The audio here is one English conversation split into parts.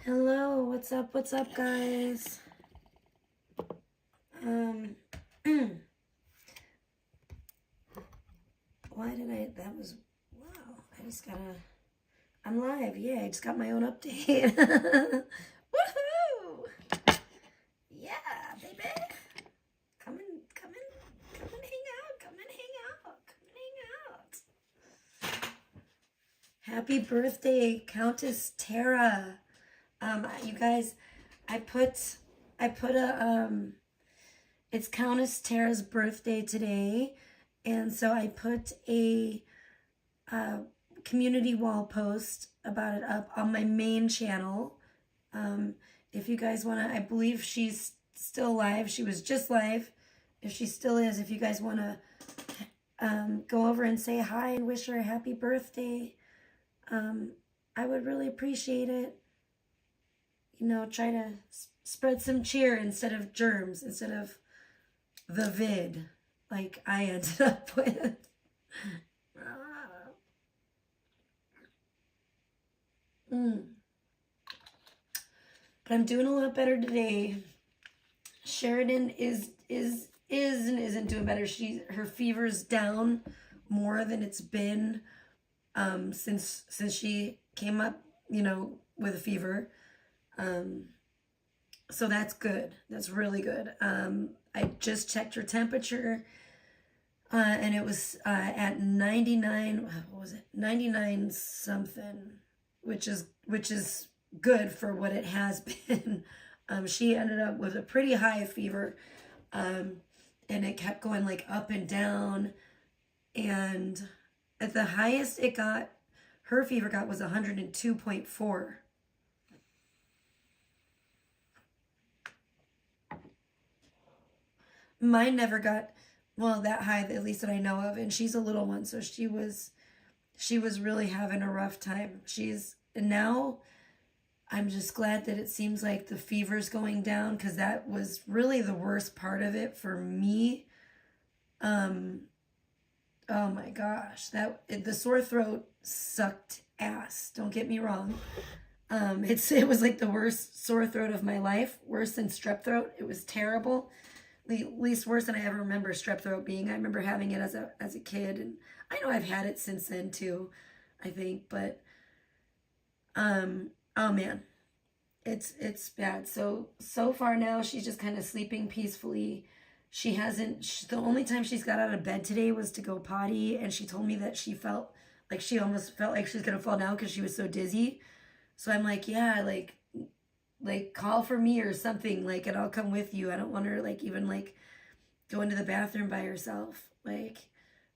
Hello, what's up, guys? That was, wow, I'm live, yeah, I just got my own update. Woohoo! Yeah, baby. Come and hang out. Happy birthday, Countess Tara. You guys, I put it's Countess Tara's birthday today, and so I put a community wall post about it up on my main channel. If you guys want to, I believe she's still live. She was just live. If she still is, if you guys want to go over and say hi and wish her a happy birthday, I would really appreciate it. You know, try to spread some cheer instead of germs, instead of the vid, like I ended up with. But I'm doing a lot better today. Sheridan is and isn't doing better. Her fever's down more than it's been since she came up, you know, with a fever. So that's good. That's really good. I just checked her temperature, and it was at 99. What was it? 99 something, which is good for what it has been. She ended up with a pretty high fever, and it kept going like up and down. And at the highest her fever got was 102.4. Mine never got, well, that high, at least that I know of, and she's a little one, so she was really having a rough time. And now I'm just glad that it seems like the fever's going down, because that was really the worst part of it for me. Oh my gosh, the sore throat sucked ass. Don't get me wrong. It was like the worst sore throat of my life, worse than strep throat. It was terrible. Least worse than I ever remember strep throat being. I remember having it as a kid, and I know I've had it since then too, I think, but oh man, it's bad. So far now she's just kind of sleeping peacefully. The only time she's got out of bed today was to go potty, and she told me that she almost felt like she was gonna fall down because she was so dizzy. So I'm like, yeah, like call for me or something, like, and I'll come with you. I don't want her even go into the bathroom by herself. Like,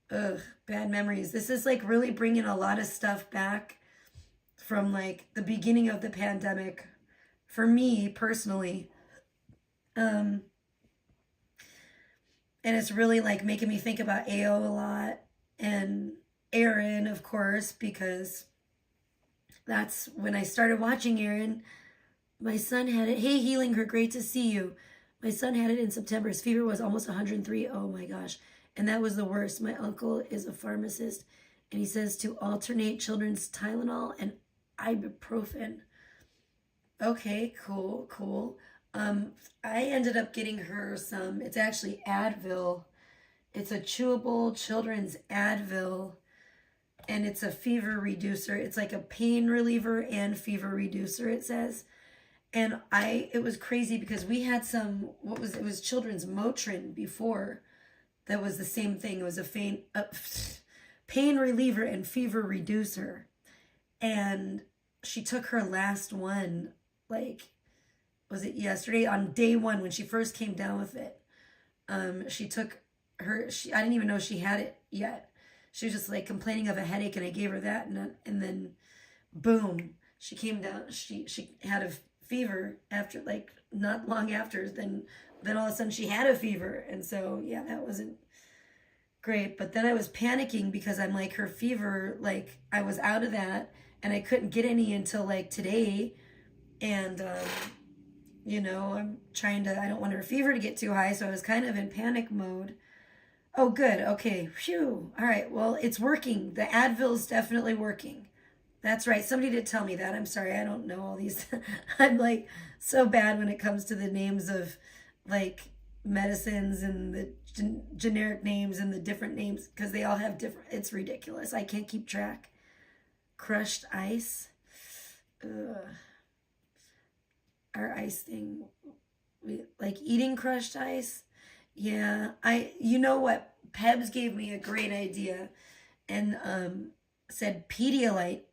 ugh, bad memories. This is really bringing a lot of stuff back from the beginning of the pandemic for me personally. And it's really making me think about AO a lot, and Aaron, of course, because that's when I started watching Aaron. My son had it. Hey, Healing Her, great to see you. My son had it in September. His fever was almost 103. Oh my gosh. And that was the worst. My uncle is a pharmacist, and he says to alternate children's Tylenol and ibuprofen. Okay, cool. I ended up getting her some, it's actually Advil. It's a chewable children's Advil, and it's a fever reducer. It's like a pain reliever and fever reducer, it says. And it was crazy because we had some, it was children's Motrin before. That was the same thing. It was a pain reliever and fever reducer. And she took her last one, was it yesterday? On day one, when she first came down with it. She took I didn't even know she had it yet. She was just complaining of a headache, and I gave her that, and then boom, she came down. She had a fever after, not long after, then all of a sudden she had a fever. And so yeah, that wasn't great. But then I was panicking because I'm her fever, I was out of that, and I couldn't get any until today. And you know, I don't want her fever to get too high, so I was kind of in panic mode. Oh, good. Okay. Phew. All right. Well, it's working. The Advil's definitely working. That's right. Somebody did tell me that. I'm sorry. I don't know all these. I'm like so bad when it comes to the names of like medicines and the generic names and the different names because they all have different. It's ridiculous. I can't keep track. Crushed ice. Ugh. Our ice thing. Like eating crushed ice. Yeah. You know what? Pebs gave me a great idea and said Pedialyte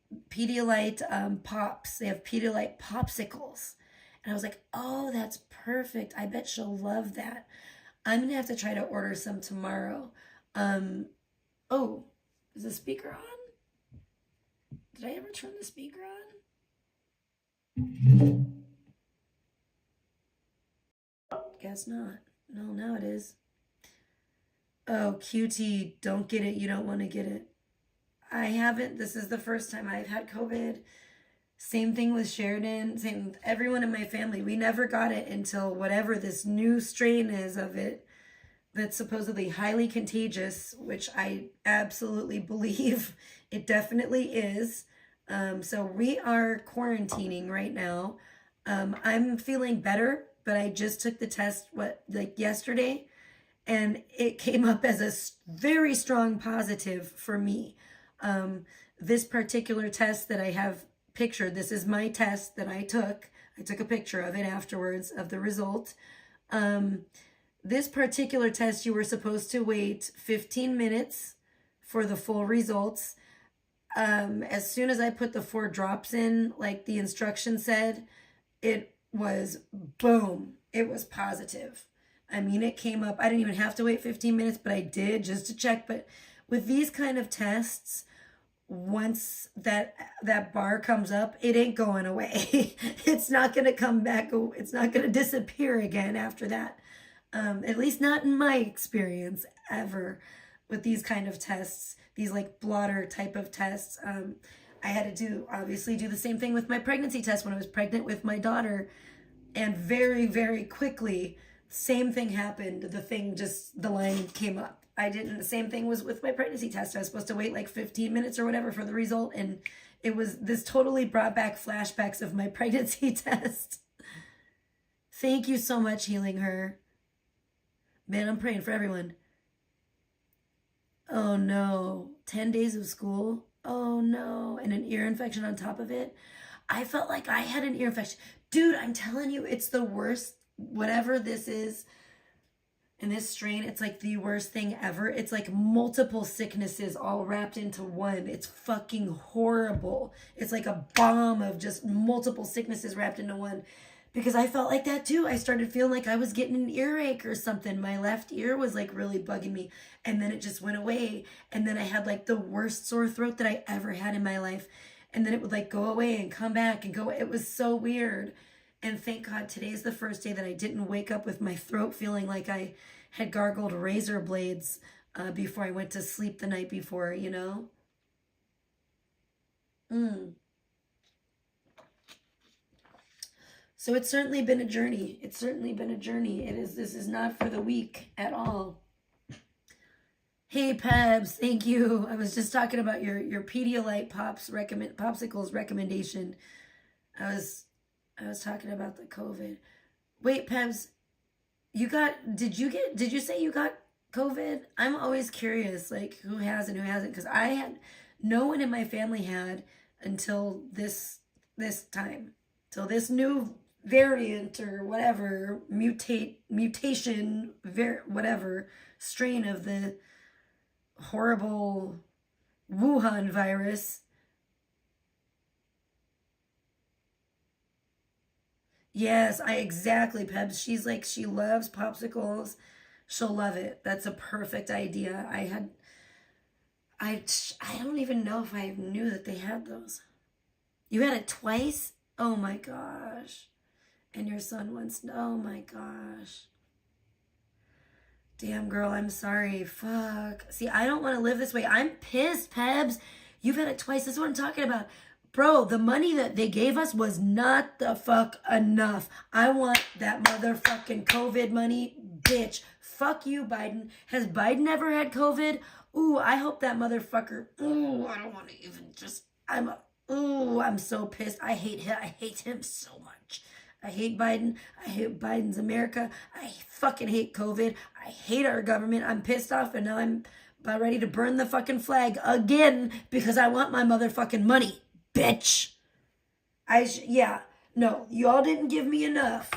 pops. They have Pedialyte popsicles. And I was like, oh, that's perfect. I bet she'll love that. I'm going to have to try to order some tomorrow. Oh, is the speaker on? Did I ever turn the speaker on? Guess not. No, now it is. Oh, QT, don't get it. You don't want to get it. I haven't. This is the first time I've had COVID. Same thing with Sheridan. Same with everyone in my family. We never got it until whatever this new strain is of it that's supposedly highly contagious, which I absolutely believe it definitely is. So we are quarantining right now. I'm feeling better, but I just took the test, yesterday, and it came up as a very strong positive for me. This particular test that I have pictured, this is my test that I took. I took a picture of it afterwards of the result. This particular test, you were supposed to wait 15 minutes for the full results. As soon as I put the 4 drops in, like the instruction said, it was boom. It was positive. I mean, it came up. I didn't even have to wait 15 minutes, but I did just to check. But with these kind of tests, once that bar comes up, it ain't going away. It's not going to come back. It's not going to disappear again after that. At least not in my experience ever with these kind of tests, these like blotter type of tests. I had to obviously do the same thing with my pregnancy test when I was pregnant with my daughter. And very, very quickly, same thing happened. The line came up. The same thing was with my pregnancy test. I was supposed to wait like 15 minutes or whatever for the result. And this totally brought back flashbacks of my pregnancy test. Thank you so much, Healing Her. Man, I'm praying for everyone. Oh no, 10 days of school. Oh no, and an ear infection on top of it. I felt like I had an ear infection. Dude, I'm telling you, it's the worst. Whatever this is, in this strain, it's like the worst thing ever. It's like multiple sicknesses all wrapped into one. It's fucking horrible. It's like a bomb of just multiple sicknesses wrapped into one. Because I felt like that too. I started feeling like I was getting an earache or something. My left ear was like really bugging me. And then it just went away. And then I had like the worst sore throat that I ever had in my life. And then it would like go away and come back and go. It was so weird. And thank God today's the first day that I didn't wake up with my throat feeling like I had gargled razor blades before I went to sleep the night before, you know? So it's certainly been a journey. It's certainly been a journey. This is not for the weak at all. Hey, Pebs, thank you. I was just talking about your Pedialyte popsicles recommendation. I was talking about the COVID. Wait, Pebs, did you say you got COVID? I'm always curious, like who has and who hasn't, because no one in my family had until this time, till this new variant or whatever, mutation, whatever strain of the horrible Wuhan virus. Yes, exactly, Pebs. She's like, she loves popsicles. She'll love it. That's a perfect idea. I don't even know if I knew that they had those. You had it twice? Oh my gosh. And your son once, oh my gosh. Damn, girl, I'm sorry. Fuck. See, I don't want to live this way. I'm pissed, Pebs. You've had it twice. This is what I'm talking about. Bro, the money that they gave us was not the fuck enough. I want that motherfucking COVID money, bitch. Fuck you, Biden. Has Biden ever had COVID? Ooh, I hope that motherfucker. Ooh, I don't want to even just. Ooh, I'm so pissed. I hate him. I hate him so much. I hate Biden. I hate Biden's America. I fucking hate COVID. I hate our government. I'm pissed off, and now I'm about ready to burn the fucking flag again because I want my motherfucking money, bitch. Yeah. No, you all didn't give me enough.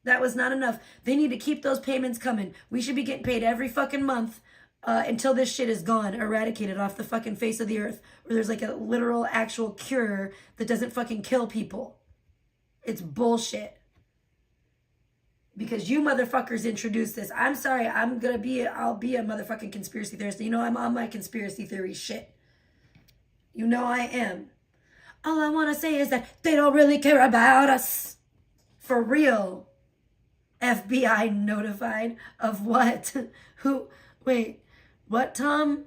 That was not enough. They need to keep those payments coming. We should be getting paid every fucking month until this shit is gone, eradicated off the fucking face of the earth, where there's like a literal actual cure that doesn't fucking kill people. It's bullshit. Because you motherfuckers introduced this. I'm sorry, I'll be a motherfucking conspiracy theorist. You know I'm on my conspiracy theory shit. You know I am. All I want to say is that they don't really care about us. For real. FBI notified of what? Who? Wait. What, Tom?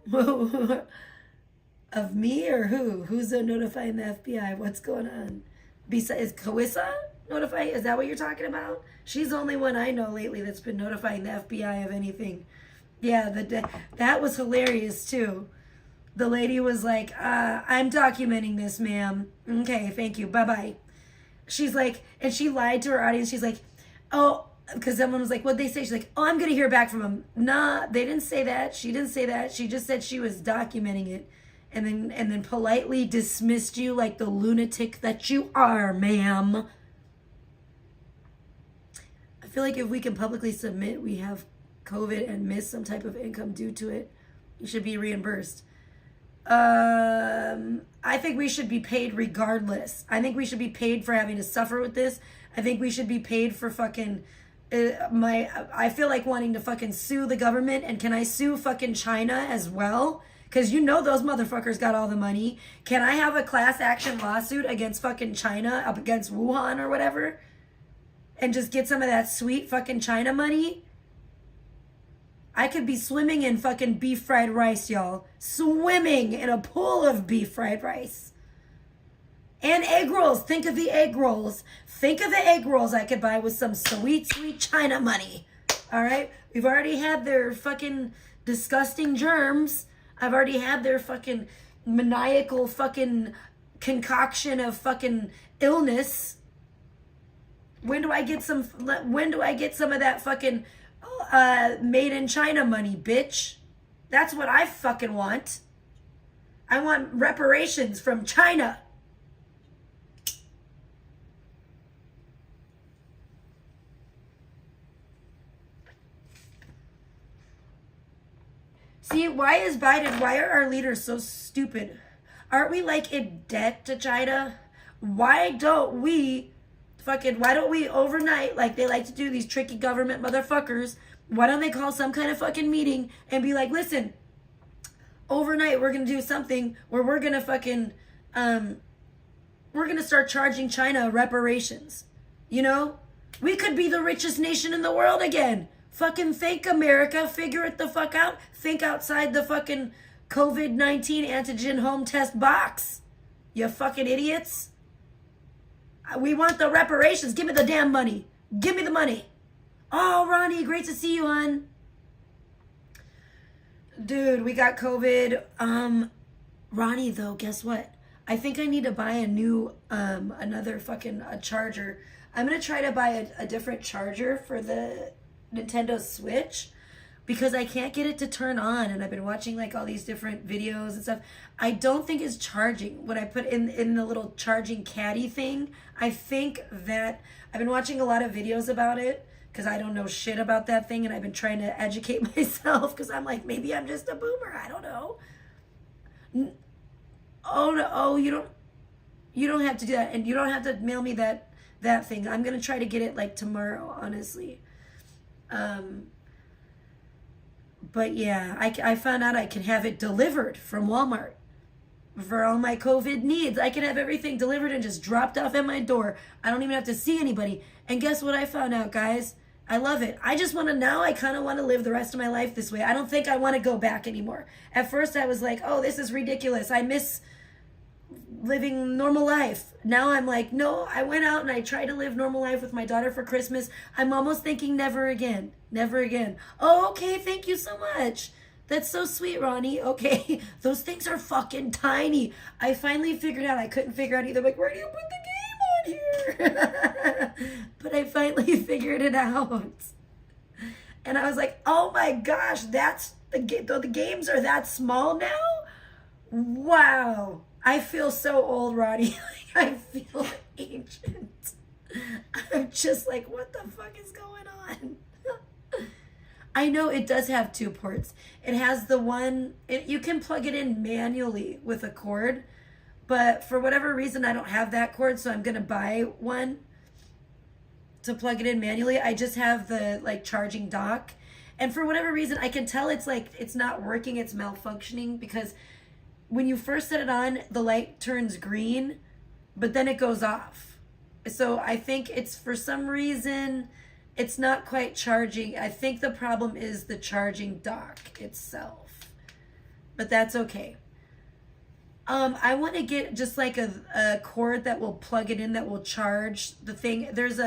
Of me or who? Who's notifying the FBI? What's going on? Is Carissa notifying? Is that what you're talking about? She's the only one I know lately that's been notifying the FBI of anything. Yeah, that was hilarious too. The lady was like, I'm documenting this, ma'am. Okay, thank you. Bye-bye. She's like, and she lied to her audience. She's like, oh, because someone was like, what'd they say? She's like, oh, I'm going to hear back from them. Nah, they didn't say that. She didn't say that. She just said she was documenting it. And then politely dismissed you like the lunatic that you are, ma'am. I feel like if we can publicly submit we have COVID and miss some type of income due to it, you should be reimbursed. I think we should be paid regardless. I think we should be paid for having to suffer with this. I think we should be paid for fucking I feel like wanting to fucking sue the government. And can I sue fucking China as well? Because you know those motherfuckers got all the money. Can I have a class action lawsuit against fucking China, up against Wuhan or whatever? And just get some of that sweet fucking China money? I could be swimming in fucking beef fried rice, y'all. Swimming in a pool of beef fried rice. And egg rolls. Think of the egg rolls. Think of the egg rolls I could buy with some sweet, sweet China money. All right? We've already had their fucking disgusting germs. I've already had their fucking maniacal fucking concoction of fucking illness. When do I get some of that fucking made in China money, bitch? That's what I fucking want. I want reparations from China. See, why are our leaders so stupid? Aren't we like in debt to China? Why don't we overnight, like they like to do, these tricky government motherfuckers, why don't they call some kind of fucking meeting and be like, listen, overnight we're going to do something where we're going to fucking, we're going to start charging China reparations. You know? We could be the richest nation in the world again. Fucking think, America. Figure it the fuck out. Think outside the fucking COVID-19 antigen home test box. You fucking idiots. We want the reparations. Give me the damn money. Give me the money. Oh, Ronnie, great to see you, hon. Dude, we got COVID. Ronnie, though, guess what? I think I need to buy a new, another fucking charger. I'm going to try to buy a different charger for the Nintendo Switch because I can't get it to turn on, and I've been watching like all these different videos and stuff. I don't think it's charging. When I put in the little charging caddy thing, I think that I've been watching a lot of videos about it because I don't know shit about that thing, and I've been trying to educate myself because I'm like, maybe I'm just a boomer. I don't know. Oh no! Oh, you don't have to do that, and you don't have to mail me that thing. I'm gonna try to get it like tomorrow, honestly. But yeah, I found out I can have it delivered from Walmart for all my COVID needs. I can have everything delivered and just dropped off at my door. I don't even have to see anybody. And guess what I found out, guys? I love it. I just want to now, I kind of want to live the rest of my life this way. I don't think I want to go back anymore. At first I was like, oh, this is ridiculous. I miss living normal life. Now I'm like, no, I went out and I tried to live normal life with my daughter for Christmas. I'm almost thinking never again. Never again. Oh, okay. Thank you so much. That's so sweet, Ronnie. Okay, those things are fucking tiny. I finally figured out. I couldn't figure out either. Like, where do you put the game on here? But I finally figured it out. And I was like, oh my gosh, that's the games are that small now? Wow. I feel so old, Ronnie. I feel ancient. I'm just like, what the fuck is going on? I know it does have 2 ports. It has the one, you can plug it in manually with a cord, but for whatever reason, I don't have that cord, so I'm going to buy one to plug it in manually. I just have the like charging dock. And for whatever reason, I can tell it's like, it's not working, it's malfunctioning, because when you first set it on, the light turns green, but then it goes off. So I think it's, for some reason, it's not quite charging. I think the problem is the charging dock itself, but that's okay. I want to get just like a cord that will plug it in, that will charge the thing. There's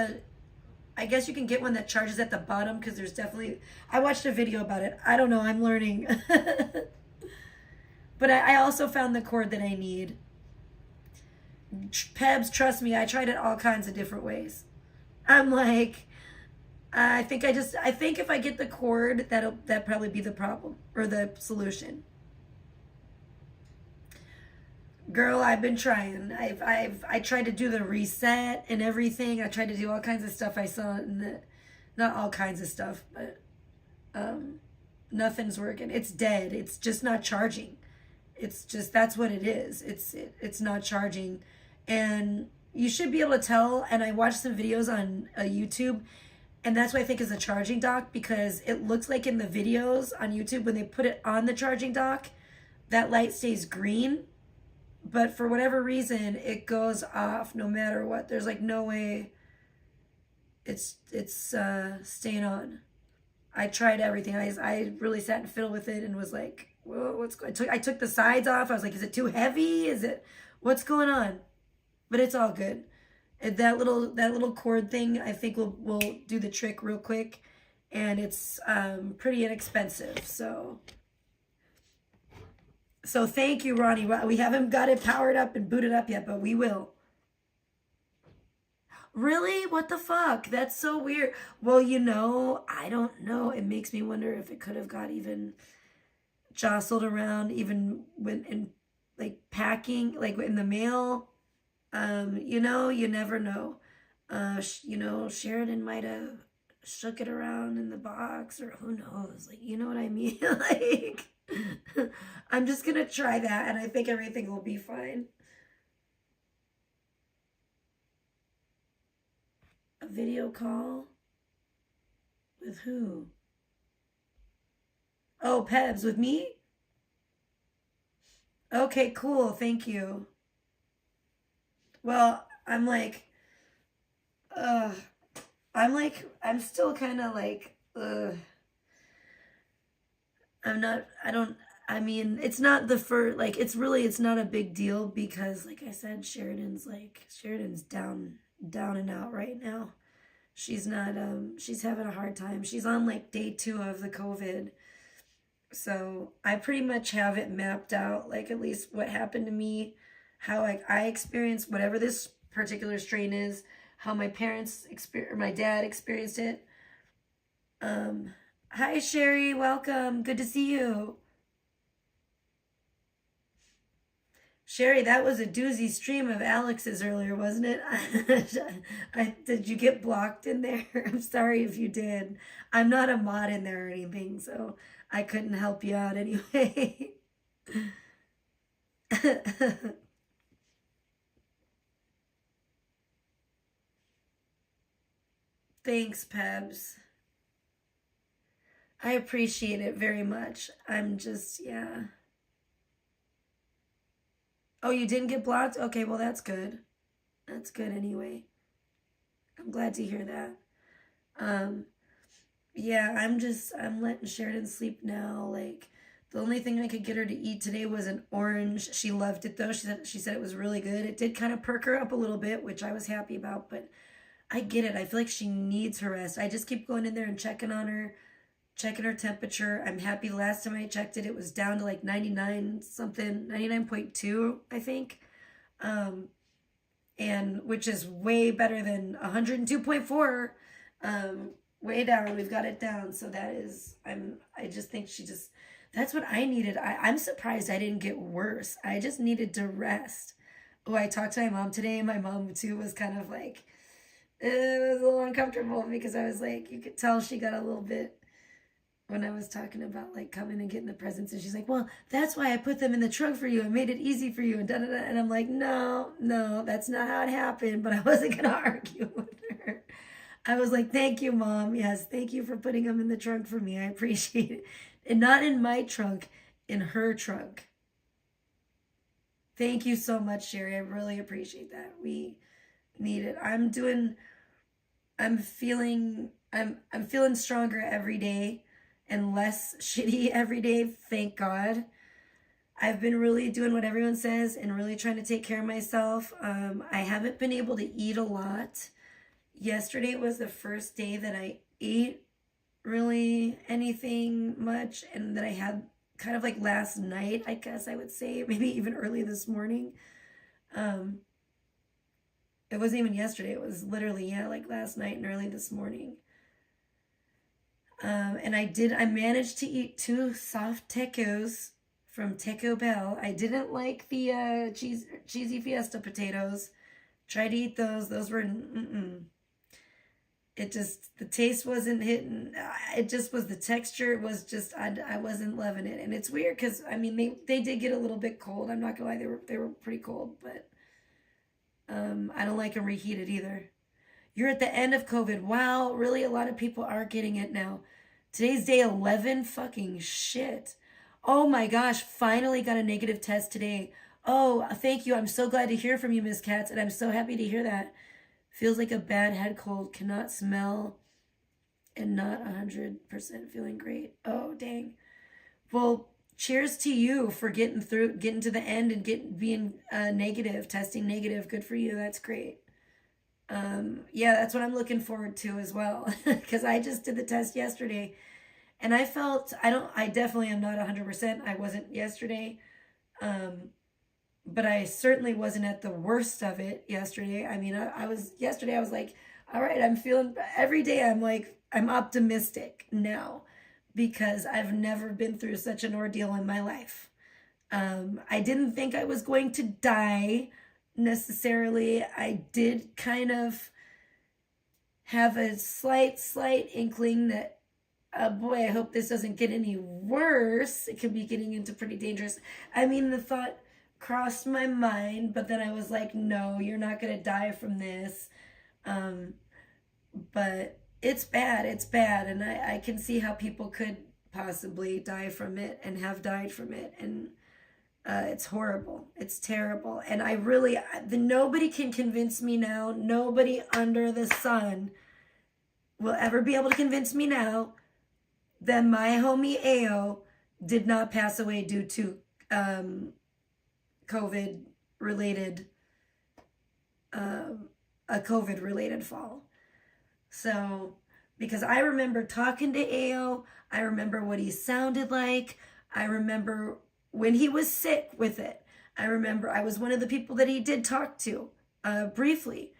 I guess you can get one that charges at the bottom, because there's definitely, I watched a video about it. I don't know, I'm learning. But I also found the cord that I need. Pebs, trust me, I tried it all kinds of different ways. I'm like, I think if I get the cord, that'll probably be the problem, or the solution. Girl, I've been trying. I tried to do the reset and everything. I tried to do all kinds of stuff. I saw not all kinds of stuff, but nothing's working. It's dead. It's just not charging. It's just, that's what it is. It's not charging, and you should be able to tell. And I watched some videos on YouTube, and that's what I think is a charging dock, because it looks like in the videos on YouTube, when they put it on the charging dock, that light stays green. But for whatever reason, it goes off no matter what. There's like no way it's staying on. I tried everything. I really sat and fiddled with it and was like, whoa, what's going on? I took the sides off. I was like, is it too heavy? What's going on? But it's all good. That little cord thing, I think will do the trick real quick, and it's pretty inexpensive. So thank you, Ronnie. We haven't got it powered up and booted up yet, but we will. Really? What the fuck? That's so weird. Well, I don't know. It makes me wonder if it could have got even jostled around, even when in like packing, like in the mail. You never know. Sheridan might have shook it around in the box, or who knows? Like, you know what I mean? Like, I'm just gonna try that, and I think everything will be fine. A video call? With who? Oh, Pebs, with me? Okay, cool, thank you. Well, I'm still kind of like, it's not the first, like, it's not a big deal, because like I said, Sheridan's down and out right now. She's not, she's having a hard time. She's on like day 2 of the COVID. So I pretty much have it mapped out, like at least what happened to me, how I experienced whatever this particular strain is, how my my dad experienced it. Hi Sherry, welcome. Good to see you. Sherry, that was a doozy stream of Alex's earlier, wasn't it? Did you get blocked in there? I'm sorry if you did. I'm not a mod in there or anything, so I couldn't help you out anyway. Thanks, Pebs. I appreciate it very much. I'm just, yeah. Oh, you didn't get blocked? Okay, well, that's good. That's good anyway. I'm glad to hear that. Yeah, I'm letting Sheridan sleep now. Like, the only thing I could get her to eat today was an orange. She loved it, though. She said it was really good. It did kind of perk her up a little bit, which I was happy about, but I get it. I feel like she needs her rest. I just keep going in there and checking on her, checking her temperature. I'm happy last time I checked it, it was down to like 99 something, 99.2, I think. And which is way better than 102.4. Way down. We've got it down. So that is, I just think that's what I needed. I'm surprised I didn't get worse. I just needed to rest. Oh, I talked to my mom today, and my mom too was kind of like, it was a little uncomfortable because I was like, you could tell she got a little bit when I was talking about like coming and getting the presents, and she's like, well, that's why I put them in the trunk for you and made it easy for you, and da-da-da. And I'm like, no, that's not how it happened. But I wasn't gonna argue with her. I was like, thank you, Mom. Yes, thank you for putting them in the trunk for me. I appreciate it. And not in my trunk, in her trunk. Thank you so much, Sherry. I really appreciate that. We need it. I'm feeling stronger every day and less shitty every day, thank God. I've been really doing what everyone says and really trying to take care of myself. I haven't been able to eat a lot. Yesterday was the first day that I ate really anything much, and that I had kind of like last night, I guess I would say, maybe even early this morning. It wasn't even yesterday, it was literally, like last night and early this morning. And I managed to eat 2 soft tacos from Taco Bell. I didn't like the cheesy Fiesta potatoes. Tried to eat those. Those were, It just, the taste wasn't hitting. It just was, the texture was just, I wasn't loving it. And it's weird because, I mean, they did get a little bit cold. I'm not gonna lie, they were pretty cold, but I don't like them reheated either. You're at the end of COVID. Wow, really, a lot of people are getting it now. Today's day 11. Fucking shit. Oh my gosh, finally got a negative test today. Oh, thank you. I'm so glad to hear from you, Miss Katz, and I'm so happy to hear that. Feels like a bad head cold. Cannot smell and not 100% feeling great. Oh, dang. Well, cheers to you for getting to the end and being negative, testing negative. Good for you. That's great. Yeah, that's what I'm looking forward to as well, because I just did the test yesterday and I felt, I definitely am not 100%. I wasn't yesterday. But I certainly wasn't at the worst of it yesterday. I mean, yesterday I was like, all right, I'm feeling, every day I'm like, I'm optimistic now because I've never been through such an ordeal in my life. I didn't think I was going to die necessarily. I did kind of have a slight inkling that, boy, I hope this doesn't get any worse. It could be getting into pretty dangerous. I mean, the thought crossed my mind, but then I was like, no, you're not going to die from this. But it's bad. And I can see how people could possibly die from it and have died from it. And it's horrible. It's terrible. And nobody can convince me now. Nobody under the sun will ever be able to convince me now that my homie Ao did not pass away due to COVID-related, a COVID-related fall. So, because I remember talking to Ao, I remember what he sounded like, I remember when he was sick with it. I remember I was one of the people that he did talk to briefly,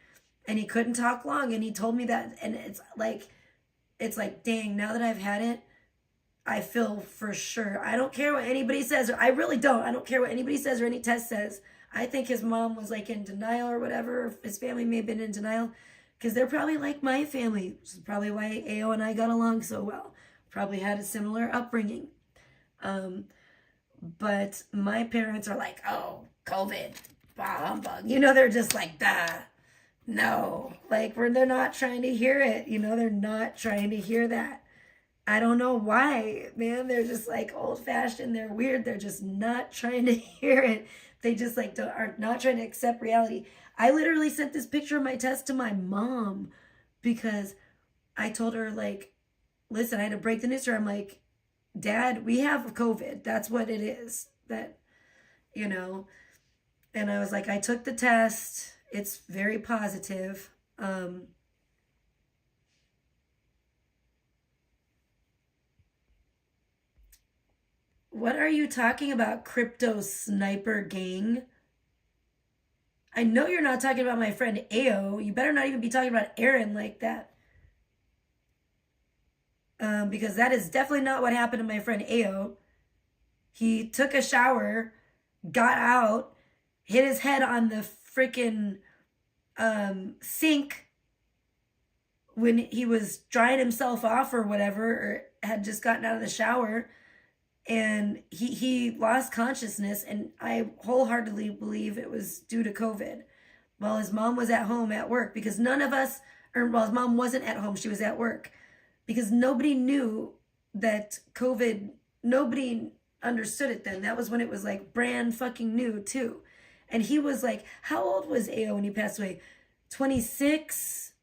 and he couldn't talk long, and he told me that, and it's like, dang, now that I've had it, I feel for sure. I don't care what anybody says, or I really don't. I don't care what anybody says or any test says. I think his mom was like in denial or whatever. Or his family may have been in denial because they're probably like my family, which is probably why Ao and I got along so well. Probably had a similar upbringing. But my parents are like, oh, COVID, bah, humbug. They're just like, duh, no. Like, they're not trying to hear it. They're not trying to hear that. I don't know why, man. They're just like old-fashioned. They're weird. They're just not trying to hear it. They just like are not trying to accept reality. I literally sent this picture of my test to my mom because I told her, like, listen, I had to break the news to her. I'm like, Dad, we have COVID. That's what it is. And I was like, I took the test. It's very positive. What are you talking about, crypto sniper gang? I know you're not talking about my friend Ao. You better not even be talking about Aaron like that. Because that is definitely not what happened to my friend Ao. He took a shower, got out, hit his head on the freaking sink when he was drying himself off or whatever, or had just gotten out of the shower, and he lost consciousness, and I wholeheartedly believe it was due to COVID. While his mom was at home at work, because none of us, or while his mom wasn't at home, she was at work, because nobody knew that COVID, nobody understood it then. That was when it was like brand fucking new too. And he was like, how old was Ao when he passed away? 26?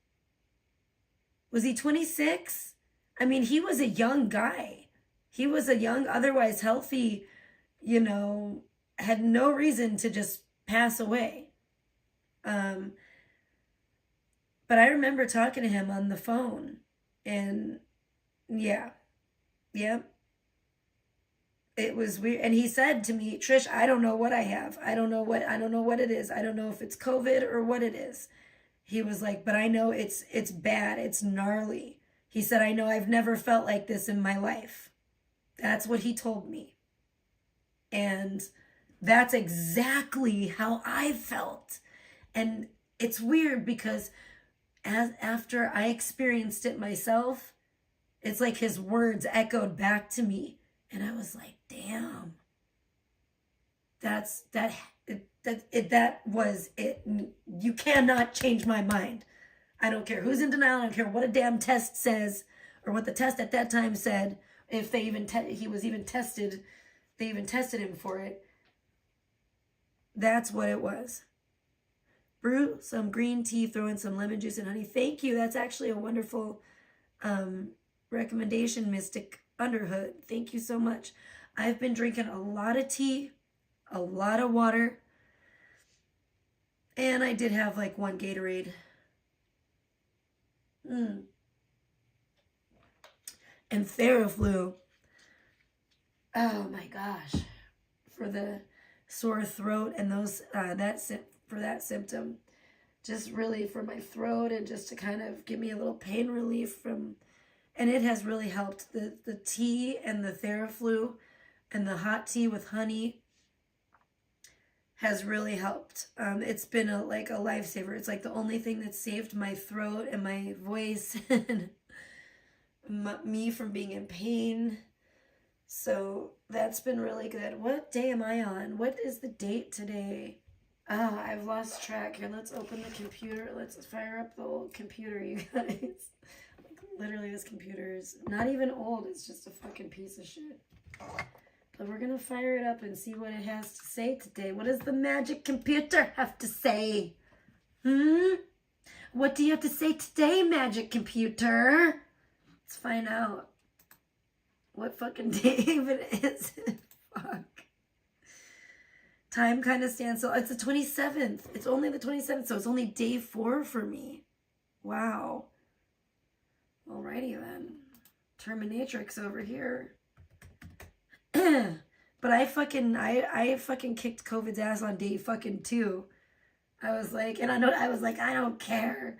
Was he 26? I mean, he was a young guy. He was a young, otherwise healthy, you know, had no reason to just pass away. But I remember talking to him on the phone, and yeah, it was weird. And he said to me, Trish, I don't know what I have. I don't know what it is. I don't know if it's COVID or what it is. He was like, but I know it's bad. It's gnarly. He said, I know I've never felt like this in my life. That's what he told me. And that's exactly how I felt. And it's weird because after I experienced it myself, it's like his words echoed back to me. And I was like, damn, that was it. You cannot change my mind. I don't care who's in denial. I don't care what a damn test says or what the test at that time said. If they even he was even tested, they even tested him for it. That's what it was. Brew some green tea, throw in some lemon juice and honey. Thank you. That's actually a wonderful recommendation, Mystic Underhood. Thank you so much. I've been drinking a lot of tea, a lot of water, and I did have like one Gatorade. And Theraflu. Oh my gosh. For the sore throat and those for that symptom. Just really for my throat and just to kind of give me a little pain relief from, and it has really helped. The tea and the Theraflu and the hot tea with honey has really helped. It's been like a lifesaver. It's like the only thing that saved my throat and my voice and me from being in pain. So that's been really good. What day am I on? What is the date today? Oh, I've lost track. Here, let's open the computer. Let's fire up the old computer, you guys. Like, literally, this computer is not even old. It's just a fucking piece of shit. But we're going to fire it up and see what it has to say today. What does the magic computer have to say? What do you have to say today, magic computer? Let's find out what fucking day it is. Fuck. Time kind of stands still. It's the 27th. It's only the 27th, so it's only day 4 for me. Wow. Alrighty then. Terminatrix over here. But I fucking kicked COVID's ass on day fucking 2. I was like, I don't care.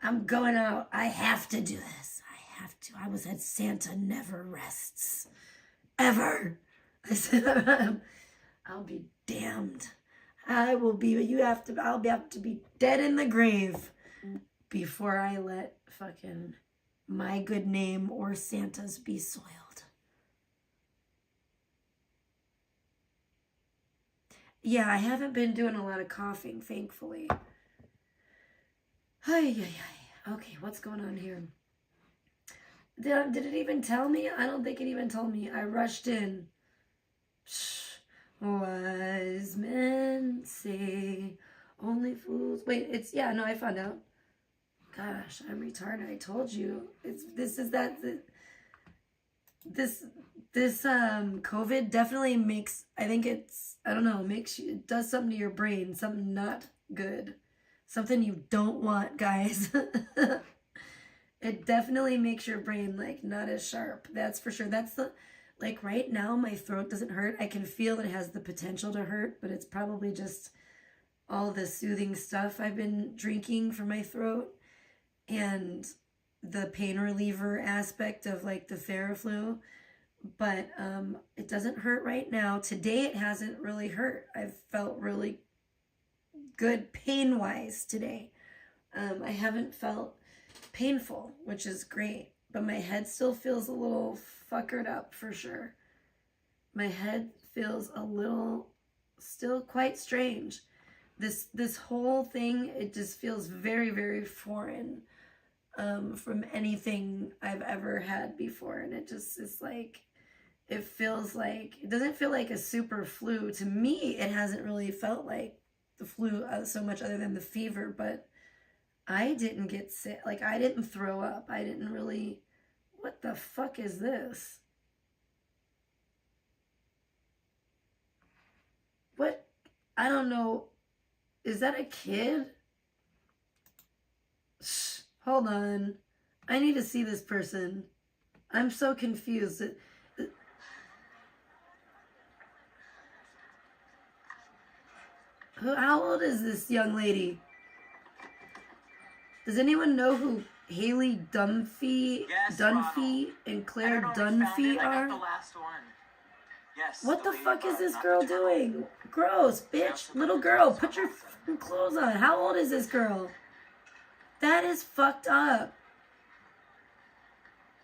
I'm going out. I have to do this. I have to. I was at Santa never rests. Ever. I said, I'll be damned. I'll have to be dead in the grave before I let fucking my good name or Santa's be soiled. Yeah, I haven't been doing a lot of coughing, thankfully. Okay, what's going on here? Did it even tell me? I don't think it even told me. I rushed in. Wise men say only fools. Wait, I found out. Gosh, I'm retarded. I told you. This COVID definitely makes, I think it does something to your brain, something not good. Something you don't want, guys. It definitely makes your brain like not as sharp. That's for sure. That's like right now my throat doesn't hurt. I can feel it has the potential to hurt, but it's probably just all the soothing stuff I've been drinking for my throat and the pain reliever aspect of like the Theraflu. But it doesn't hurt right now. Today it hasn't really hurt. I've felt really good pain-wise today. I haven't felt painful, which is great. But my head still feels a little fuckered up for sure. My head feels a little, still quite strange. This whole thing, it just feels very, very foreign from anything I've ever had before. And it just is like, it feels like, it doesn't feel like a super flu. To me, it hasn't really felt like the flu so much other than the fever, but I didn't get sick. Like, I didn't throw up. I didn't really, what the fuck is this? What? I don't know. Is that a kid? Shh, hold on. I need to see this person. I'm so confused. How old is this young lady? Does anyone know who Haley Dunphy, and Claire Dunphy are? The last one. Yes, what the fuck is this girl doing? Gross, bitch. Little girl, put your fucking clothes on. How old is this girl? That is fucked up.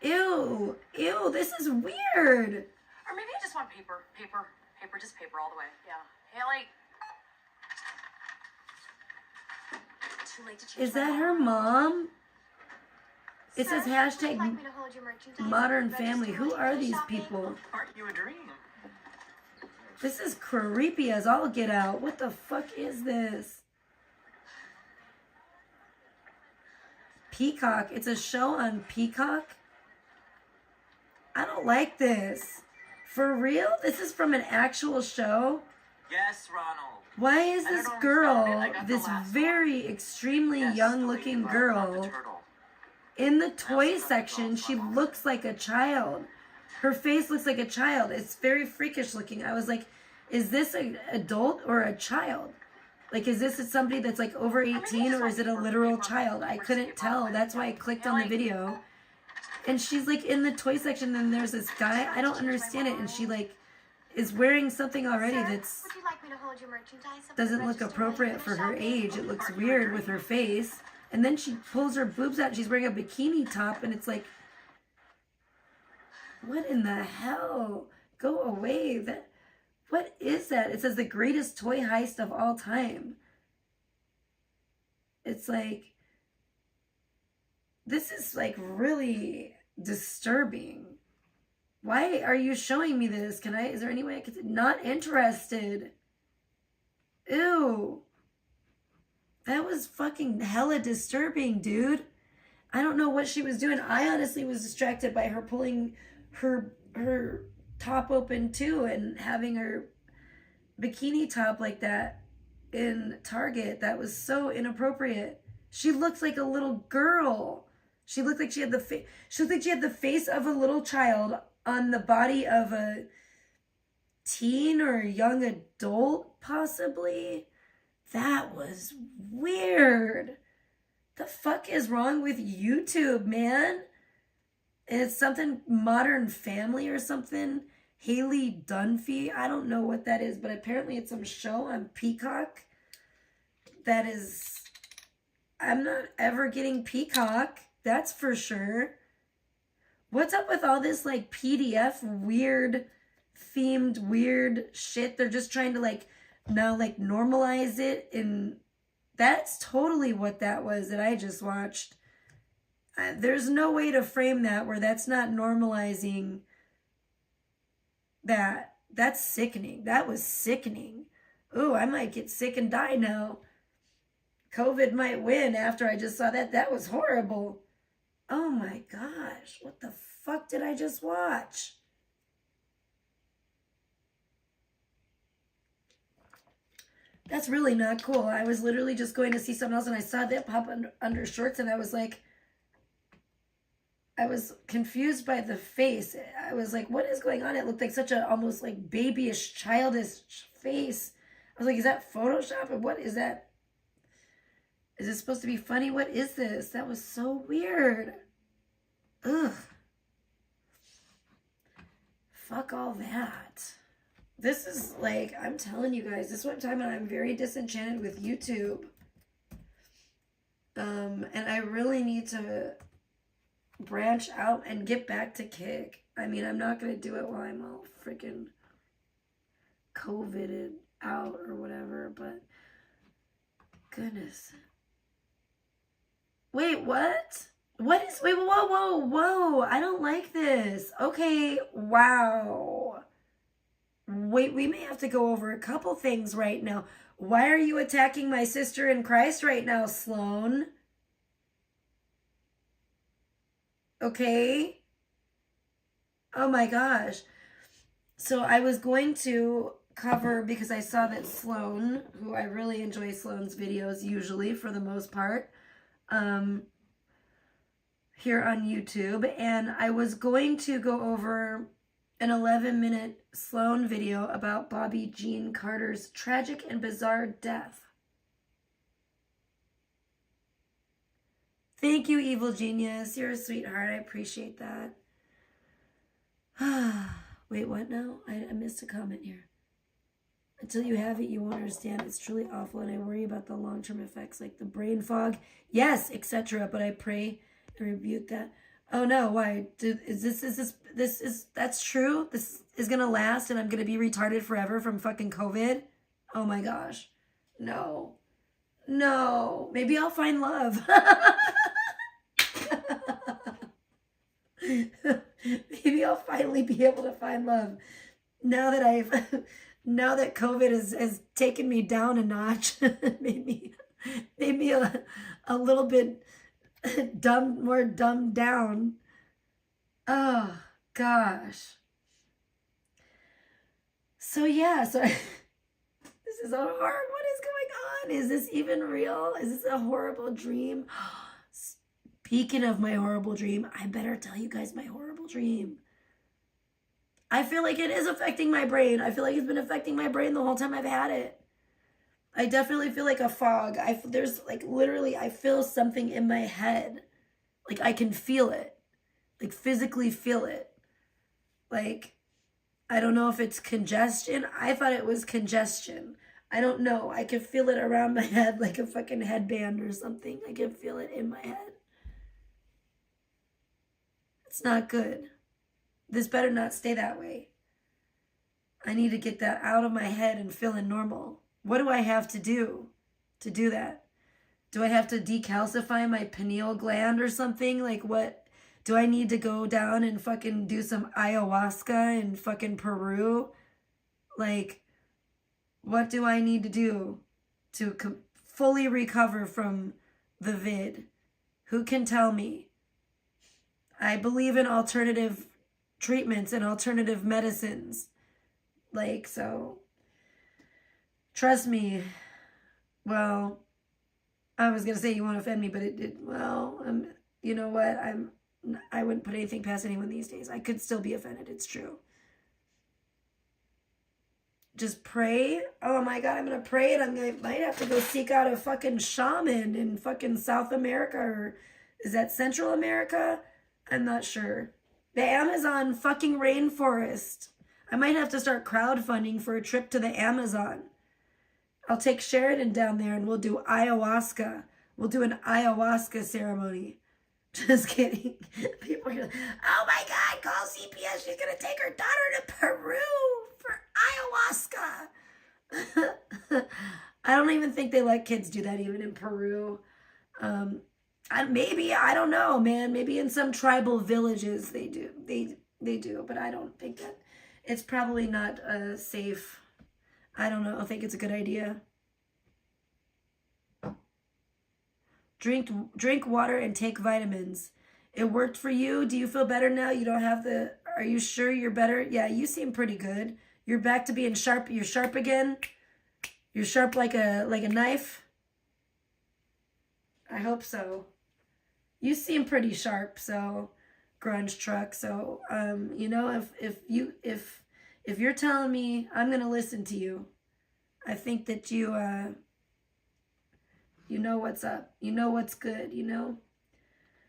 Ew, ew, this is weird. Or maybe I just want paper, just paper all the way. Yeah. Haley. Too late to change. Is that her mom? It says hashtag modern family. Who are these people? Aren't you a dream? This is creepy as all get out. What the fuck is this? Peacock. It's a show on Peacock. I don't like this. For real? This is from an actual show? Yes, Ronald. Why is this girl, this very extremely young looking girl, in the toy section? She looks like a child. Her face looks like a child. It's very freakish looking. I was like, is this an adult or a child? Like, is this somebody that's like over 18 or is it a literal child? I couldn't tell. That's why I clicked on the video. And she's like in the toy section and there's this guy. I don't understand it. And she like is wearing something already that's doesn't look appropriate for her age. It looks weird with her face. And then she pulls her boobs out and she's wearing a bikini top and it's like, what in the hell? Go away. What is that? It says the greatest toy heist of all time. It's like, this is like really disturbing. Why are you showing me this? Is there any way I could, not interested. Ew. That was fucking hella disturbing, dude. I don't know what she was doing. I honestly was distracted by her pulling her top open too and having her bikini top like that in Target. That was so inappropriate. She looked like a little girl. She looked like she had the face of a little child on the body of a teen or a young adult, possibly. That was weird. The fuck is wrong with YouTube, man? And it's something Modern Family or something. Haley Dunphy. I don't know what that is, but apparently it's some show on Peacock. That is... I'm not ever getting Peacock. That's for sure. What's up with all this, like, PDF weird, themed weird shit? They're just trying to, like, now, like, normalize it. And that's totally what that was that I just watched. There's no way to frame that where that's not normalizing that. That's sickening. That was sickening. Ooh, I might get sick and die now. COVID might win after I just saw that. That was horrible. Oh my gosh. What the fuck did I just watch? That's really not cool. I was literally just going to see something else and I saw that pop under shorts and I was like, I was confused by the face. I was like, what is going on? It looked like such a almost like babyish, childish face. I was like, is that Photoshop? And what is that? Is it supposed to be funny? What is this? That was so weird. Ugh. Fuck all that. This is like, I'm telling you guys, this one time I'm very disenchanted with YouTube. And I really need to branch out and get back to Kick. I mean, I'm not going to do it while I'm all freaking COVIDed out or whatever, but goodness. Wait, what? What is, wait, whoa. I don't like this. Okay, wow. Wait, we may have to go over a couple things right now. Why are you attacking my sister in Christ right now, Sloan? Okay. Oh my gosh. So I was going to cover, because I saw that Sloan, who I really enjoy Sloan's videos usually for the most part, here on YouTube, and I was going to go over an 11-minute Sloan video about Bobby Jean Carter's tragic and bizarre death. Thank you, Evil Genius. You're a sweetheart. I appreciate that. Wait, what now? I missed a comment here. Until you have it, you won't understand. It's truly awful, and I worry about the long-term effects like the brain fog, yes, etc. But I pray and rebuke that. Oh no, why? That's true? This is gonna last and I'm gonna be retarded forever from fucking COVID? Oh my gosh. No. No. Maybe I'll find love. Maybe I'll finally be able to find love. Now that COVID has taken me down a notch, made me a little bit more dumbed down. Oh gosh. So yeah, this is so hard. What is going on? Is this even real? Is this a horrible dream? Speaking of my horrible dream, I better tell you guys my horrible dream. I feel like it is affecting my brain. I feel like it's been affecting my brain the whole time I've had it. I definitely feel like a fog. There's like literally, I feel something in my head. Like I can feel it. Like physically feel it. Like, I don't know if it's congestion. I thought it was congestion. I don't know. I can feel it around my head like a fucking headband or something. I can feel it in my head. It's not good. This better not stay that way. I need to get that out of my head and feeling normal. What do I have to do that? Do I have to decalcify my pineal gland or something? Like what? Do I need to go down and fucking do some ayahuasca in fucking Peru? Like, what do I need to do to fully recover from the vid? Who can tell me? I believe in alternative treatments and alternative medicines. Like, so, trust me. Well, I was going to say you won't offend me, but it did. Well, you know what? I wouldn't put anything past anyone these days. I could still be offended. It's true. Just pray. Oh my God, I'm going to pray and I might have to go seek out a fucking shaman in fucking South America, or is that Central America? I'm not sure. The Amazon fucking rainforest. I might have to start crowdfunding for a trip to the Amazon. I'll take Sheridan down there and we'll do ayahuasca. We'll do an ayahuasca ceremony. Just kidding. People are gonna, oh my God, call CPS. She's going to take her daughter to Peru for ayahuasca. I don't even think they let kids do that even in Peru. Maybe, I don't know, man. Maybe in some tribal villages they do. They do, but I don't think that. It's probably not safe. I don't know. I think it's a good idea. Drink water and take vitamins. It worked for you. Do you feel better now? You don't have the... Are you sure you're better? Yeah, you seem pretty good. You're back to being sharp. You're sharp again. You're sharp like a knife. I hope so. You seem pretty sharp, so grunge truck. So, you know, if you're telling me, I'm going to listen to you. I think that you know what's up. You know what's good, you know?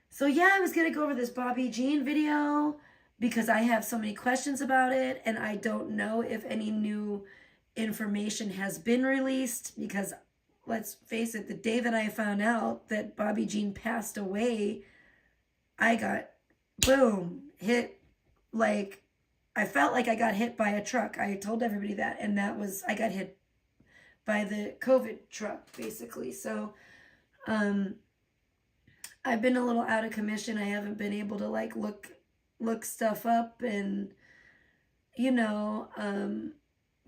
So yeah, I was going to go over this Bobby Jean video because I have so many questions about it, and I don't know if any new information has been released, because let's face it, the day that I found out that Bobby Jean passed away, I got, boom, hit, like, I felt like I got hit by a truck. I told everybody that, and that was, I got hit by the COVID truck, basically. So, I've been a little out of commission. I haven't been able to, like, look stuff up and, you know,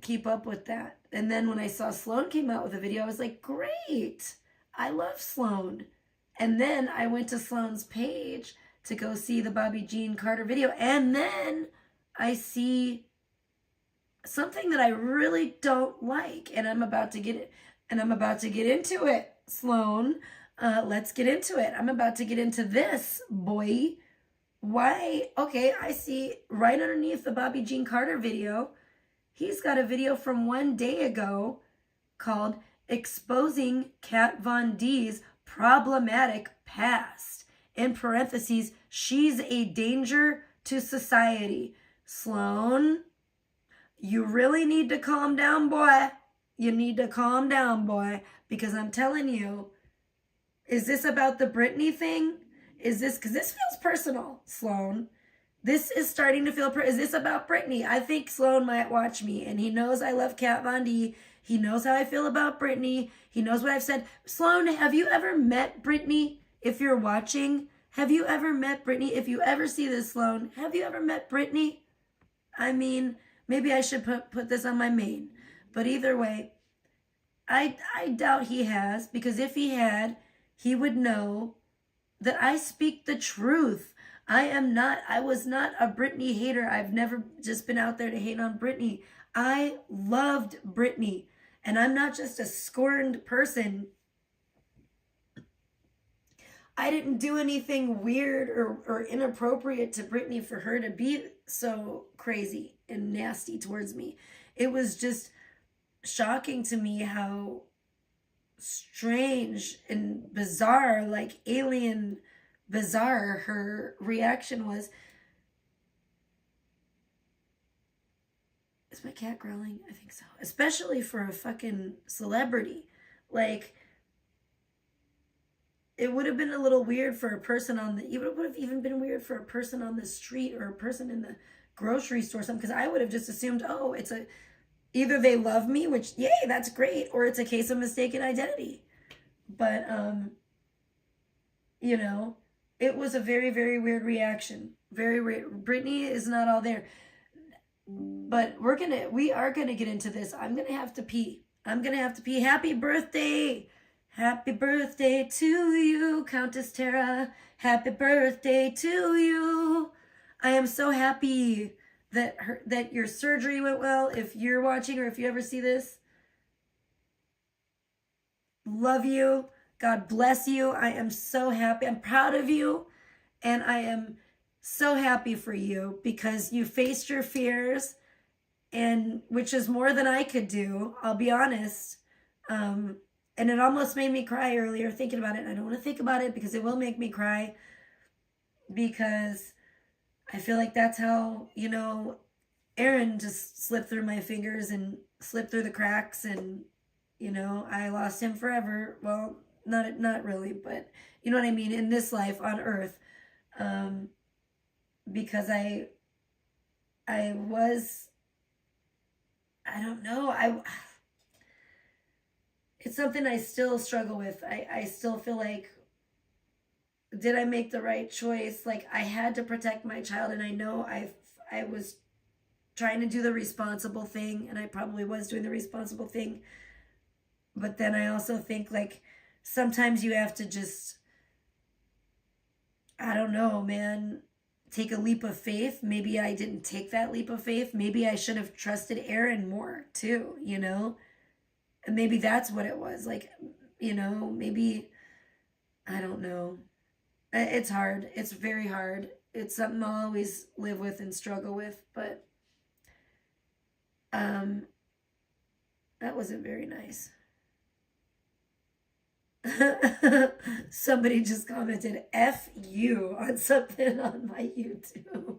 keep up with that. And then when I saw Sloan came out with a video, I was like, great, I love Sloan. And then I went to Sloan's page to go see the Bobby Jean Carter video, and then I see something that I really don't like, and I'm about to get into it, Sloan. Let's get into it. I'm about to get into this, boy. Why? Okay, I see right underneath the Bobby Jean Carter video, he's got a video from one day ago called Exposing Kat Von D's Problematic Past. In parentheses, she's a danger to society. Sloan, you really need to calm down, boy. You need to calm down, boy, because I'm telling you, is this about the Britney thing? Is this, because this feels personal, Sloan. This is starting to feel, is this about Britney? I think Sloan might watch me, and he knows I love Kat Von D. He knows how I feel about Britney. He knows what I've said. Sloan, have you ever met Britney? If you're watching, have you ever met Britney? If you ever see this, Sloan, have you ever met Britney? I mean, maybe I should put this on my main. But either way, I doubt he has, because if he had, he would know that I speak the truth. I was not a Britney hater. I've never just been out there to hate on Britney. I loved Britney, and I'm not just a scorned person. I didn't do anything weird or inappropriate to Britney for her to be so crazy and nasty towards me. It was just shocking to me how strange and bizarre, like alien bizarre, her reaction was. Is my cat growling? I think so. Especially for a fucking celebrity. Like, it would have been a little weird for a person it would have even been weird for a person on the street or a person in the grocery store or something, because I would have just assumed, oh, either they love me, which, yay, that's great, or it's a case of mistaken identity. But, you know, it was a very, very weird reaction. Very weird. Britney is not all there. But we are gonna get into this. I'm gonna have to pee. Happy birthday! Happy birthday to you, Countess Tara. Happy birthday to you. I am so happy that your surgery went well. If you're watching or if you ever see this, love you. God bless you. I am so happy. I'm proud of you. And I am so happy for you because you faced your fears, and which is more than I could do, I'll be honest. And it almost made me cry earlier thinking about it. And I don't want to think about it because it will make me cry, because I feel like that's how, you know, Aaron just slipped through my fingers and slipped through the cracks, and, you know, I lost him forever. Well, not really, but you know what I mean, in this life on earth. Because I don't know, it's something I still struggle with. I still feel like, did I make the right choice? Like, I had to protect my child, and I know I was trying to do the responsible thing, and I probably was doing the responsible thing. But then I also think, like, sometimes you have to just, I don't know, man, take a leap of faith. Maybe I didn't take that leap of faith. Maybe I should have trusted Aaron more too, you know? And maybe that's what it was. Like, you know, maybe, I don't know. It's hard. It's very hard. it's something I'll always live with and struggle with, but that wasn't very nice. Somebody just commented F you on something on my YouTube.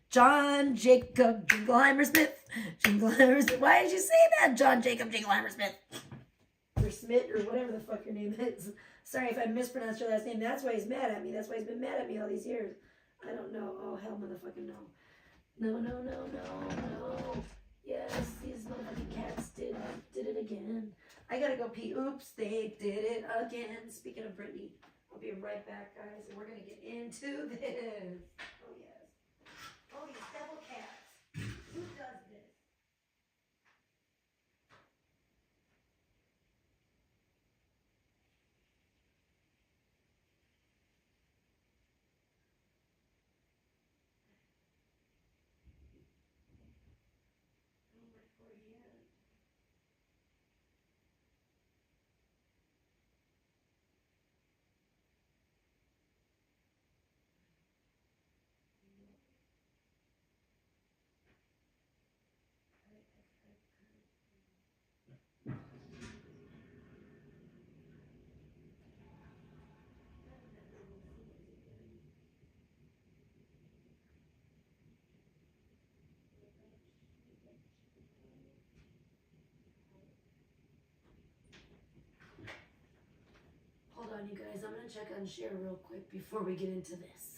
John Jacob Jingleheimer Smith. Jingleheimer Smith. Why did you say that, John Jacob Jingleheimer Smith? Or Smith, or whatever the fuck your name is. Sorry if I mispronounced your last name. That's why he's mad at me. That's why he's been mad at me all these years. I don't know. Oh, hell, motherfucking no. No, no, no, no, no. Yes, these motherfucking cats did it again. I gotta go pee. Oops, they did it again. Speaking of Brittany, I'll be right back, guys, and we're gonna get into this. Oh, yes. Oh, these devil cats. Who does this? Hold on, you guys. I'm gonna check on share real quick before we get into this.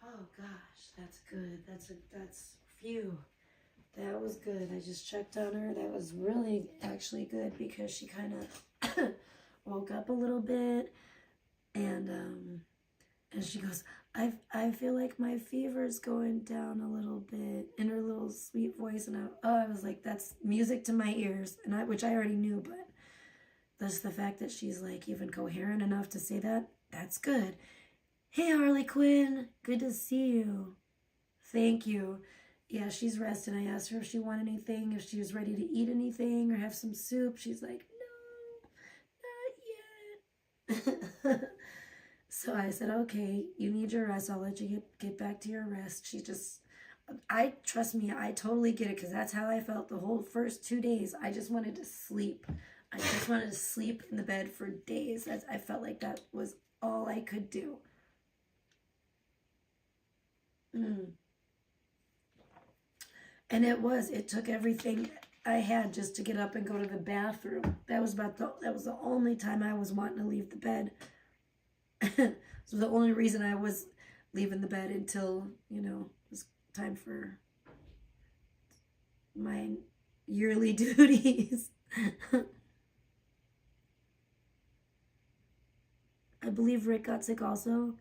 Oh gosh, that's good. That's phew. That was good. I just checked on her. That was really actually good because she kind of woke up a little bit, and she goes, I feel like my fever's going down a little bit, in her little sweet voice, and I was like, that's music to my ears, and which I already knew, but that's the fact that she's like even coherent enough to say that. That's good. Hey, Harley Quinn, good to see you. Thank you. Yeah, she's resting. I asked her if she wanted anything, if she was ready to eat anything or have some soup. She's like, no, not yet. So I said, okay, you need your rest. I'll let you get back to your rest. Trust me, I totally get it because that's how I felt the whole first 2 days. I just wanted to sleep. I just wanted to sleep in the bed for days. I felt like that was all I could do. And it took everything I had just to get up and go to the bathroom. That was the only time I was wanting to leave the bed. So the only reason I was leaving the bed until, it was time for my yearly duties. I believe Rick got sick also.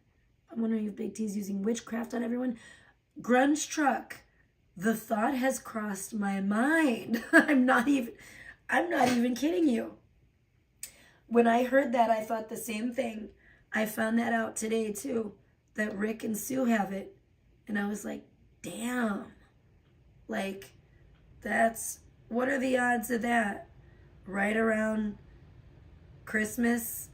I'm wondering if Big T's using witchcraft on everyone. Grunge truck. The thought has crossed my mind. I'm not even kidding you. When I heard that, I thought the same thing. I found that out today too, that Rick and Sue have it. And I was like, damn. Like, what are the odds of that? Right around Christmas,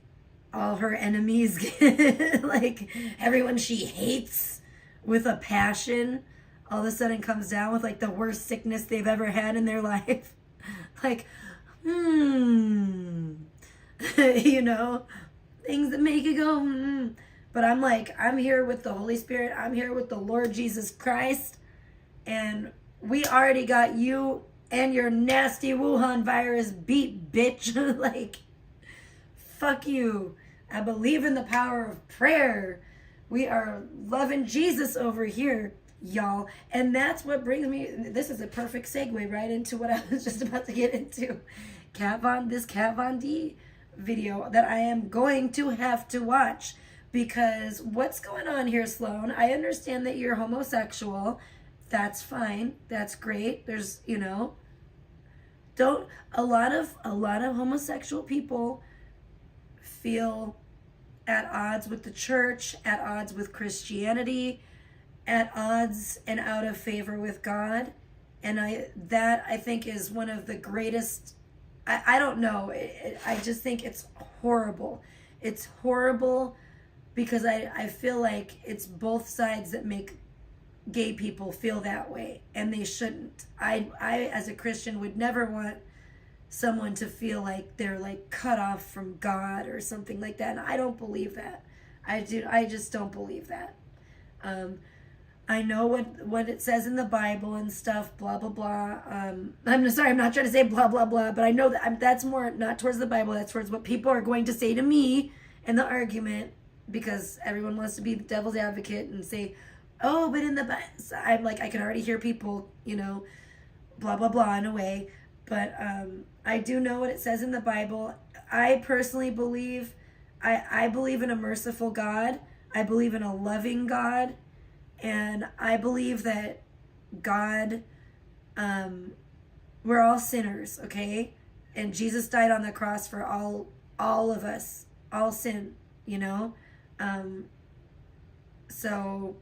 all her enemies get, like, everyone she hates with a passion, all of a sudden comes down with like the worst sickness they've ever had in their life. Like, things that make you go, But I'm like, I'm here with the Holy Spirit. I'm here with the Lord Jesus Christ. And we already got you and your nasty Wuhan virus beat, bitch. Like, fuck you. I believe in the power of prayer. We are loving Jesus over here, y'all. And that's what brings me, this is a perfect segue right into what I was just about to get into. This Kat Von D video that I am going to have to watch, because what's going on here, Sloan? I understand that you're homosexual. That's fine. That's great. There's, a lot of homosexual people feel at odds with the church, at odds with Christianity, at odds and out of favor with God. And I think is one of the greatest, I don't know, I just think it's horrible. It's horrible because I feel like it's both sides that make gay people feel that way, and they shouldn't. I as a Christian would never want someone to feel like they're like cut off from God or something like that. And I don't believe that. I just don't believe that. I know what it says in the Bible and stuff, blah, blah, blah. I'm sorry, I'm not trying to say blah, blah, blah, but I know that that's more not towards the Bible, that's towards what people are going to say to me in the argument, because everyone wants to be the devil's advocate and say, oh, but in the Bible, I'm like, I can already hear people, blah, blah, blah in a way. But I do know what it says in the Bible. I personally believe, I believe in a merciful God. I believe in a loving God. And I believe that God, we're all sinners, okay? And Jesus died on the cross for all of us, all sin, So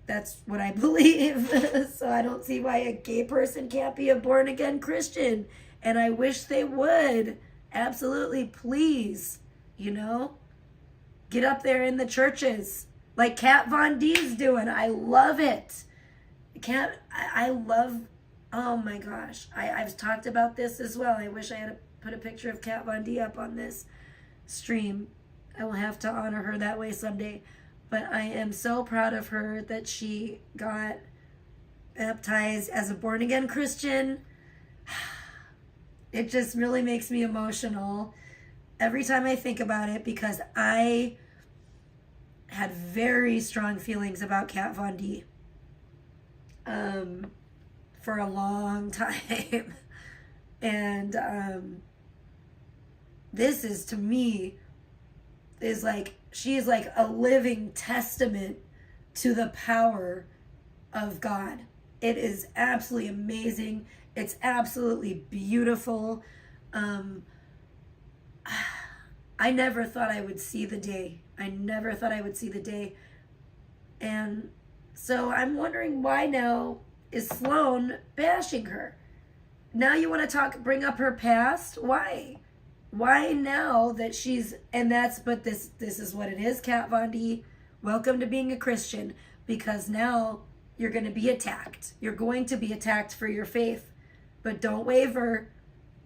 that's what I believe. So I don't see why a gay person can't be a born-again Christian. And I wish they would. Absolutely, please, get up there in the churches like Kat Von D's doing. I love it. I love, oh my gosh. I've talked about this as well. I wish I had put a picture of Kat Von D up on this stream. I will have to honor her that way someday. But I am so proud of her that she got baptized as a born-again Christian. It just really makes me emotional every time I think about it, because I had very strong feelings about Kat Von D for a long time. And this is, to me, is like, she is like a living testament to the power of God. It is absolutely amazing. It's absolutely beautiful. I never thought I would see the day. And so I'm wondering, why now is Sloan bashing her? Now you want to bring up her past? Why? Why now that she's, but this is what it is, Kat Von D. Welcome to being a Christian, because now you're going to be attacked. You're going to be attacked for your faith. But don't waver.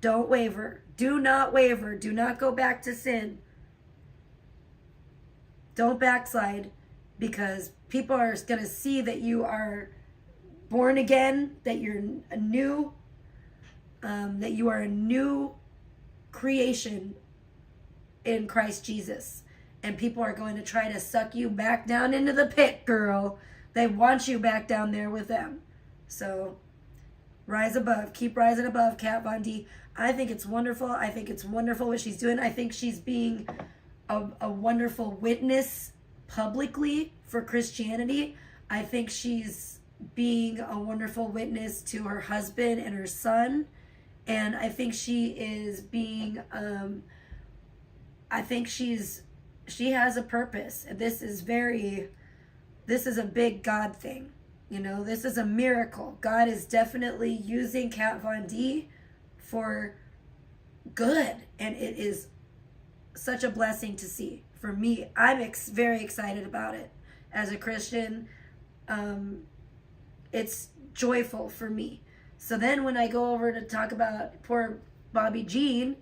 Don't waver. Do not waver. Do not go back to sin. Don't backslide. because people are going to see that you are born again, that you're a new, that you are a new creation in Christ Jesus. And people are going to try to suck you back down into the pit, girl. They want you back down there with them. So rise above. Keep rising above, Kat Von D. I think it's wonderful. I think it's wonderful what she's doing. I think she's being a wonderful witness publicly for Christianity. I think she's being a wonderful witness to her husband and her son. And I think she is being, I think she has a purpose. This is a big God thing. You know, this is a miracle. God is definitely using Kat Von D for good. And it is such a blessing to see. For me, I'm very excited about it. As a Christian, it's joyful for me. So then when I go over to talk about poor Bobby Jean,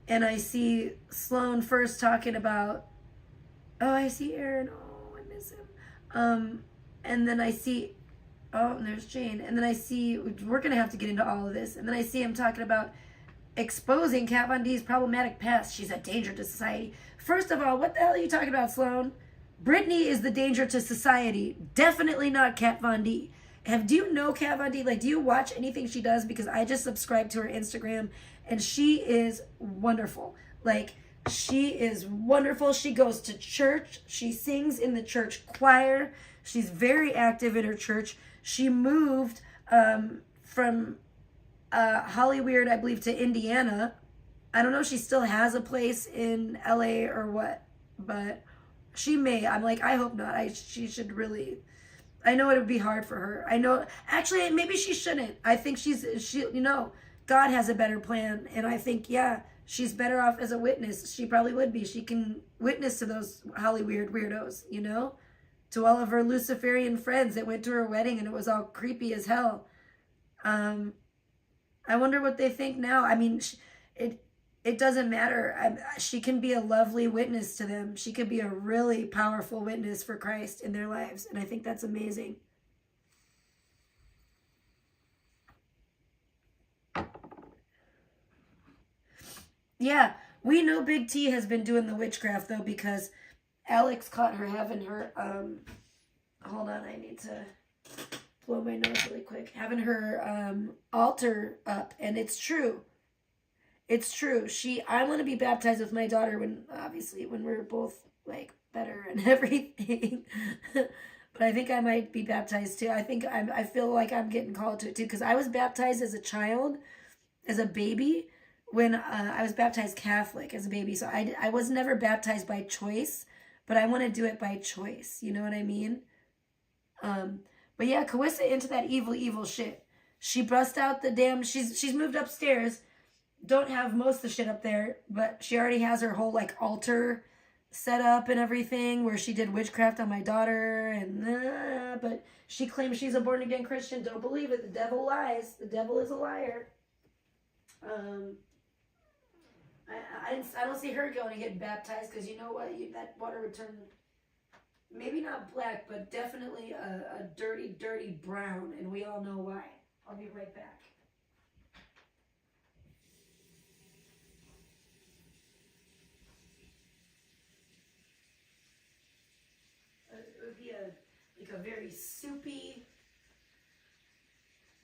and I see Sloan first talking about, oh, I see Aaron, oh, I miss him. And then I see, oh, and there's Jane. And then I see, we're going to have to get into all of this. And then I see him talking about exposing Kat Von D's problematic past. She's a danger to society. First of all, what the hell are you talking about, Sloan? Brittany is the danger to society. Definitely not Kat Von D. Do you know Kat Von D? Like, do you watch anything she does? Because I just subscribed to her Instagram, and she is wonderful. Like, she is wonderful. She goes to church. She sings in the church choir. She's very active in her church. She moved from Hollyweird, I believe, to Indiana. I don't know if she still has a place in LA or what, but she may. I'm like, I hope not. She should really. I know it would be hard for her. I know. Actually, maybe she shouldn't. I think she. You know, God has a better plan, and I think, yeah, she's better off as a witness. She probably would be. She can witness to those Hollyweird weirdos, you know, to all of her Luciferian friends that went to her wedding and it was all creepy as hell. I wonder what they think now. I mean, it doesn't matter. She can be a lovely witness to them. She could be a really powerful witness for Christ in their lives. And I think that's amazing. Yeah, we know Big T has been doing the witchcraft, though, because Alex caught her having her, hold on, I need to blow my nose really quick, having her altar up, and it's true. It's true. I want to be baptized with my daughter when we're both, like, better and everything. But I think I might be baptized, too. I feel like I'm getting called to it, too, because I was baptized as a child, as a baby, when I was baptized Catholic as a baby. So I was never baptized by choice, but I want to do it by choice. You know what I mean? But yeah, Carissa into that evil shit. She bust out the damn, she's moved upstairs. Don't have most of the shit up there, but she already has her whole, like, altar set up and everything, where she did witchcraft on my daughter, and but she claims she's a born-again Christian. Don't believe it. The devil lies. The devil is a liar. I don't see her going to get baptized, because you know what? That water would turn, maybe not black, but definitely a dirty, dirty brown, and we all know why. I'll be right back. It would be a very soupy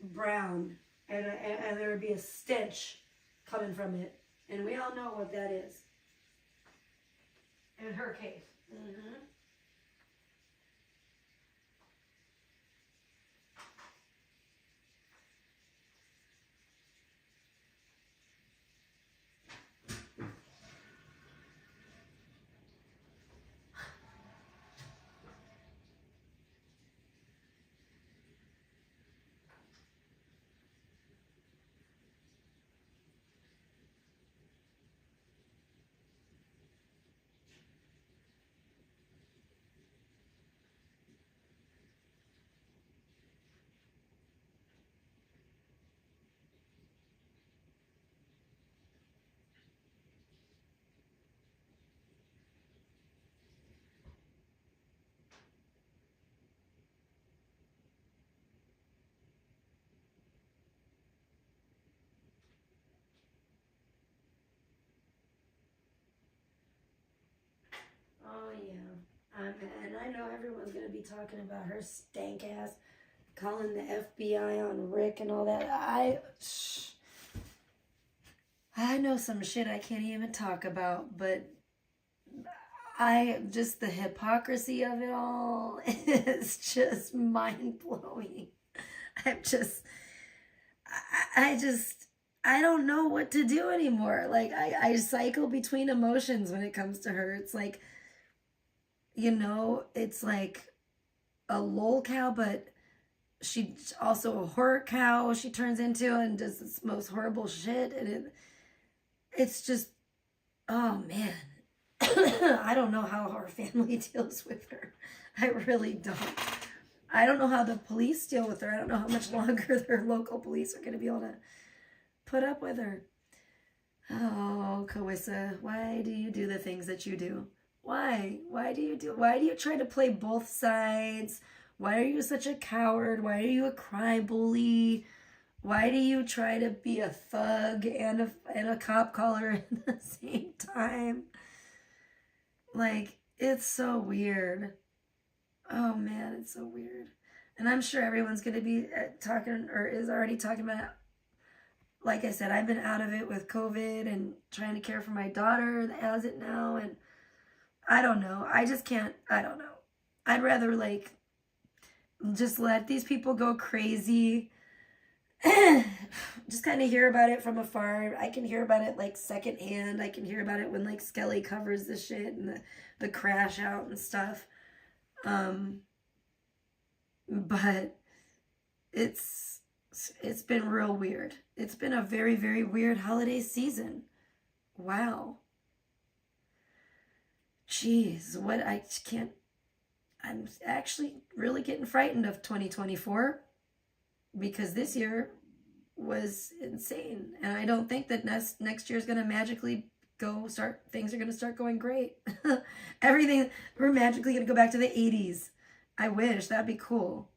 brown, and there would be a stench coming from it. And we all know what that is. In her case. Mm-hmm. And I know everyone's going to be talking about her stank ass, calling the FBI on Rick and all that. I know some shit I can't even talk about, but just the hypocrisy of it all is just mind-blowing. I don't know what to do anymore. Like, I cycle between emotions when it comes to her. It's like, it's like a lol cow, but she's also a horror cow she turns into and does this most horrible shit. And it's just, oh man. I don't know how our family deals with her. I really don't. I don't know how the police deal with her. I don't know how much longer their local police are going to be able to put up with her. Oh, Kawissa, why do you do the things that you do? Why? Why do you try to play both sides? Why are you such a coward? Why are you a cry bully? Why do you try to be a thug and a cop caller at the same time? Like, it's so weird. Oh man, it's so weird. And I'm sure everyone's going to be talking or is already talking about it. Like I said, I've been out of it with COVID and trying to care for my daughter that has it now. And I don't know. I just can't. I don't know. I'd rather like just let these people go crazy. Just kind of hear about it from afar. I can hear about it like secondhand. I can hear about it when like Skelly covers the shit and the crash out and stuff. But it's been real weird. It's been a very, very weird holiday season. Wow. Jeez, I'm actually really getting frightened of 2024 because this year was insane. And I don't think that next year is going to magically things are going to start going great. We're magically going to go back to the 80s. I wish, that'd be cool.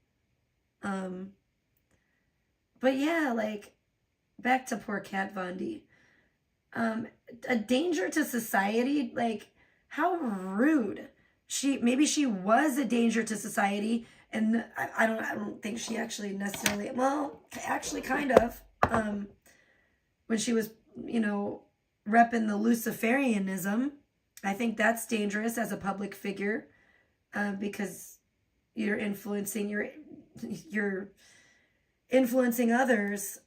But yeah, like, back to poor Kat Von D. A danger to society, like, how rude. Maybe she was a danger to society, and I don't think she actually necessarily, well, actually kind of, when she was, repping the Luciferianism. I think that's dangerous as a public figure, because you're influencing others.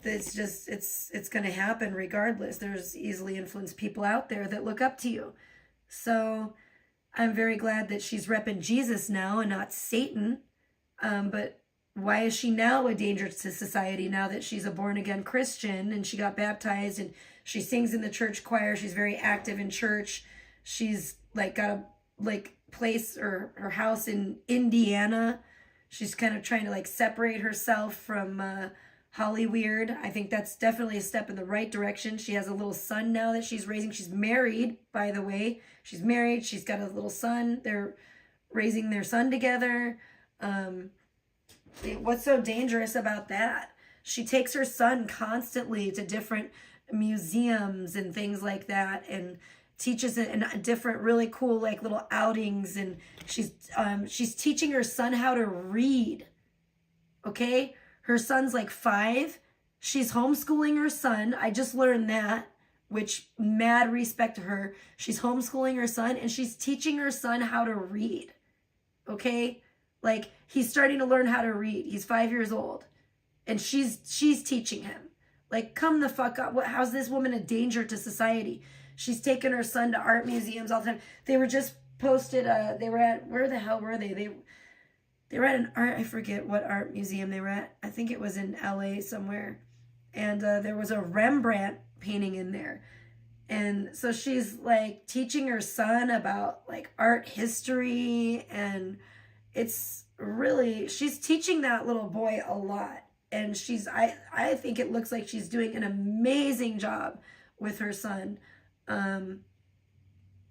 It's going to happen regardless. There's easily influenced people out there that look up to you. So I'm very glad that she's repping Jesus now and not Satan. But why is she now a danger to society now that she's a born-again Christian and she got baptized and she sings in the church choir? She's very active in church. She's like got a place or her house in Indiana. She's kind of trying to like separate herself from Hollyweird. I think that's definitely a step in the right direction. She has a little son now that she's raising. She's married, by the way. She's married. She's got a little son. They're raising their son together. What's so dangerous about that? She takes her son constantly to different museums and things like that, and teaches it in different really cool like little outings, and she's teaching her son how to read. Okay? Her son's like 5. She's homeschooling her son. I just learned that, which mad respect to her. She's homeschooling her son and she's teaching her son how to read. Okay? Like, he's starting to learn how to read. He's 5 years old. And she's teaching him. Like, come the fuck up. How's this woman a danger to society? She's taken her son to art museums all the time. They were just posted, they were at, where the hell were they? They were at an art, I forget what art museum they were at. I think it was in LA somewhere. And there was a Rembrandt painting in there. And so she's like teaching her son about like art history, and it's really, she's teaching that little boy a lot. And I think it looks like she's doing an amazing job with her son.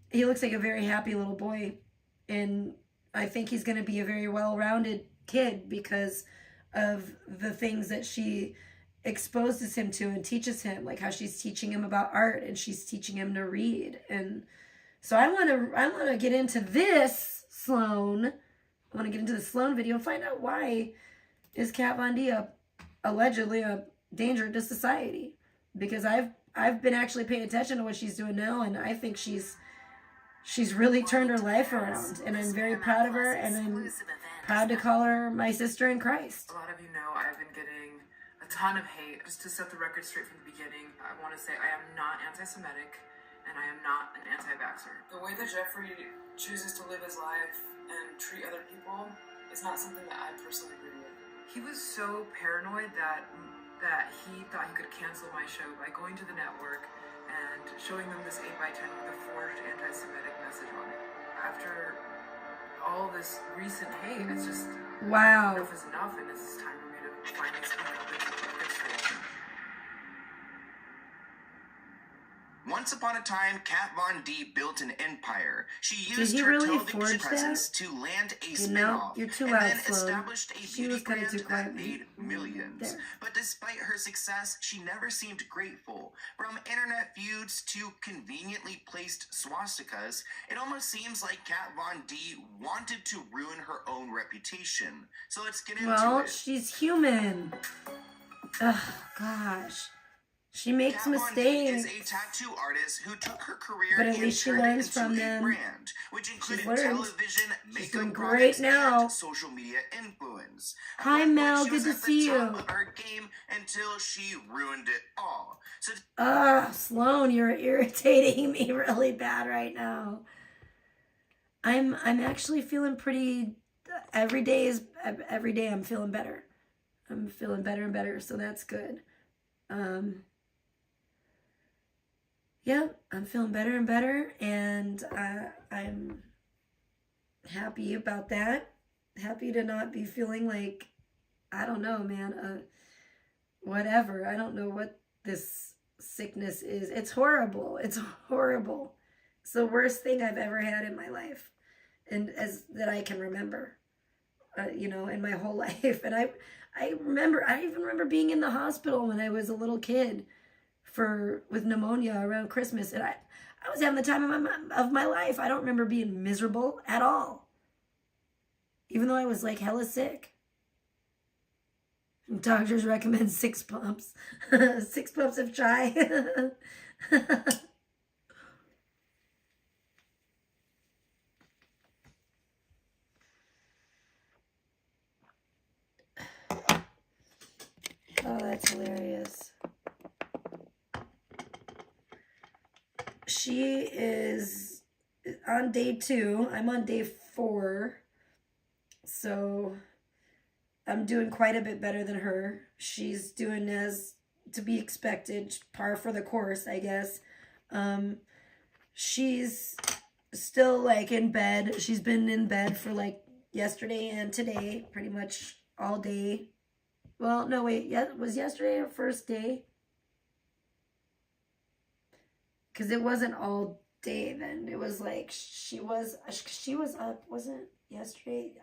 He looks like a very happy little boy, and I think he's going to be a very well-rounded kid because of the things that she exposes him to and teaches him, like how she's teaching him about art and she's teaching him to read. And So I want to get into this Sloan. I want to get into the Sloan video and find out why is Kat Von D allegedly a danger to society, because I've been actually paying attention to what she's doing now, and I think she's really turned her life around, and I'm very proud of her, and I'm proud to call her my sister in Christ. A lot of you know I've been getting a ton of hate. Just to set the record straight from the beginning, I want to say I am not anti-Semitic, and I am not an anti-vaxxer. The way that Jeffrey chooses to live his life and treat other people is not something that I personally agree with. He was so paranoid that he thought he could cancel my show by going to the network and showing them this 8x10 with a forged anti-Semitic message on it. After all this recent hate, it's just, wow, enough is enough, and it's time for me to finally speak up and set the record straight. Once upon a time, Kat Von D built an empire. She used he her really television forge presence that? to land a You spin-off, know, you're too and loud, then Sloan. established a She beauty was kinda brand too quiet. that made millions. There. But despite her success, she never seemed grateful. From internet feuds to conveniently placed swastikas, it almost seems like Kat Von D wanted to ruin her own reputation. So let's get into Well, it. she's human. Ugh, gosh. She makes Kat Von D is mistakes. a tattoo artist who took her career But at and least she turned it learns into from a them. brand, which included learned. television, She's makeup doing products, great now. and social media influence. At Hi, one point, Mel. she Good was to at the see top you. of her game until she ruined it all. So Sloan, you're irritating me really bad right now. I'm actually feeling pretty. Every day I'm feeling better. I'm feeling better and better, so that's good. Yeah, I'm feeling better and better, and I'm happy about that. Happy to not be feeling like, I don't know, man, whatever. I don't know what this sickness is. It's horrible. It's horrible. It's the worst thing I've ever had in my life, and as that I can remember, in my whole life. And I even remember being in the hospital when I was a little kid with pneumonia around Christmas, and I was having the time of my life. I don't remember being miserable at all, even though I was like hella sick. Doctors recommend 6 pumps. 6 pumps of chai. Oh, that's hilarious. She is on day 2. I'm on day 4. So I'm doing quite a bit better than her. She's doing as to be expected, par for the course, I guess. She's still like in bed. She's been in bed for like yesterday and today, pretty much all day. Well, no, wait, was yesterday her first day? Because it wasn't all day then. It was like she was up, wasn't yesterday?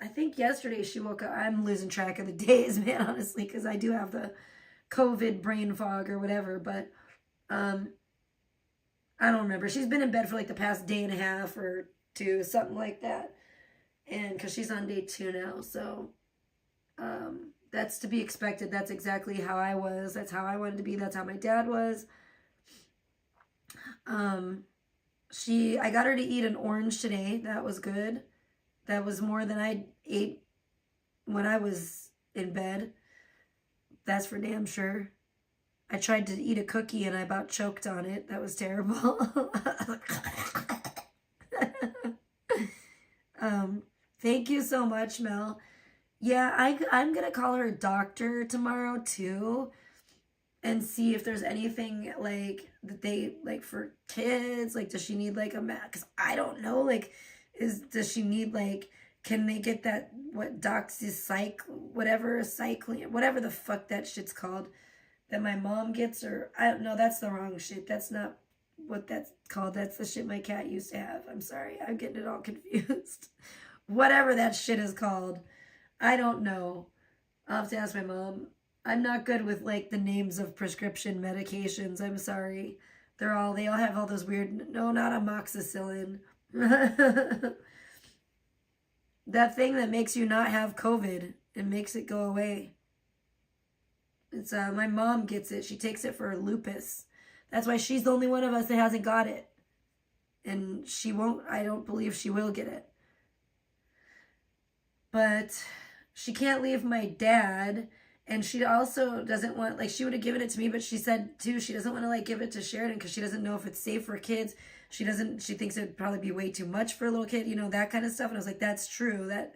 I think yesterday she woke up. I'm losing track of the days, man, honestly, because I do have the COVID brain fog or whatever, but I don't remember. She's been in bed for like the past day and a half or 2, something like that. And because she's on day 2 now, so that's to be expected. That's exactly how I was. That's how I wanted to be. That's how my dad was. I got her to eat an orange today. That was good. That was more than I ate when I was in bed. That's for damn sure. I tried to eat a cookie and I about choked on it. That was terrible. Thank you so much, Mel. Yeah, I'm going to call her a doctor tomorrow too and see if there's anything like that they like for kids. Like, does she need like a because I don't know. Like, does she need like, can they get that, what whatever the fuck that shit's called that my mom gets, or I don't know. That's the wrong shit. That's not what that's called. That's the shit my cat used to have. I'm sorry. I'm getting it all confused. Whatever that shit is called. I don't know. I'll have to ask my mom. I'm not good with like the names of prescription medications. I'm sorry. They all have all those weird, no, not amoxicillin. That thing that makes you not have COVID and makes it go away. It's my mom gets it. She takes it for lupus. That's why she's the only one of us that hasn't got it. And she won't, I don't believe she will get it. But she can't leave my dad. And she also doesn't want, like, she would have given it to me, but she said too, she doesn't want to like give it to Sheridan because she doesn't know if it's safe for kids. She thinks it'd probably be way too much for a little kid, you know, that kind of stuff. And I was like, that's true. That,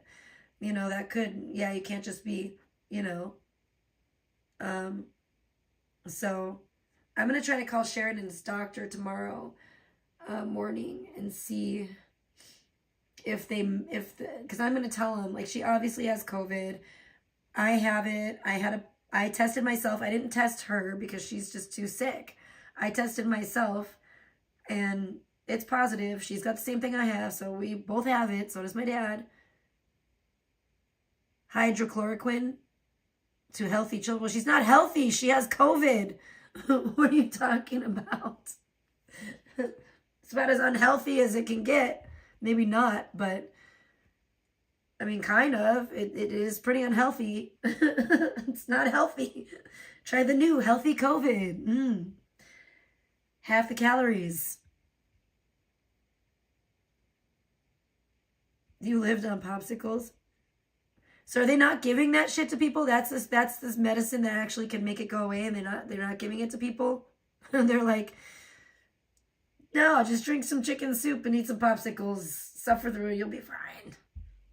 you know, that could, yeah, you can't just be, you know. So I'm going to try to call Sheridan's doctor tomorrow morning and see because I'm going to tell him, like, she obviously has COVID. I have it. I tested myself. I didn't test her because she's just too sick. I tested myself and it's positive. She's got the same thing I have. So we both have it. So does my dad. Hydrochloroquine to healthy children. Well, she's not healthy. She has COVID. What are you talking about? It's about as unhealthy as it can get. Maybe not, but I mean, kind of. It is pretty unhealthy. It's not healthy. Try the new healthy COVID. Half the calories. You lived on popsicles? So are they not giving that shit to people? That's this medicine that actually can make it go away, and they're not giving it to people? They're like, no, just drink some chicken soup and eat some popsicles. Suffer through it, you'll be fine.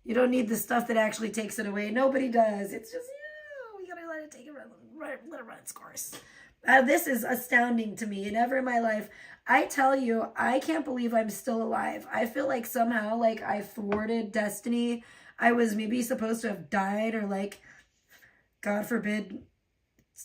You don't need the stuff that actually takes it away. Nobody does. It's just, we gotta let it take it, let it run its course. This is astounding to me. Never in my life. I tell you, I can't believe I'm still alive. I feel like somehow, like, I thwarted destiny. I was maybe supposed to have died or, like, God forbid,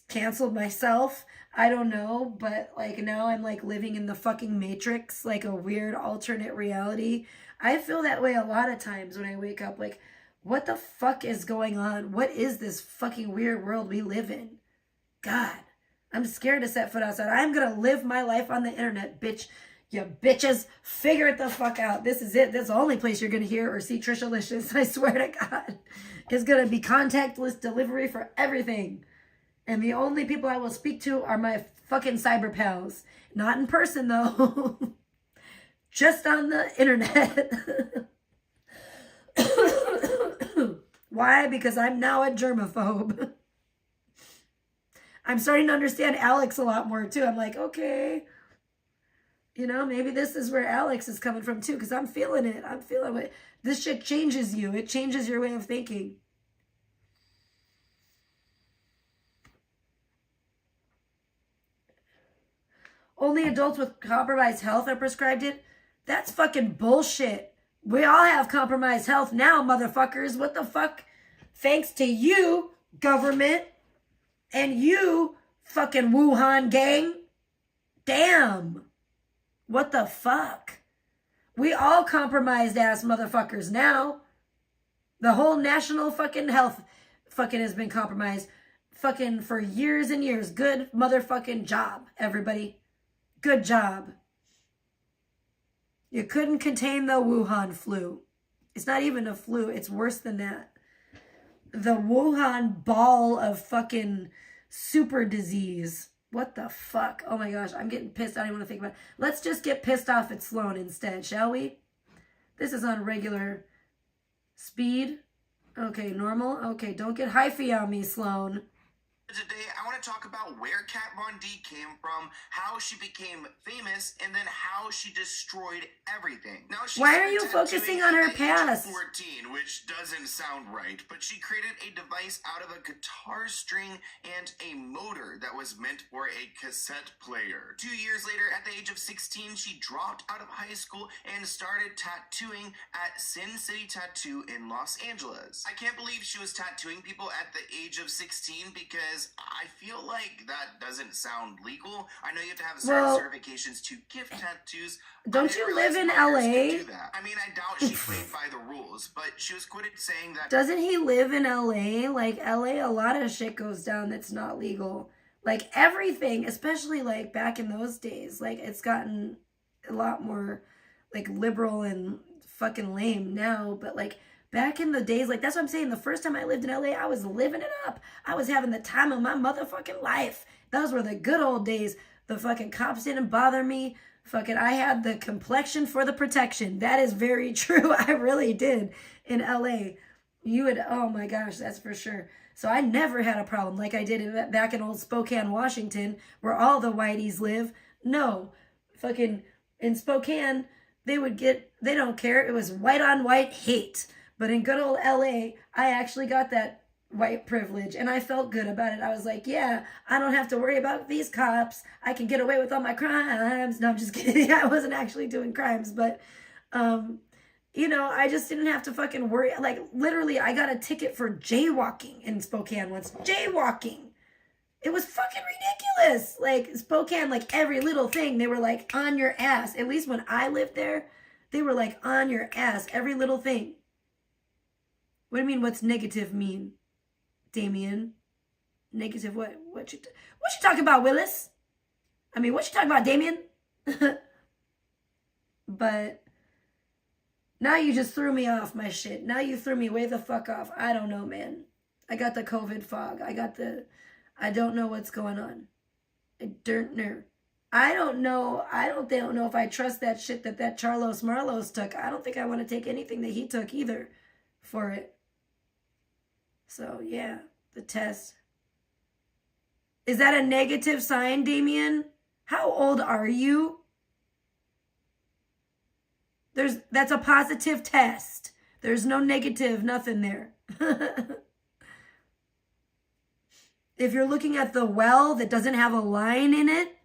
canceled myself. I don't know. But, like, now I'm, like, living in the fucking Matrix, like a weird alternate reality. I feel that way a lot of times when I wake up. Like, what the fuck is going on? What is this fucking weird world we live in? God, I'm scared to set foot outside. I'm going to live my life on the internet, bitch. You bitches, figure it the fuck out. This is it. This is the only place you're going to hear or see Tricialicious. I swear to God. It's going to be contactless delivery for everything. And the only people I will speak to are my fucking cyber pals. Not in person, though. Just on the internet. Why? Because I'm now a germaphobe. I'm starting to understand Alex a lot more, too. I'm like, okay. You know, maybe this is where Alex is coming from, too, because I'm feeling it. I'm feeling it. This shit changes you. It changes your way of thinking. Only adults with compromised health are prescribed it. That's fucking bullshit. We all have compromised health now, motherfuckers. What the fuck? Thanks to you, government, and you, fucking Wuhan gang. Damn. What the fuck? We all compromised ass motherfuckers now. The whole national fucking health fucking has been compromised fucking for years and years. Good motherfucking job, everybody. Good job. You couldn't contain the Wuhan flu. It's not even a flu. It's worse than that. The Wuhan ball of fucking super disease. What the fuck? Oh my gosh, I'm getting pissed. I don't even want to think about it. Let's just get pissed off at Sloan instead, shall we? This is on regular speed. Okay, normal. Okay, don't get hyphy on me, Sloan. Today, I want to talk about where Kat Von D came from, how she became famous, and then how she destroyed everything. Now, why are you focusing on her past? 14, which doesn't sound right, but she created a device out of a guitar string and a motor that was meant for a cassette player. 2 years later, at the age of 16, she dropped out of high school and started tattooing at Sin City Tattoo in Los Angeles. I can't believe she was tattooing people at the age of 16 because I feel like that doesn't sound legal. I know you have to have certain certifications to give tattoos. Don't you live in LA? I mean, I doubt she played by the rules, but she was quoted saying that... Doesn't he live in LA? Like, LA, a lot of shit goes down that's not legal. Like everything, especially like back in those days, like it's gotten a lot more like liberal and fucking lame now, but like back in the days, like that's what I'm saying. The first time I lived in LA, I was living it up. I was having the time of my motherfucking life. Those were the good old days. The fucking cops didn't bother me. Fucking, I had the complexion for the protection. That is very true. I really did in LA. You would, oh my gosh, that's for sure. So I never had a problem like I did back in old Spokane, Washington, where all the whiteys live. No, fucking in Spokane, they don't care. It was white on white hate. But in good old LA, I actually got that white privilege and I felt good about it. I was like, yeah, I don't have to worry about these cops. I can get away with all my crimes. No, I'm just kidding. I wasn't actually doing crimes, but, you know, I just didn't have to fucking worry. Like, literally, I got a ticket for jaywalking in Spokane once. Jaywalking. It was fucking ridiculous. Like, Spokane, like, every little thing, they were, like, on your ass. At least when I lived there, they were, like, on your ass. Every little thing. What do you mean, what's negative mean, Damien? Negative what? What you talking about, Willis? I mean, what you talking about, Damien? But now you just threw me off my shit. Now you threw me way the fuck off. I don't know, man. I got the COVID fog. I don't know what's going on. I don't know. I don't know if I trust that shit that Charlos Marlos took. I don't think I want to take anything that he took either for it. So, yeah, the test. Is that a negative sign, Damien? How old are you? That's a positive test. There's no negative, nothing there. If you're looking at the well that doesn't have a line in it,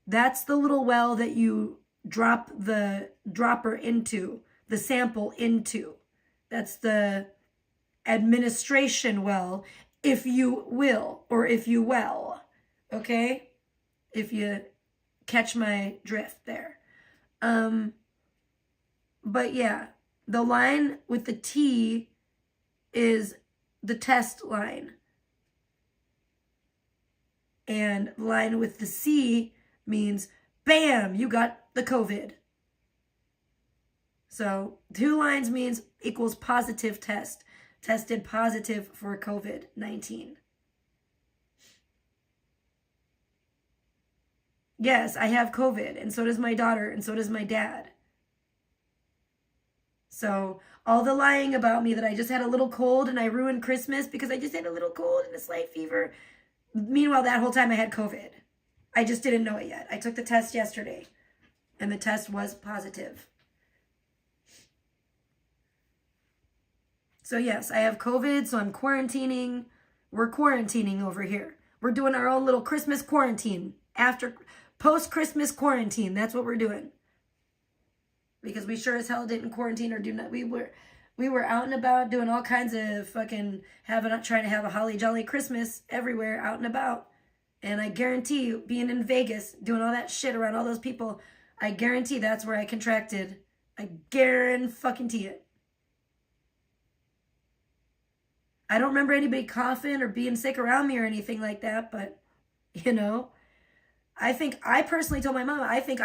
that's the little well that you drop the dropper into, the sample into. That's the administration well, if you will, or if you will. Okay? If you catch my drift there. But yeah, the line with the T is the test line. And the line with the C means, bam, you got the COVID. So 2 lines means equals positive test. Tested positive for COVID-19. Yes, I have COVID, and so does my daughter, and so does my dad. So all the lying about me that I just had a little cold and I ruined Christmas because I just had a little cold and a slight fever. Meanwhile, that whole time I had COVID. I just didn't know it yet. I took the test yesterday, and the test was positive. So yes, I have COVID, so I'm quarantining. We're quarantining over here. We're doing our own little Christmas quarantine. Post-Christmas quarantine, that's what we're doing. Because we sure as hell didn't quarantine or do not. We were out and about doing all kinds of fucking trying to have a holly jolly Christmas everywhere, out and about. And I guarantee you, being in Vegas, doing all that shit around all those people, I guarantee that's where I contracted. I guarantee it. I don't remember anybody coughing or being sick around me or anything like that, but, you know, I personally told my mom, I think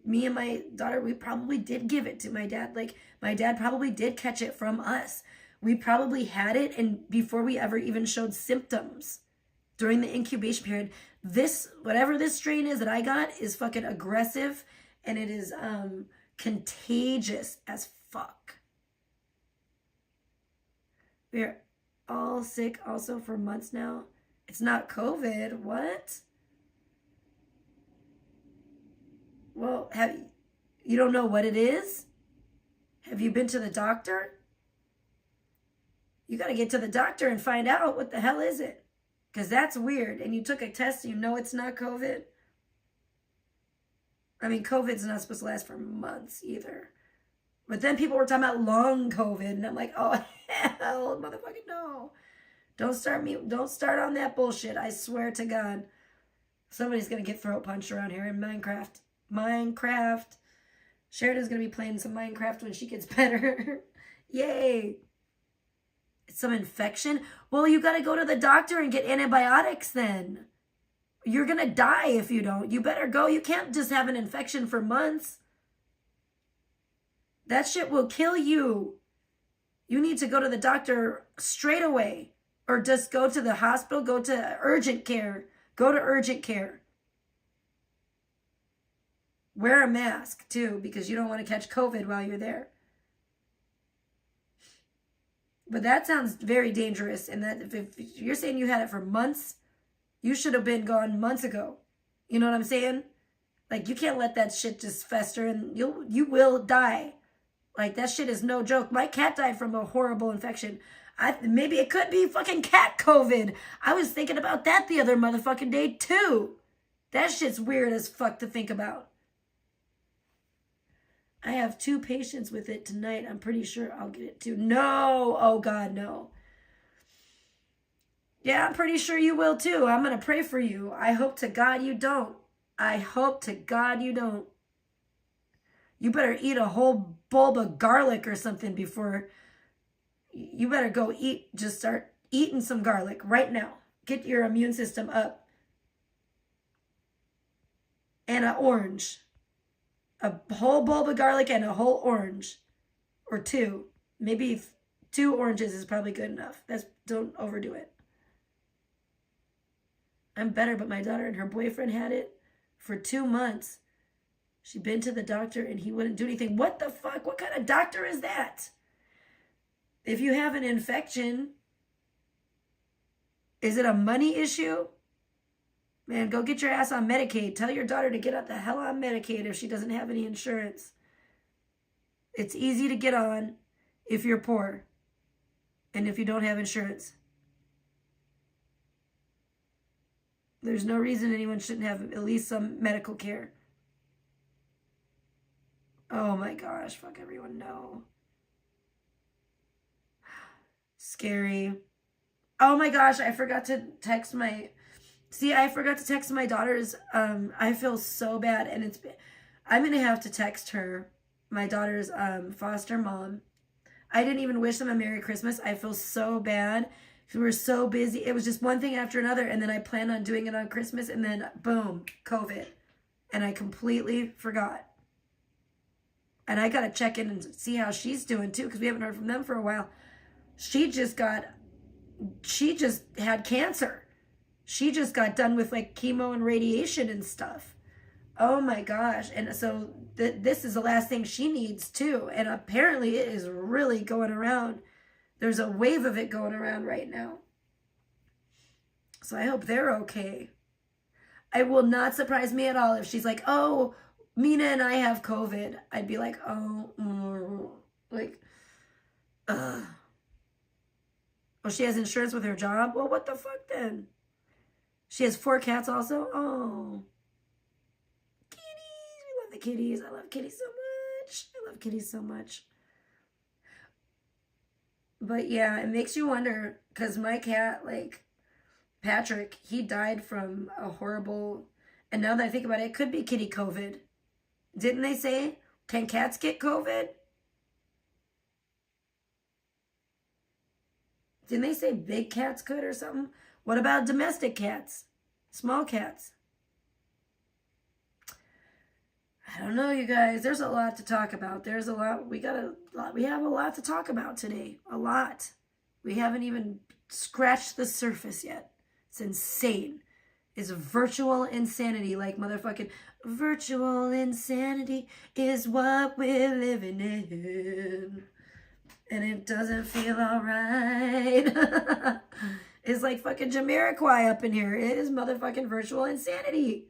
me and my daughter, we probably did give it to my dad. Like, my dad probably did catch it from us. We probably had it, and before we ever even showed symptoms during the incubation period. Whatever this strain is that I got is fucking aggressive, and it is contagious as fuck. We're all sick also for months now. It's not COVID. What? Well, you don't know what it is? Have you been to the doctor? You got to get to the doctor and find out what the hell is it. Because that's weird. And you took a test and you know it's not COVID. I mean, COVID's not supposed to last for months either. But then people were talking about long COVID. And I'm like, oh, hell, motherfucking no. Don't start on that bullshit. I swear to God. Somebody's going to get throat punched around here in Minecraft. Sheridan's going to be playing some Minecraft when she gets better. Yay. It's some infection. Well, you got to go to the doctor and get antibiotics then. You're going to die if you don't. You better go. You can't just have an infection for months. That shit will kill you. You need to go to the doctor straight away, or just go to the hospital, go to urgent care. Go to urgent care. Wear a mask too, because you don't want to catch COVID while you're there. But that sounds very dangerous. And that if you're saying you had it for months, you should have been gone months ago. You know what I'm saying? Like, you can't let that shit just fester, and you will die. Like, that shit is no joke. My cat died from a horrible infection. Maybe it could be fucking cat COVID. I was thinking about that the other motherfucking day too. That shit's weird as fuck to think about. I have 2 patients with it tonight. I'm pretty sure I'll get it too. No. Oh God, no. Yeah, I'm pretty sure you will too. I'm going to pray for you. I hope to God you don't. I hope to God you don't. You better eat a whole bulb of garlic or something before. You better go eat. Just start eating some garlic right now. Get your immune system up. And an orange. A whole bulb of garlic and a whole orange. Or 2. Maybe 2 oranges is probably good enough. Don't overdo it. I'm better, but my daughter and her boyfriend had it for 2 months. She'd been to the doctor and he wouldn't do anything. What the fuck? What kind of doctor is that? If you have an infection, is it a money issue? Man, go get your ass on Medicaid. Tell your daughter to get the hell on Medicaid if she doesn't have any insurance. It's easy to get on if you're poor and if you don't have insurance. There's no reason anyone shouldn't have at least some medical care. Oh my gosh, fuck everyone, no. Scary. Oh my gosh, I forgot to text my... I forgot to text my daughter's... I feel so bad, and I'm going to have to text her, my daughter's foster mom. I didn't even wish them a Merry Christmas. I feel so bad. We were so busy. It was just one thing after another, and then I planned on doing it on Christmas, and then boom, COVID. And I completely forgot. And I got to check in and see how she's doing too, because we haven't heard from them for a while. She just had cancer. She just got done with like chemo and radiation and stuff. Oh my gosh. And so this is the last thing she needs too. And apparently it is really going around. There's a wave of it going around right now. So I hope they're okay. It will not surprise me at all if she's like, oh, Mina and I have COVID. I'd be like, oh, ugh. Oh, she has insurance with her job? Well, what the fuck then? She has 4 cats also? Oh. Kitties. We love the kitties. I love kitties so much. I love kitties so much. But yeah, it makes you wonder, because my cat, like, Patrick, he died from a horrible... And now that I think about it, it could be kitty COVID. Didn't they say, can cats get COVID? Didn't they say big cats could or something? What about domestic cats? Small cats? I don't know, you guys. There's a lot to talk about. There's a lot. We have a lot to talk about today. A lot. We haven't even scratched the surface yet. It's insane. It's virtual insanity, like motherfucking virtual insanity is what we're living in. And it doesn't feel alright. It's like fucking Jamiroquai up in here. It is motherfucking virtual insanity.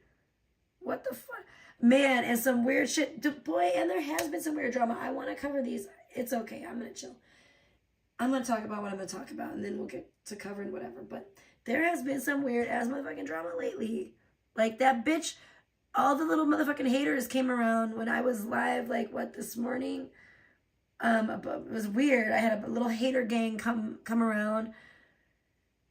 What the fuck? Man, and some weird shit. Boy, and there has been some weird drama. I want to cover these. It's okay. I'm going to chill. I'm going to talk about what I'm going to talk about, and then we'll get to covering whatever. But there has been some weird ass motherfucking drama lately. Like that bitch, all the little motherfucking haters came around when I was live, like, what, this morning? It was weird. I had a little hater gang come around.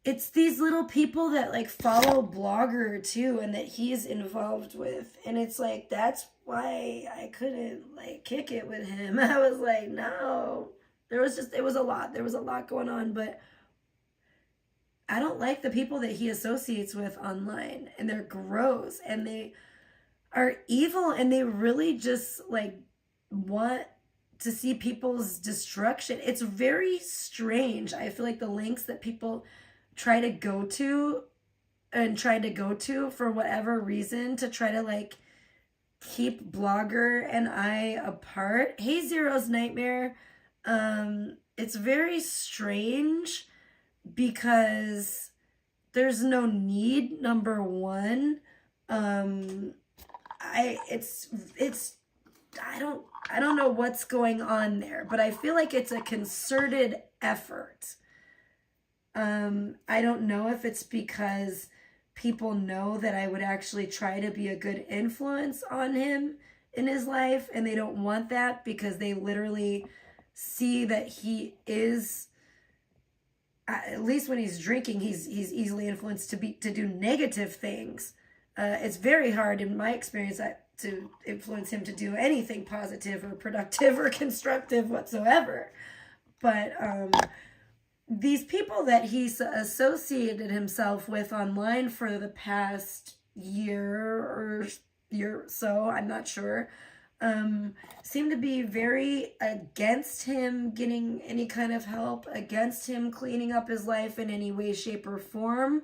It's these little people that like follow Blogger too, and that he's involved with. And it's like, that's why I couldn't like kick it with him. I was like, no. It was a lot. There was a lot going on, but I don't like the people that he associates with online, and they're gross and they are evil, and they really just like want to see people's destruction. It's very strange. I feel like the lengths that people try to go to for whatever reason to try to like keep blogger and I apart. Hey, Zero's Nightmare. It's very strange because there's no need, number one. I don't know what's going on there, but I feel like it's a concerted effort. I don't know if it's because people know that I would actually try to be a good influence on him in his life, and they don't want that because they literally see that he is, at least when he's drinking, he's easily influenced to do negative things. It's very hard in my experience to influence him to do anything positive or productive or constructive whatsoever. But these people that he's associated himself with online for the past year or so, I'm not sure, seem to be very against him getting any kind of help, against him cleaning up his life in any way, shape, or form,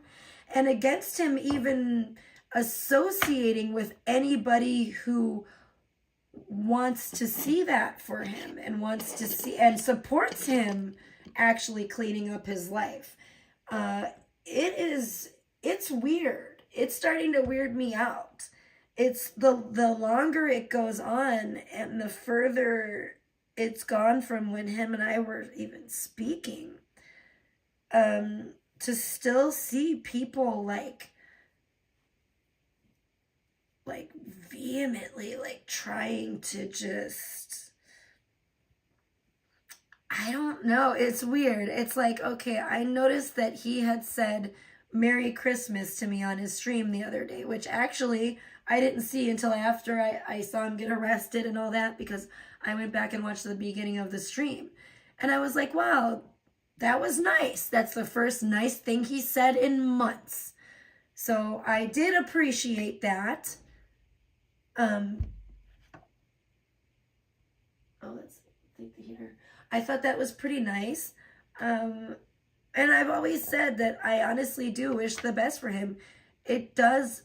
and against him even associating with anybody who wants to see that for him and wants to see and supports him actually cleaning up his life. It's weird. It's starting to weird me out. It's the longer it goes on and the further it's gone from when him and I were even speaking, to still see people like vehemently like trying to just, I don't know, it's weird. It's like, okay, I noticed that he had said Merry Christmas to me on his stream the other day, which actually I didn't see until after I saw him get arrested and all that, because I went back and watched the beginning of the stream. And I was like, wow, that was nice. That's the first nice thing he said in months. So I did appreciate that. Let's think the heater. I thought that was pretty nice. And I've always said that I honestly do wish the best for him. It does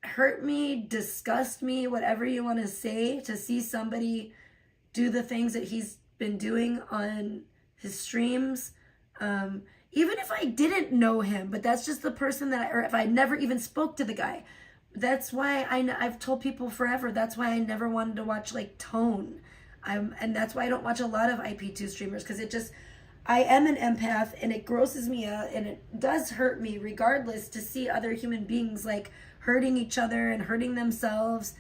hurt me, disgust me, whatever you want to say, to see somebody do the things that he's been doing on his streams. Even if I didn't know him, but that's just the person or if I never even spoke to the guy. That's why I've told people forever, that's why I never wanted to watch like Tone. And that's why I don't watch a lot of IP2 streamers, because I am an empath and it grosses me out and it does hurt me regardless to see other human beings like hurting each other and hurting themselves.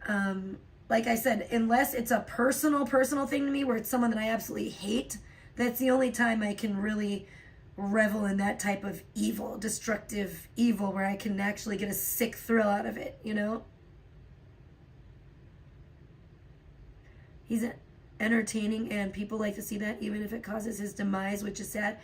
Like I said, unless it's a personal thing to me where it's someone that I absolutely hate, that's the only time I can really revel in that type of evil, destructive evil, where I can actually get a sick thrill out of it, you know? He's entertaining and people like to see that, even if it causes his demise, which is sad.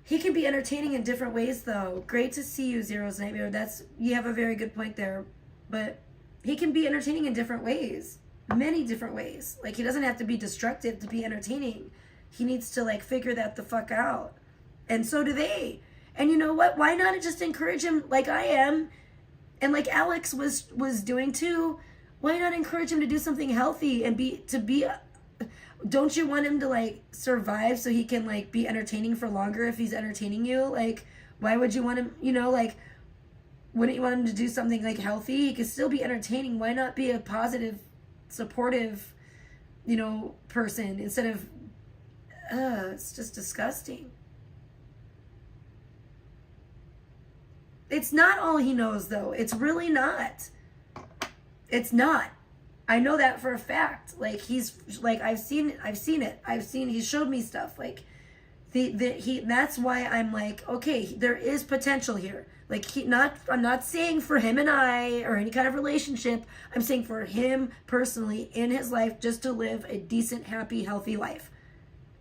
He can be entertaining in different ways though. Great to see you, Zero's Nightmare. You have a very good point there. But he can be entertaining in different ways. Many different ways. Like, he doesn't have to be destructive to be entertaining. He needs to like figure that the fuck out. And so do they. And you know what? Why not just encourage him like I am? And like Alex was doing too. Why not encourage him to do something healthy and don't you want him to like survive so he can like be entertaining for longer if he's entertaining you? Like, why would you want him, like, wouldn't you want him to do something like healthy? He could still be entertaining. Why not be a positive, supportive, person instead of, it's just disgusting. It's not all he knows though. It's really not. It's not. I know that for a fact. Like, he's like, I've seen it. He showed me stuff. Like, that's why I'm like, okay, there is potential here. Like, I'm not saying for him and I or any kind of relationship. I'm saying for him personally in his life, just to live a decent, happy, healthy life,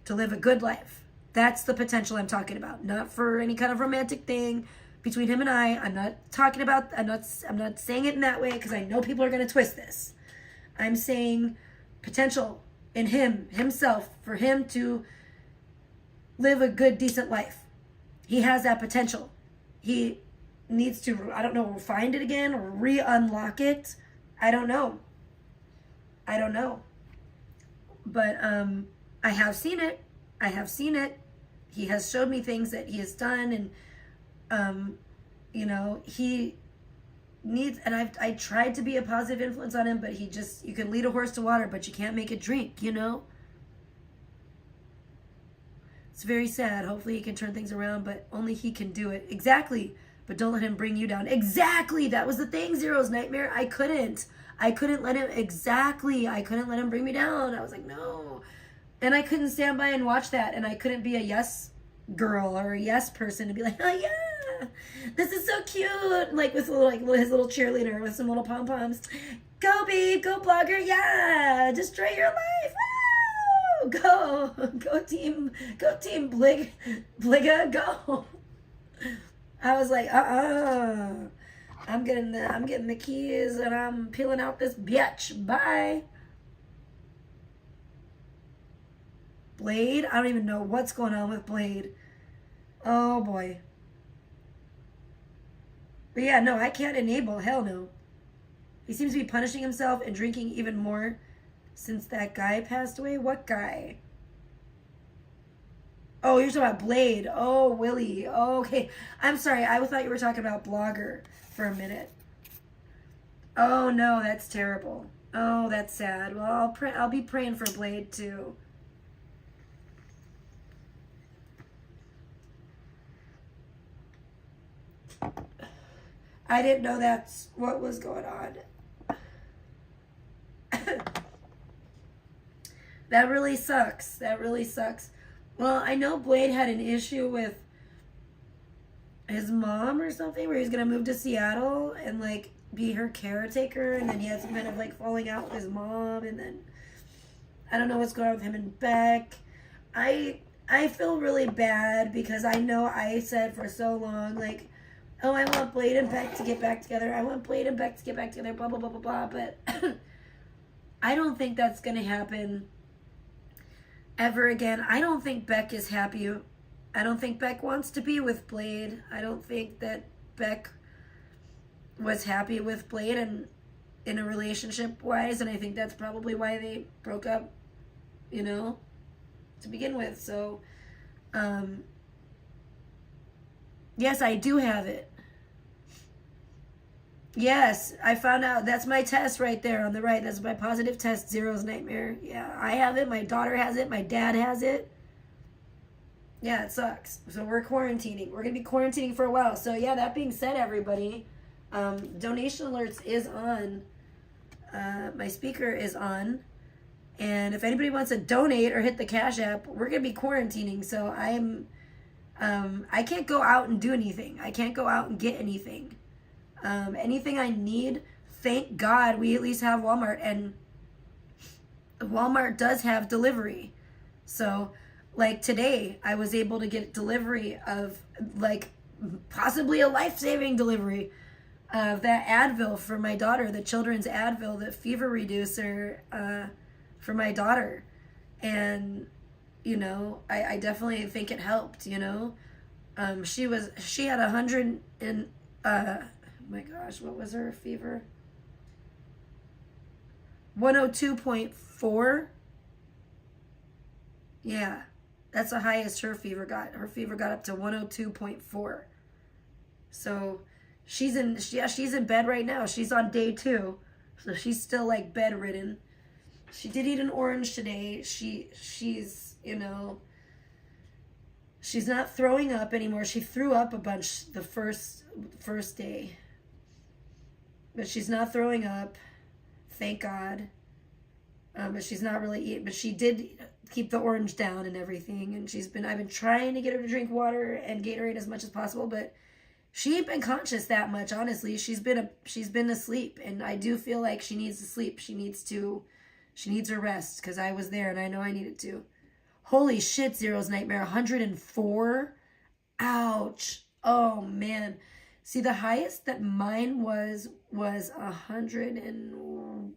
to live a good life. That's the potential I'm talking about. Not for any kind of romantic thing between him and I. I'm not saying it in that way because I know people are going to twist this. I'm saying potential in himself, for him to live a good, decent life. He has that potential. He needs to, I don't know, find it again or re-unlock it. I don't know. But I have seen it. He has showed me things that he has done, and he needs, and I tried to be a positive influence on him, but you can lead a horse to water, but you can't make it drink, It's very sad. Hopefully he can turn things around, but only he can do it. Exactly. But don't let him bring you down. Exactly. That was the thing, Zero's nightmare. I couldn't let him bring me down. I was like, no. And I couldn't stand by and watch that. And I couldn't be a yes girl or a yes person and be like, oh yeah, this is so cute. Like with his little cheerleader with some little pom-poms. Go babe, go blogger, yeah. Destroy your life. Woo! Go team Bliga, go. I was like, I'm getting the keys and I'm peeling out this bitch. Bye. Blade? I don't even know what's going on with Blade. Oh boy. But yeah, no, I can't enable. Hell no. He seems to be punishing himself and drinking even more since that guy passed away. What guy? Oh, you're talking about Blade. Oh, Willie. Oh, okay. I'm sorry. I thought you were talking about Blogger for a minute. Oh no, that's terrible. Oh, that's sad. Well, I'll be praying for Blade too. I didn't know that's what was going on. That really sucks. Well, I know Blade had an issue with his mom or something where he's going to move to Seattle and like be her caretaker, and then he had some kind of like falling out with his mom, and then I don't know what's going on with him and Beck. I feel really bad because I know I said for so long like, oh, I want Blade and Beck to get back together. Blah, blah, blah, blah, blah. But I don't think that's going to happen ever again. I don't think Beck is happy. I don't think Beck wants to be with Blade. I don't think that Beck was happy with Blade and in a relationship-wise. And I think that's probably why they broke up, to begin with. So, yes, I do have it. Yes, I found out. That's my test right there on the right. That's my positive test, Zero's nightmare. Yeah, I have it. My daughter has it. My dad has it. Yeah, it sucks. So we're quarantining. We're going to be quarantining for a while. So yeah, that being said, everybody, donation alerts is on. My speaker is on. And if anybody wants to donate or hit the Cash App, we're going to be quarantining. So I can't go out and do anything. I can't go out and get anything. Anything I need, thank God we at least have Walmart, and Walmart does have delivery. So like today I was able to get delivery of like possibly a life-saving delivery of that Advil for my daughter, the children's Advil, the fever reducer for my daughter. And I definitely think it helped. She had 100 and my gosh, what was her fever? 102.4. Yeah, that's the highest her fever got. Her fever got up to 102.4. So she's in bed right now. She's on day 2, so she's still like bedridden. She did eat an orange today. She's she's not throwing up anymore. She threw up a bunch the first day. But she's not throwing up, thank God. But she's not really eating. But she did keep the orange down and everything. And I've been trying to get her to drink water and Gatorade as much as possible. But she ain't been conscious that much, honestly. She's been asleep, and I do feel like she needs to sleep. She needs her rest because I was there and I know I needed to. Holy shit, Zero's Nightmare, 104? Ouch. Oh, man. See, the highest that mine was 101,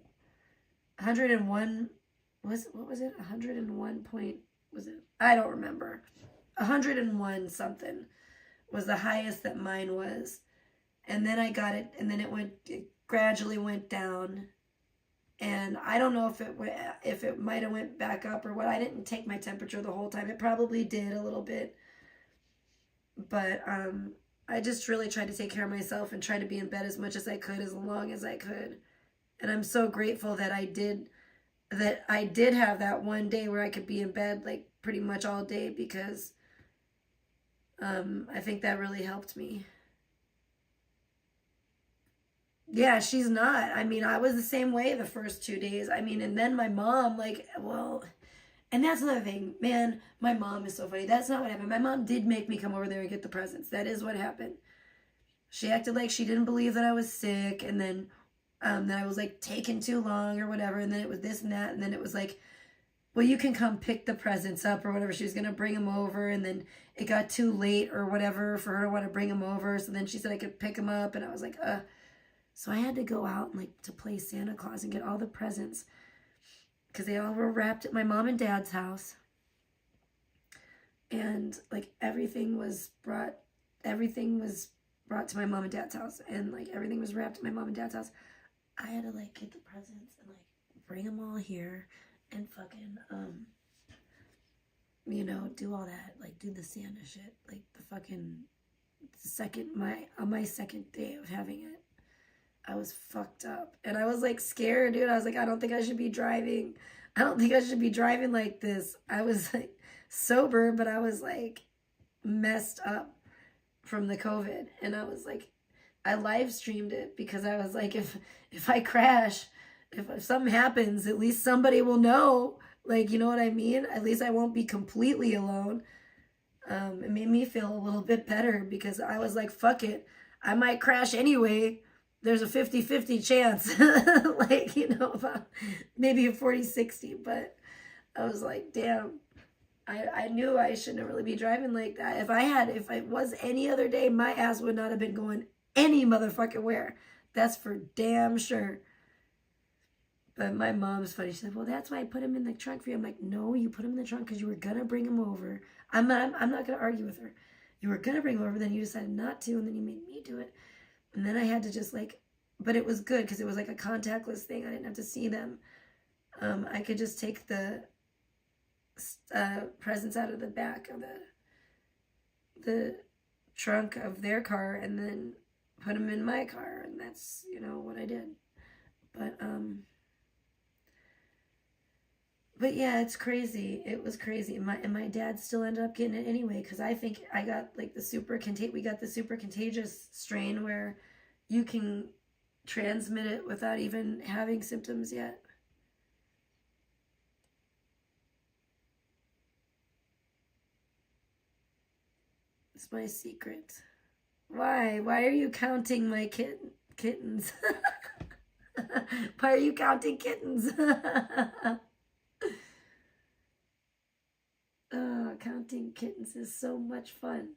what was it? 101 point, was it? I don't remember. 101 something was the highest that mine was. And then I got it, and then it gradually went down. And I don't know if it might have went back up or what. I didn't take my temperature the whole time. It probably did a little bit. But I just really tried to take care of myself and try to be in bed as much as I could, as long as I could. And I'm so grateful that I did have that one day where I could be in bed like pretty much all day, because I think that really helped me. Yeah, she's not. I mean, I was the same way the first 2 days. I mean, and then my mom, like, well, and that's another thing. Man, my mom is so funny. That's not what happened. My mom did make me come over there and get the presents. That is what happened. She acted like she didn't believe that I was sick, and then that I was, like, taking too long or whatever, and then it was this and that, and then it was like, well, you can come pick the presents up or whatever. She was going to bring them over, and then it got too late or whatever for her to want to bring them over, so then she said I could pick them up, and I was like, So I had to go out and, like, to play Santa Claus and get all the presents, because they all were wrapped at my mom and dad's house. And, like, everything was brought to my mom and dad's house, and, like, everything was wrapped at my mom and dad's house. I had to, like, get the presents and, like, bring them all here and fucking, you know, do all that, like, do the Santa shit, like, the fucking on my second day of having it. I was fucked up. And I was, like, scared, dude. I was like, I don't think I should be driving. I don't think I should be driving like this. I was, like, sober, but I was, like, messed up from the COVID. And I was, like, I live streamed it because I was like, if I crash, if something happens, at least somebody will know. Like, you know what I mean? At least I won't be completely alone. It made me feel a little bit better, because I was like, fuck it. I might crash anyway. There's a 50-50 chance, like, you know, about maybe a 40-60, but I was like, damn, I knew I shouldn't really be driving like that. If it was any other day, my ass would not have been going any motherfucking where. That's for damn sure. But my mom's funny. She said, well, that's why I put him in the trunk for you. I'm like, no, you put him in the trunk because you were going to bring him over. I'm not going to argue with her. You were going to bring him over, then you decided not to, and then you made me do it. And then I had to just, like, but it was good because it was like a contactless thing. I didn't have to see them. I could just take the presents out of the back of the trunk of their car and then put them in my car. And that's, you know, what I did. But yeah, it's crazy. It was crazy. And my dad still ended up getting it anyway, because I think I got, like, we got the super contagious strain where you can transmit it without even having symptoms yet. It's my secret. Why? Why are you counting my kittens? Why are you counting kittens? Oh, counting kittens is so much fun.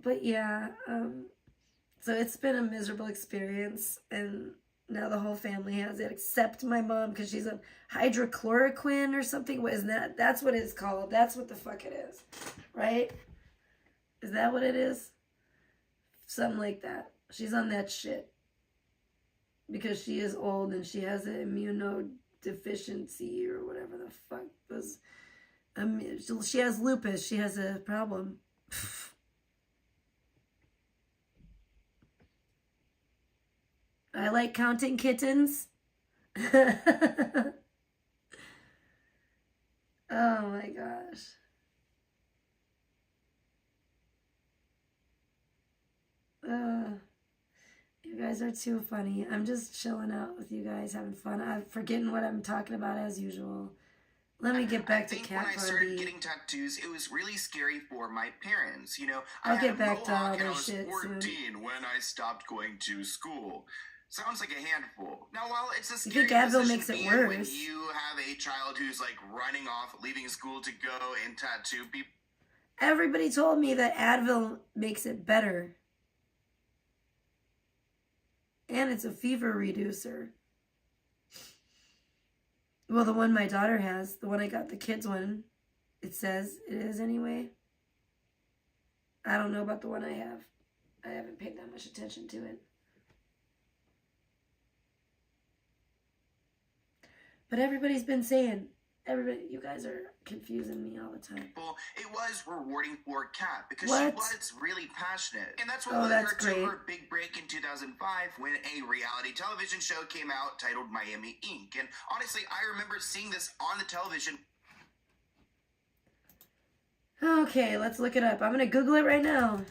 But yeah, so it's been a miserable experience, and now the whole family has it, except my mom, because she's on hydrochloroquine or something. What is that? That's what it's called. That's what the fuck it is, right? Is that what it is? Something like that. She's on that shit because she is old and she has an immunodeficiency or whatever the fuck was. She has lupus. She has a problem. I like counting kittens. Oh my gosh. You guys are too funny. I'm just chilling out with you guys, having fun. I'm forgetting what I'm talking about as usual. Let me get back to Cat When I started Barbie. getting tattoos, it was really scary for my parents. You know, I'll I get had a back to all mohawk and I this was shit 14 soon. when I stopped going to school. Sounds like a handful. Now, while it's a You scary think Advil position makes to it be in when worse? you have a child who's like running off, leaving school to go and tattoo people. Everybody told me that Advil makes it better. And it's a fever reducer. Well, the one my daughter has, the one I got, the kids one, it says it is anyway. I don't know about the one I have. I haven't paid that much attention to it. But everybody's been saying, you guys are confusing me all the time. It was rewarding for Kat because What? she was really passionate. And that's what Oh, led that's her great. to her big break in 2005 when a reality television show came out titled Miami Inc. And honestly, I remember seeing this on the television. Okay, let's look it up. I'm going to Google it right now.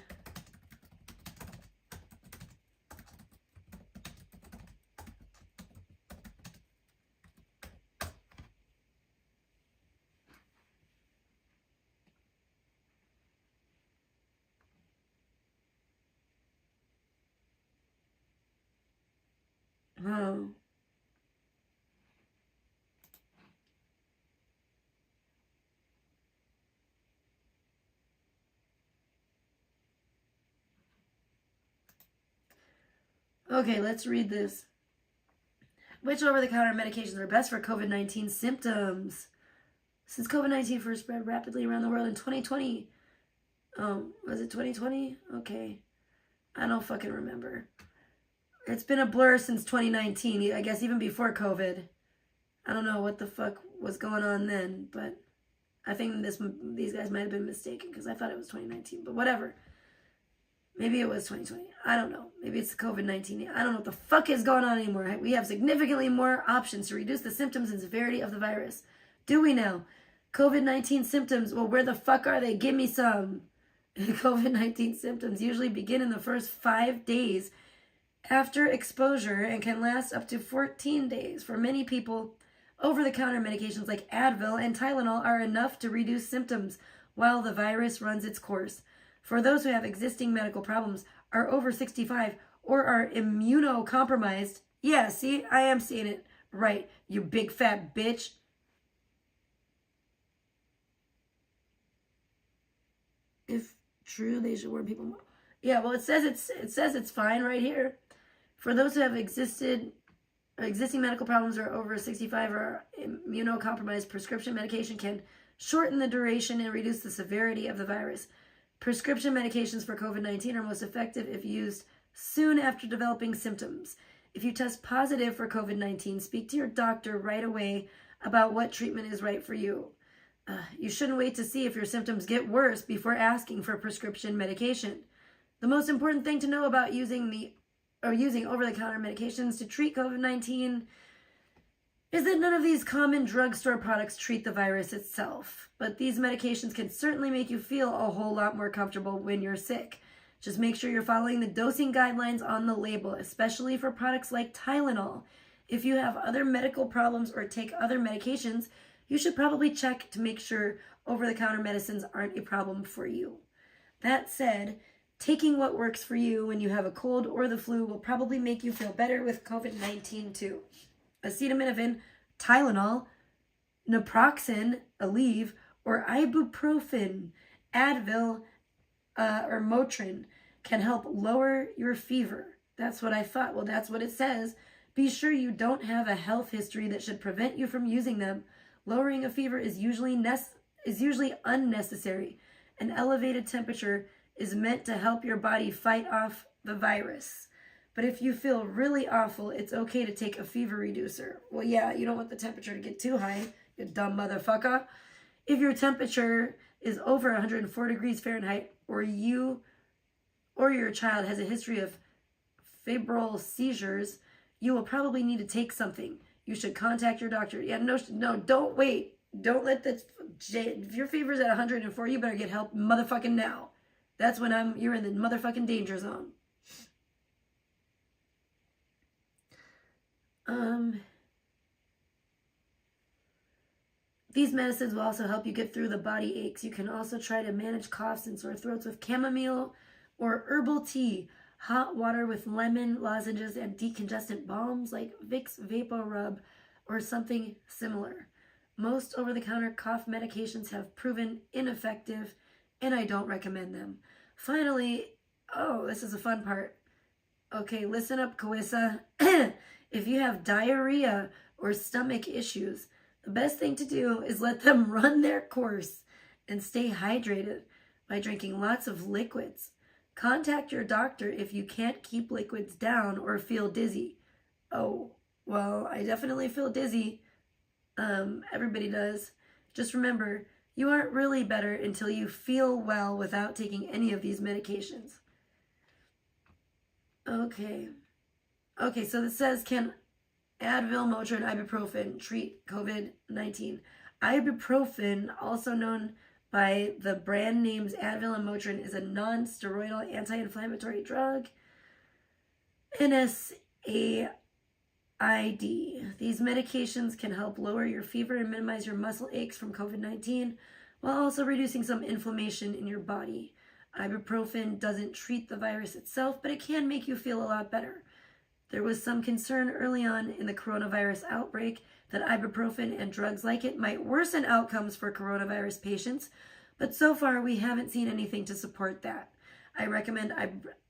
Oh. Okay, let's read this. Which over-the-counter medications are best for COVID-19 symptoms? Since COVID-19 first spread rapidly around the world in 2020. Was it 2020? Okay. I don't fucking remember. It's been a blur since 2019. I guess even before COVID. I don't know what the fuck was going on then, but I think these guys might have been mistaken because I thought it was 2019, but whatever. Maybe it was 2020. I don't know. Maybe it's COVID-19. I don't know what the fuck is going on anymore. We have significantly more options to reduce the symptoms and severity of the virus. Do we now? COVID-19 symptoms. Well, where the fuck are they? Give me some. COVID-19 symptoms usually begin in the first 5 days after exposure and can last up to 14 days. For many people, over-the-counter medications like Advil and Tylenol are enough to reduce symptoms while the virus runs its course. For those who have existing medical problems, are over 65, or are immunocompromised, yeah, see, I am seeing it right, you big fat bitch. If true, they should warn people more. Yeah, well, it says it's fine right here. For those who have existing medical problems or over 65 or are immunocompromised, prescription medication can shorten the duration and reduce the severity of the virus. Prescription medications for COVID-19 are most effective if used soon after developing symptoms. If you test positive for COVID-19, speak to your doctor right away about what treatment is right for you. You shouldn't wait to see if your symptoms get worse before asking for prescription medication. The most important thing to know about using over-the-counter medications to treat COVID-19 is that none of these common drugstore products treat the virus itself. But these medications can certainly make you feel a whole lot more comfortable when you're sick. Just make sure you're following the dosing guidelines on the label, especially for products like Tylenol. If you have other medical problems or take other medications, you should probably check to make sure over-the-counter medicines aren't a problem for you. That said, taking what works for you when you have a cold or the flu will probably make you feel better with COVID-19 too. Acetaminophen, Tylenol, naproxen, Aleve, or ibuprofen, Advil, or Motrin can help lower your fever. That's what I thought. Well, that's what it says. Be sure you don't have a health history that should prevent you from using them. Lowering a fever is usually unnecessary. An elevated temperature is meant to help your body fight off the virus. But if you feel really awful, it's okay to take a fever reducer. Well, yeah, you don't want the temperature to get too high, you dumb motherfucker. If your temperature is over 104 degrees Fahrenheit, or you or your child has a history of febrile seizures, you will probably need to take something. You should contact your doctor. Yeah, no, don't wait. Don't let this, if your fever's at 104, you better get help motherfucking now. That's when you're in the motherfucking danger zone. These medicines will also help you get through the body aches. You can also try to manage coughs and sore throats with chamomile or herbal tea. hot water with lemon lozenges and decongestant balms like Vicks Vapor Rub or something similar. Most over-the-counter cough medications have proven ineffective, and I don't recommend them. Finally, oh, this is a fun part. Okay, listen up, Kawissa. If you have diarrhea or stomach issues, the best thing to do is let them run their course and stay hydrated by drinking lots of liquids. Contact your doctor if you can't keep liquids down or feel dizzy. Oh, well, I definitely feel dizzy. Everybody does. Just remember, you aren't really better until you feel well without taking any of these medications. Okay, so this says, can Advil, Motrin, ibuprofen treat COVID-19? Ibuprofen, also known by the brand names Advil and Motrin, is a non-steroidal anti-inflammatory drug. NSAID. These medications can help lower your fever and minimize your muscle aches from COVID-19 while also reducing some inflammation in your body. Ibuprofen doesn't treat the virus itself, but it can make you feel a lot better. There was some concern early on in the coronavirus outbreak that ibuprofen and drugs like it might worsen outcomes for coronavirus patients, but so far we haven't seen anything to support that. I recommend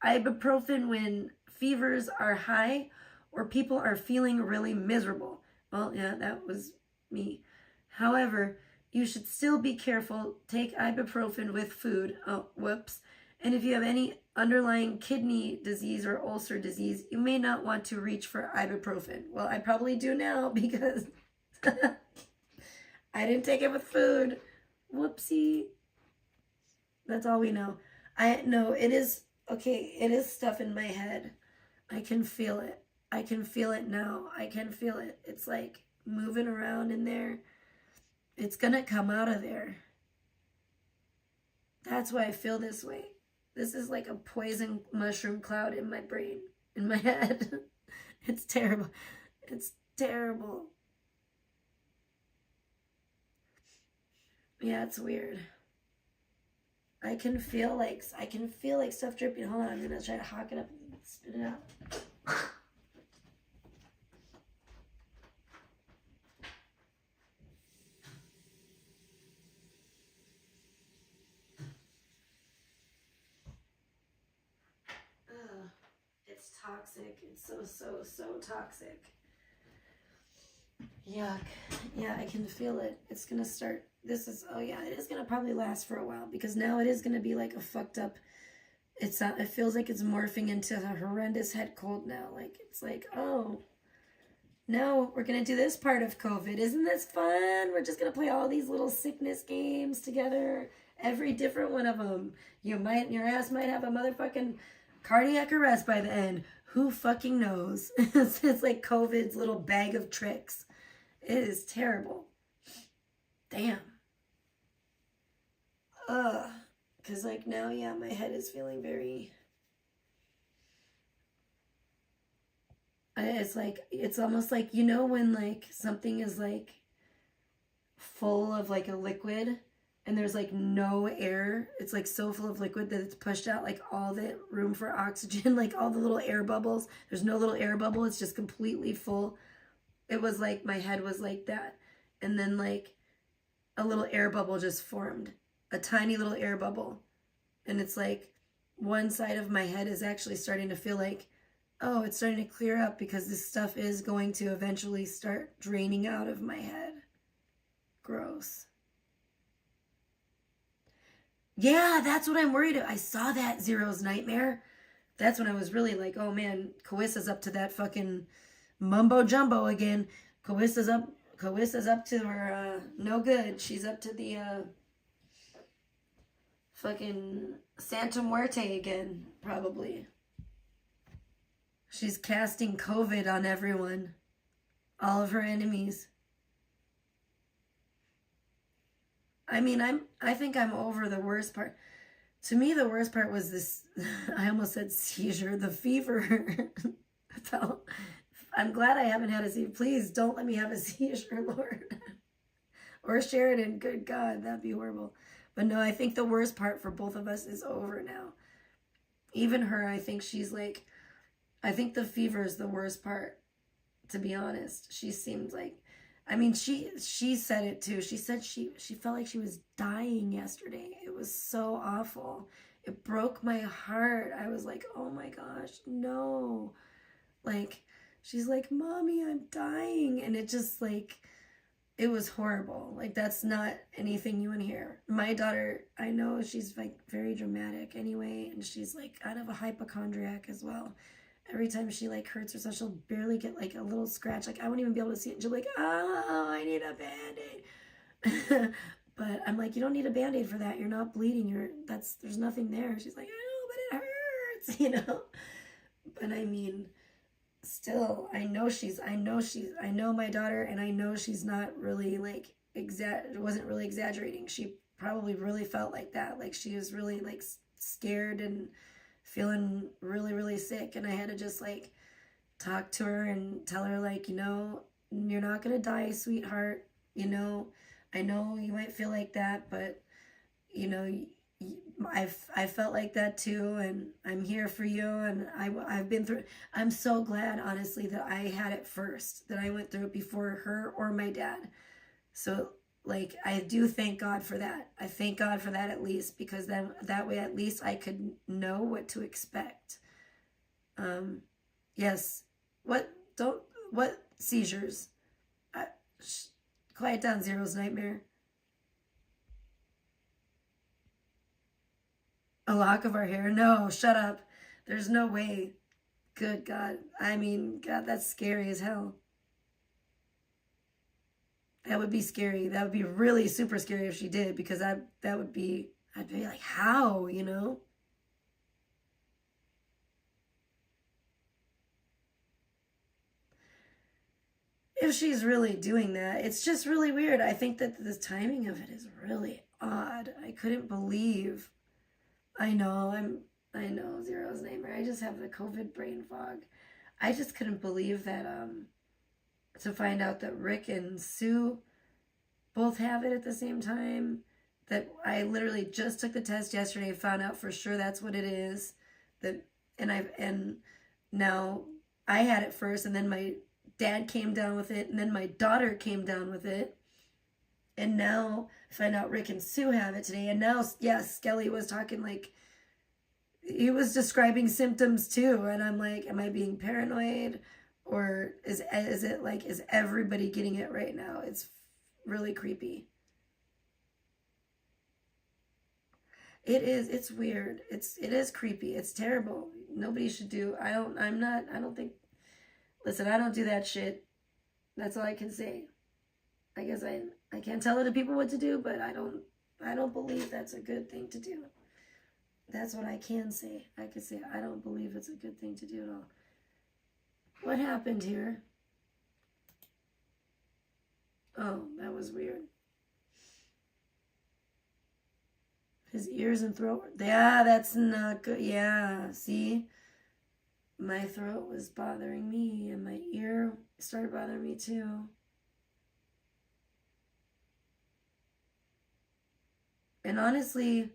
ibuprofen when fevers are high or people are feeling really miserable. Well, yeah, that was me. However, you should still be careful. Take ibuprofen with food. Oh, whoops. And if you have any underlying kidney disease or ulcer disease, you may not want to reach for ibuprofen. Well, I probably do now because I didn't take it with food. Whoopsie. That's all we know. It is, okay, it is stuff in my head. I can feel it. I can feel it now. I can feel it. It's like moving around in there. It's gonna come out of there. That's why I feel this way. This is like a poison mushroom cloud in my brain, in my head. It's terrible. It's terrible. Yeah, it's weird. I can feel like stuff dripping. Hold on, I'm gonna try to hawk it up and spit it out. It's toxic. It's so toxic. Yuck. Yeah, I can feel it. It's gonna start. It is gonna probably last for a while because now it is gonna be like a fucked up. It feels like it's morphing into a horrendous head cold now. Like it's like, oh, now we're gonna do this part of COVID. Isn't this fun? We're just gonna play all these little sickness games together. Every different one of them. Your ass might have a motherfucking cardiac arrest by the end. Who fucking knows? It's like COVID's little bag of tricks. It is terrible. Damn. Because like now, yeah, my head is feeling very... It's almost like, you know when like something is like full of like a liquid and there's like no air. It's like so full of liquid that it's pushed out like all the room for oxygen, like all the little air bubbles. There's no little air bubble. It's just completely full. It was like my head was like that. And then like a little air bubble just formed. A tiny little air bubble. And it's like one side of my head is actually starting to feel like, oh, it's starting to clear up because this stuff is going to eventually start draining out of my head. Gross. Yeah, that's what I'm worried about. I saw that Zero's Nightmare. That's when I was really like, oh man, Cawissa's up to that fucking mumbo jumbo again. Cawissa's up to her no good. She's up to the fucking Santa Muerte again, probably. She's casting COVID on everyone. All of her enemies. I mean, I think I'm over the worst part. To me, the worst part was this, I almost said seizure, the fever. I'm glad I haven't had a seizure. Please don't let me have a seizure, Lord. Or Sheridan, good God, that'd be horrible. But no, I think the worst part for both of us is over now. even her, I think she's like, I think the fever is the worst part, to be honest. She seemed like, I mean, she said it too. She said she felt like she was dying yesterday. It was so awful. It broke my heart. I was like, oh my gosh, no. Like, she's like, Mommy, I'm dying. And it just like, it was horrible. Like, that's not anything you want to hear. My daughter, I know she's like very dramatic anyway, and she's like kind of a hypochondriac as well. Every time she like hurts herself, she'll barely get like a little scratch. Like, I won't even be able to see it. And she'll be like, oh, I need a Band-Aid. But I'm like, you don't need a Band-Aid for that. You're not bleeding. There's nothing there. She's like, I know, but it hurts, But I mean, still, I know my daughter, and I know she's not really like, wasn't really exaggerating. She probably really felt like that. Like, she was really like scared and feeling really, really sick. And I had to just like talk to her and tell her, like, you're not going to die, sweetheart. I know you might feel like that, but I felt like that too, and I'm here for you, and I've been through. I'm so glad, honestly, that I had it first, that I went through it before her or my dad. So, like, I do thank God for that. I thank God for that, at least, because then that way at least I could know what to expect. Yes. What seizures? Quiet down, Zero's nightmare. A lock of our hair? No, shut up. There's no way. Good God. I mean, God, that's scary as hell. That would be scary. That would be really super scary if she did, because I'd be like, how, If she's really doing that, it's just really weird. I think that the timing of it is really odd. I couldn't believe. I know, Zero's nightmare. I just have the COVID brain fog. I just couldn't believe that, to find out that Rick and Sue both have it at the same time. That I literally just took the test yesterday, found out for sure that's what it is. And now I had it first, and then my dad came down with it, and then my daughter came down with it. And now I find out Rick and Sue have it today. And now, yes, Skelly was talking, like, he was describing symptoms too. And I'm like, am I being paranoid? Or is it like, is everybody getting it right now? It's really creepy. It is. It's weird. It is creepy. It's terrible. Nobody should do. I don't think, listen, I don't do that shit. That's all I can say. I guess I can't tell other people what to do, but I don't believe that's a good thing to do. That's what I can say. I can say I don't believe it's a good thing to do at all. What happened here? Oh, that was weird. His ears and throat. Yeah, that's not good. Yeah, see? My throat was bothering me, and my ear started bothering me too. And honestly,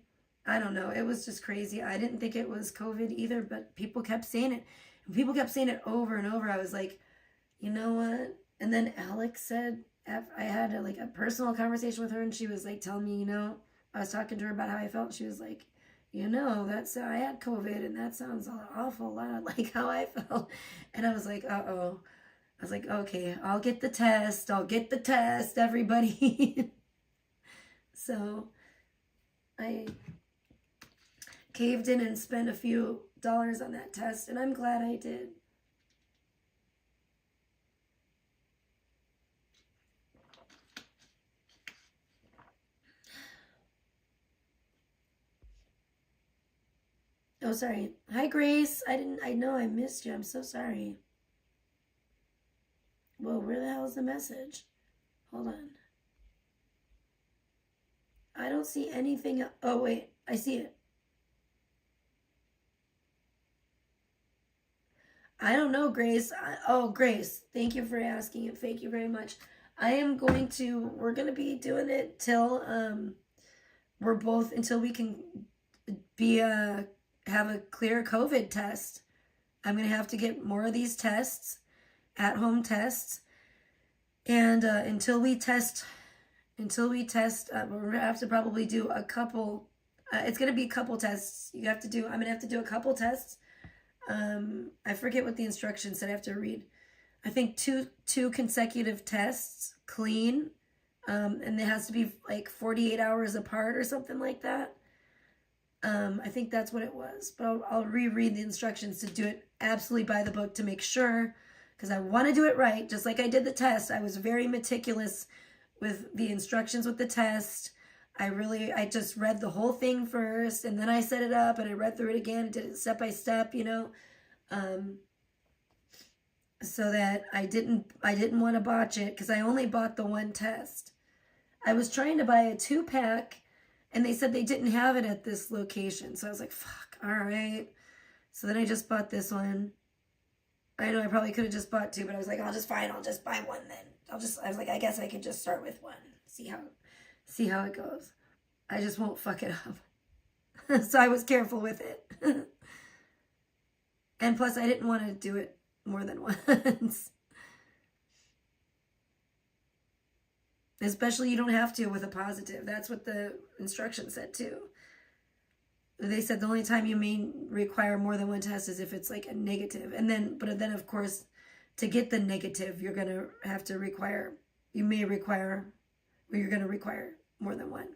I don't know. It was just crazy. I didn't think it was COVID either, but people kept saying it. And people kept saying it over and over. I was like, you know what? And then Alex said, I had a personal conversation with her, and she was like telling me, I was talking to her about how I felt. And she was like, I had COVID, and that sounds an awful lot like how I felt. And I was like, uh-oh. I was like, okay, I'll get the test, everybody. So I caved in and spent a few dollars on that test, and I'm glad I did. Oh, sorry. Hi, Grace. I know I missed you. I'm so sorry. Whoa, where the hell is the message? Hold on. I don't see anything. Oh, wait. I see it. I don't know, Grace. Grace, thank you for asking, and thank you very much. We're going to be doing it till, until we can be have a clear COVID test. I'm going to have to get more of these tests, at-home tests. And until we test, we're going to have to probably do a couple. It's going to be a couple tests. I'm going to have to do a couple tests. I forget what the instructions said. I have to read. I think two consecutive tests, clean. And it has to be like 48 hours apart or something like that. I think that's what it was. But I'll reread the instructions to do it absolutely by the book to make sure. Because I want to do it right. Just like I did the test. I was very meticulous with the instructions with the test. I just read the whole thing first. And then I set it up. And I read through it again. And did it step by step, you know. So that I didn't want to botch it. Because I only bought the one test. I was trying to buy a 2-pack. And they said they didn't have it at this location. So I was like, fuck, all right. So then I just bought this one. I know I probably could have just bought 2, but I was like, I'll just buy one then. I was like, I guess I could just start with 1. See how it goes. I just won't fuck it up. So I was careful with it. And plus I didn't want to do it more than once. Especially you don't have to with a positive. That's what the instructions said too. They said the only time you may require more than one test is if it's like a negative. But then of course, to get the negative, you're going to have to require more than one.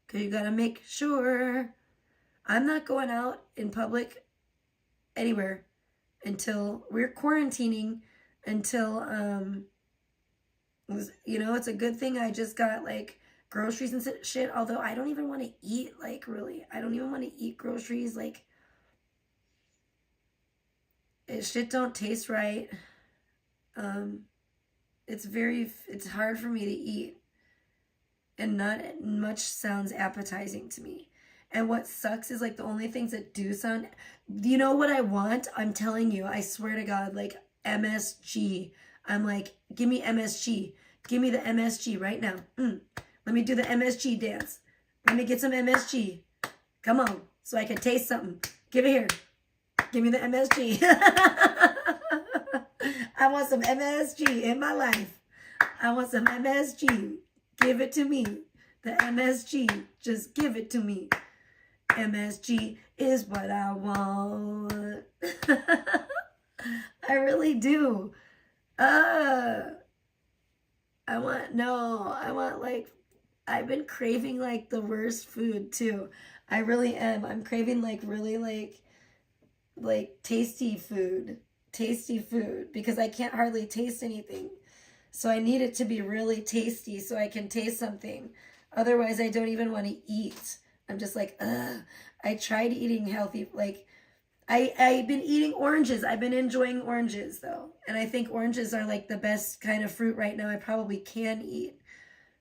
Because you got to make sure. I'm not going out in public anywhere until we're quarantining until, it's a good thing I just got like groceries and shit, although I don't even want to eat, like, really. I don't even want to eat groceries, like, shit don't taste right. It's hard for me to eat, and not much sounds appetizing to me. And what sucks is, like, the only things that do sound, you know what I want? I'm telling you, I swear to God, like, MSG. I'm like, give me MSG. Give me the MSG right now. Let me do the MSG dance. Let me get some MSG. Come on, so I can taste something. Give it here. Give me the MSG. I want some MSG in my life. I want some MSG. Give it to me. The MSG. Just give it to me. MSG is what I want. I really do. I've been craving like the worst food too. I really am. I'm craving like really like tasty food because I can't hardly taste anything. So I need it to be really tasty so I can taste something. Otherwise I don't even want to eat. I'm just like, ugh. I tried eating healthy, like I've been eating oranges. I've been enjoying oranges though. And I think oranges are like the best kind of fruit right now I probably can eat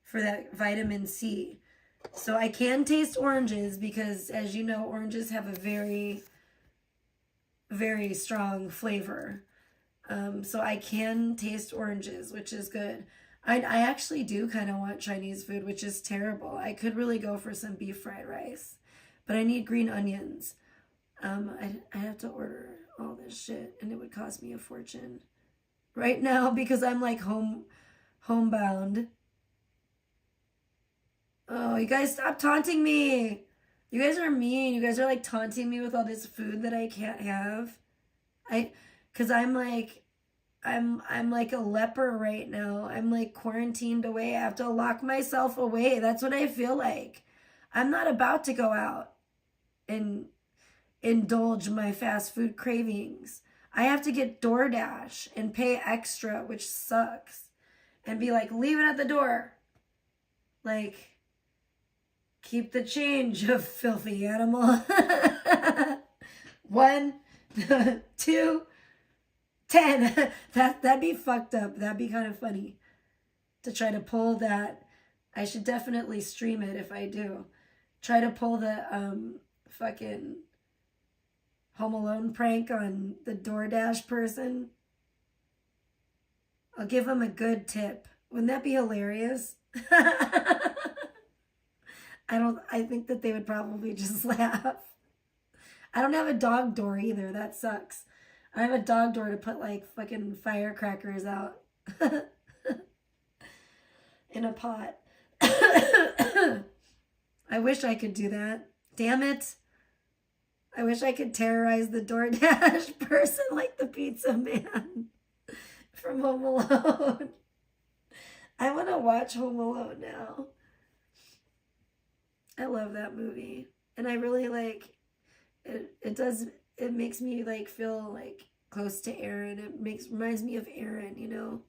for that vitamin C. So I can taste oranges because, as you know, oranges have a very, very strong flavor. So I can taste oranges, which is good. I actually do kind of want Chinese food, which is terrible. I could really go for some beef fried rice, but I need green onions. I have to order all this shit, and it would cost me a fortune right now because I'm like homebound. Oh, you guys stop taunting me. You guys are mean. You guys are like taunting me with all this food that I can't have. Cause I'm like a leper right now. I'm like quarantined away. I have to lock myself away. That's what I feel like. I'm not about to go out and indulge my fast food cravings. I have to get DoorDash and pay extra, which sucks. And be like, leave it at the door. Like, keep the change, you filthy animal. 1, 2, 10. That'd be fucked up. That'd be kind of funny to try to pull that. I should definitely stream it if I do. Try to pull the fucking Home Alone prank on the DoorDash person. I'll give him a good tip. Wouldn't that be hilarious? I think that they would probably just laugh. I don't have a dog door either. That sucks. I have a dog door to put like fucking firecrackers out in a pot. I wish I could do that. Damn it. I wish I could terrorize the DoorDash person like the pizza man from Home Alone. I want to watch Home Alone now. I love that movie. And I really like it. It makes me like feel like close to Aaron. It reminds me of Aaron, you know.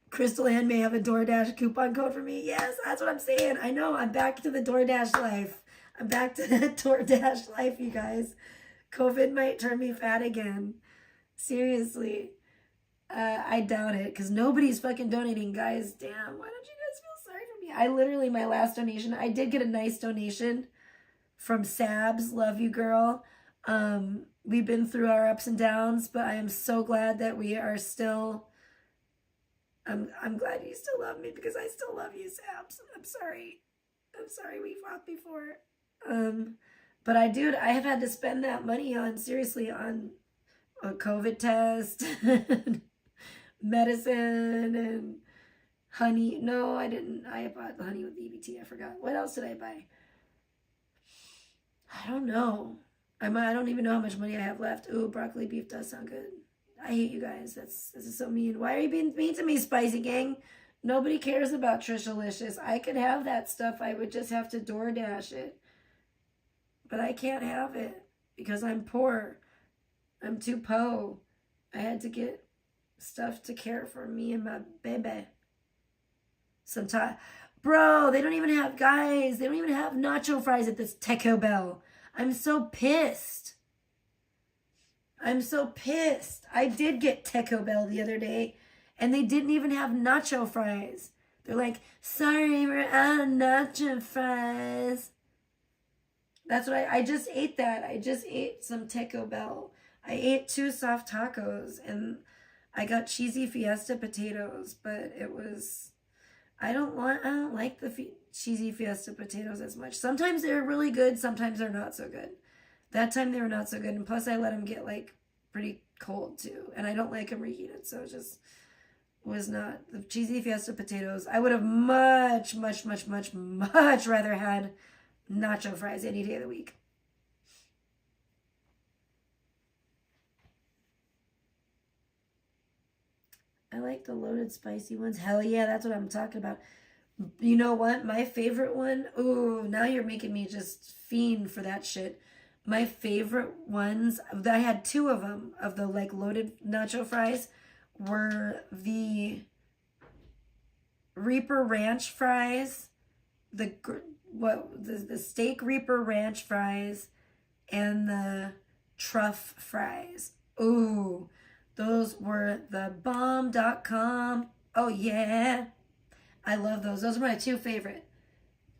Crystal Ann may have a DoorDash coupon code for me. Yes, that's what I'm saying. I know. I'm back to the DoorDash life. I'm back to the DoorDash life, you guys. COVID might turn me fat again. Seriously. I doubt it because nobody's fucking donating, guys. Damn. Why don't you guys feel sorry for me? I literally, my last donation, I did get a nice donation from Sabs. Love you, girl. We've been through our ups and downs, but I am so glad that we are still... I'm glad you still love me because I still love you, Sabs. I'm sorry we fought before. But I have had to spend that money on, seriously, on a COVID test, medicine, and honey. No, I didn't. I bought the honey with EBT. I forgot. What else did I buy? I don't know. I don't even know how much money I have left. Ooh, broccoli beef does sound good. I hate you guys. This is so mean. Why are you being mean to me, Spicy Gang? Nobody cares about Tricialicious. I could have that stuff. I would just have to DoorDash it. But I can't have it because I'm poor. I'm too po. I had to get stuff to care for me and my baby. Sometimes, bro, they don't even have nacho fries at this Taco Bell. I'm so pissed. I did get Taco Bell the other day, and they didn't even have nacho fries. They're like, sorry, we're out of nacho fries. That's what I just ate that. I just ate some Taco Bell. I ate 2 soft tacos, and I got cheesy fiesta potatoes, but it was... I don't like the cheesy fiesta potatoes as much. Sometimes they're really good, sometimes they're not so good. That time they were not so good, and plus I let them get like pretty cold too, and I don't like them reheated, so it just was not the cheesy fiesta potatoes. I would have much rather had nacho fries any day of the week. I like the loaded spicy ones. Hell yeah, that's what I'm talking about. You know what? My favorite one, ooh, now you're making me just fiend for that shit. My favorite ones, I had 2 of them, of the like loaded nacho fries, were the Reaper Ranch fries, the steak Reaper Ranch fries, and the truff fries. Ooh, those were the bomb.com. Oh yeah. I love those. Those are my 2 favorite.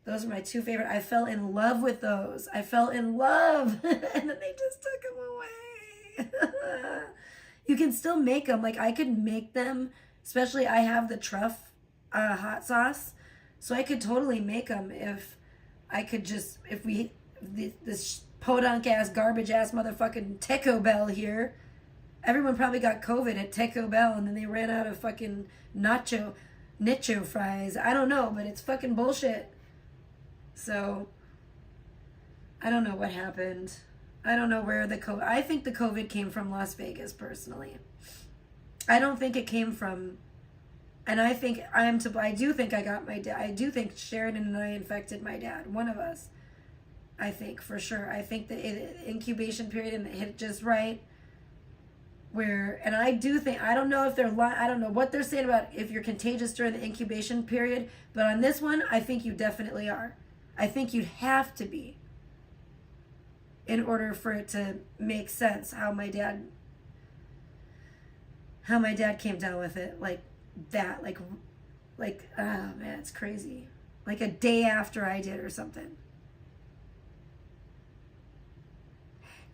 I fell in love with those. I fell in love. And then they just took them away. You can still make them. Like, I could make them. Especially, I have the truff hot sauce. So I could totally make them if this podunk-ass, garbage-ass motherfucking Taco Bell here. Everyone probably got COVID at Taco Bell, and then they ran out of fucking nacho fries. I don't know, but it's fucking bullshit. So, I don't know what happened. I don't know where the COVID... I think the COVID came from Las Vegas, personally. I don't think it came from... And I think I do think I got my dad... I do think Sheridan and I infected my dad. One of us. I think, for sure. I think the incubation period and it hit just right. And I do think, I don't know if they're lying, I don't know what they're saying about if you're contagious during the incubation period, but on this one, I think you definitely are. I think you'd have to be in order for it to make sense how my dad came down with it like that, like oh man, it's crazy. Like a day after I did or something.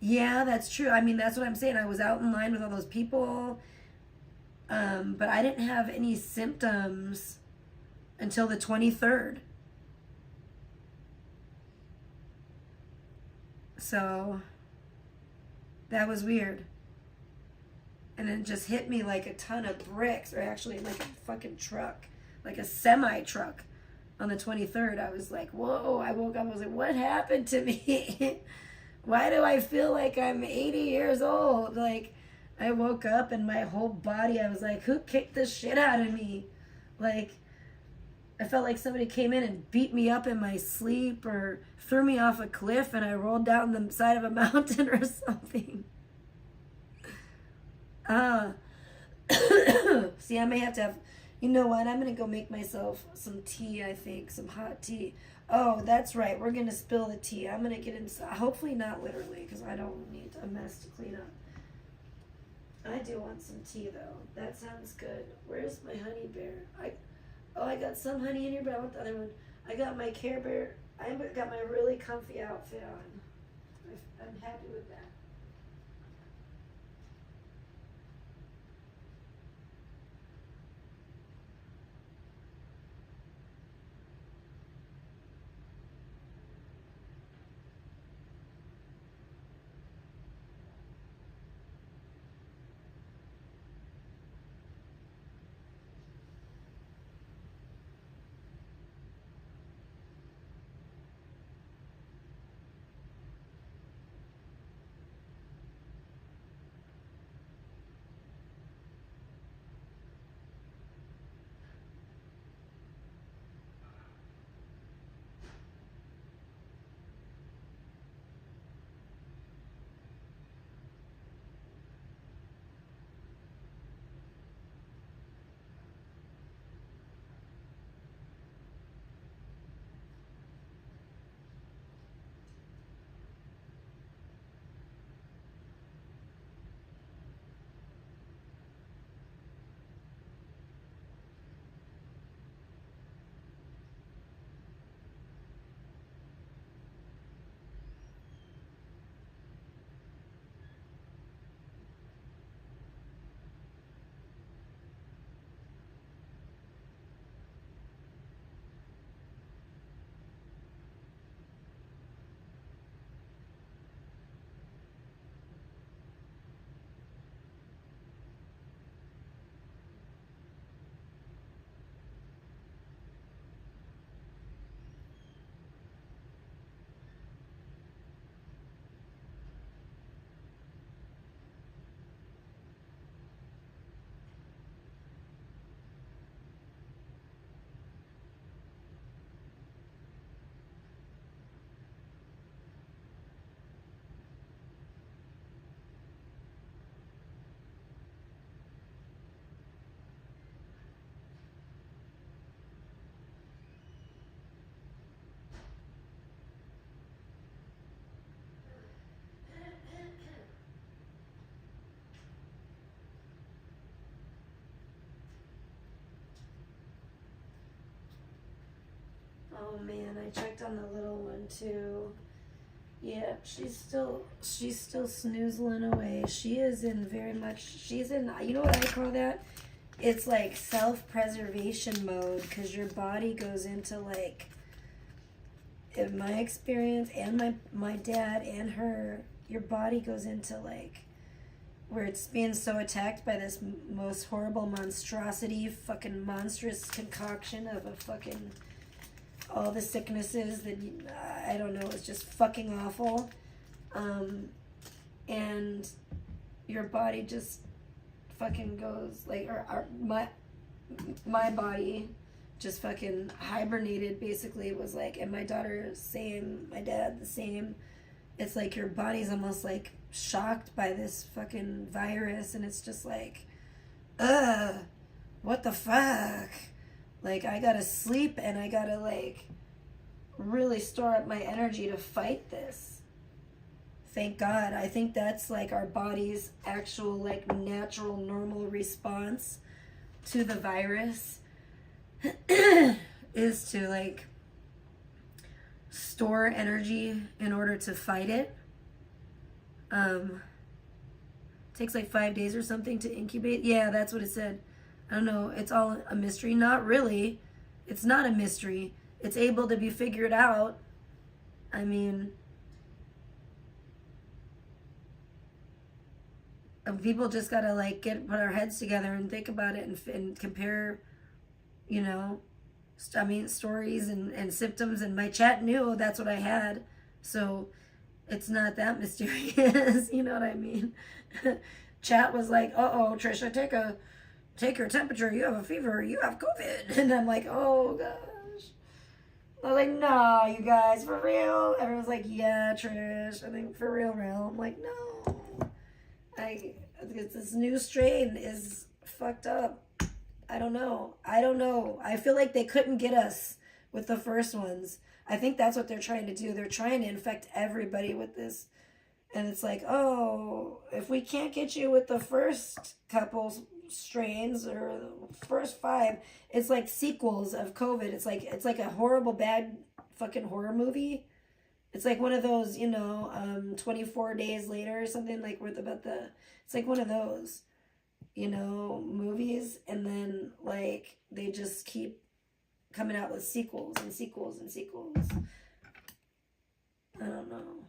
Yeah, that's true. I mean, that's what I'm saying. I was out in line with all those people, but I didn't have any symptoms until the 23rd. So that was weird. And it just hit me like a ton of bricks, or actually like a fucking truck, like a semi truck on the 23rd. I was like, whoa, I woke up, I was like, what happened to me? Why do I feel like I'm 80 years old? Like, I woke up and my whole body, I was like, who kicked the shit out of me? Like, I felt like somebody came in and beat me up in my sleep or threw me off a cliff and I rolled down the side of a mountain or something. See, I may have to have, you know what, I'm going to go make myself some tea, I think, some hot tea. Oh, that's right, we're going to spill the tea. I'm going to get inside, hopefully not literally, because I don't need a mess to clean up. I do want some tea, though. That sounds good. Where's my honey bear? I got some honey in here, but I want the other one. I got my Care Bear, I got my really comfy outfit on. I'm happy with that. Oh man, I checked on the little one too. Yeah, she's still snoozling away. She is in very much, she's in, you know what I call that? It's like self-preservation mode, because your body goes into like, in my experience, and my dad and her, your body goes into like, where it's being so attacked by this most horrible monstrosity, fucking monstrous concoction of a fucking, all the sicknesses that I don't know, it's just fucking awful. And your body just fucking goes like, my body just fucking hibernated, basically. It was like, and my daughter same, my dad the same. It's like your body's almost like shocked by this fucking virus, and it's just like, what the fuck? Like, I gotta sleep and I gotta like really store up my energy to fight this. Thank God. I think that's like our body's actual like natural normal response to the virus is to like store energy in order to fight it. Takes like 5 days or something to incubate. Yeah, that's what it said. I don't know. It's all a mystery. Not really. It's not a mystery. It's able to be figured out. I mean, And people just gotta like put our heads together and think about it and compare, you know, stories and symptoms. And my chat knew that's what I had, so it's not that mysterious. You know what I mean? Chat was like, "Uh-oh, Trisha, take your temperature. You have a fever. You have COVID." And I'm like, "Oh gosh." I was like, "No, you guys, for real?" Everyone's like, "Yeah, Trish, I think for real. I'm like, "No, this new strain is fucked up. I don't know. I feel like they couldn't get us with the first ones. I think that's what they're trying to do. They're trying to infect everybody with this. And it's like, oh, if we can't get you with the first couple strains or the first 5, it's like sequels of COVID. It's like a horrible, bad fucking horror movie. It's like one of those, 24 days later or something, like it's like one of those, movies. And then like they just keep coming out with sequels and sequels and sequels. I don't know.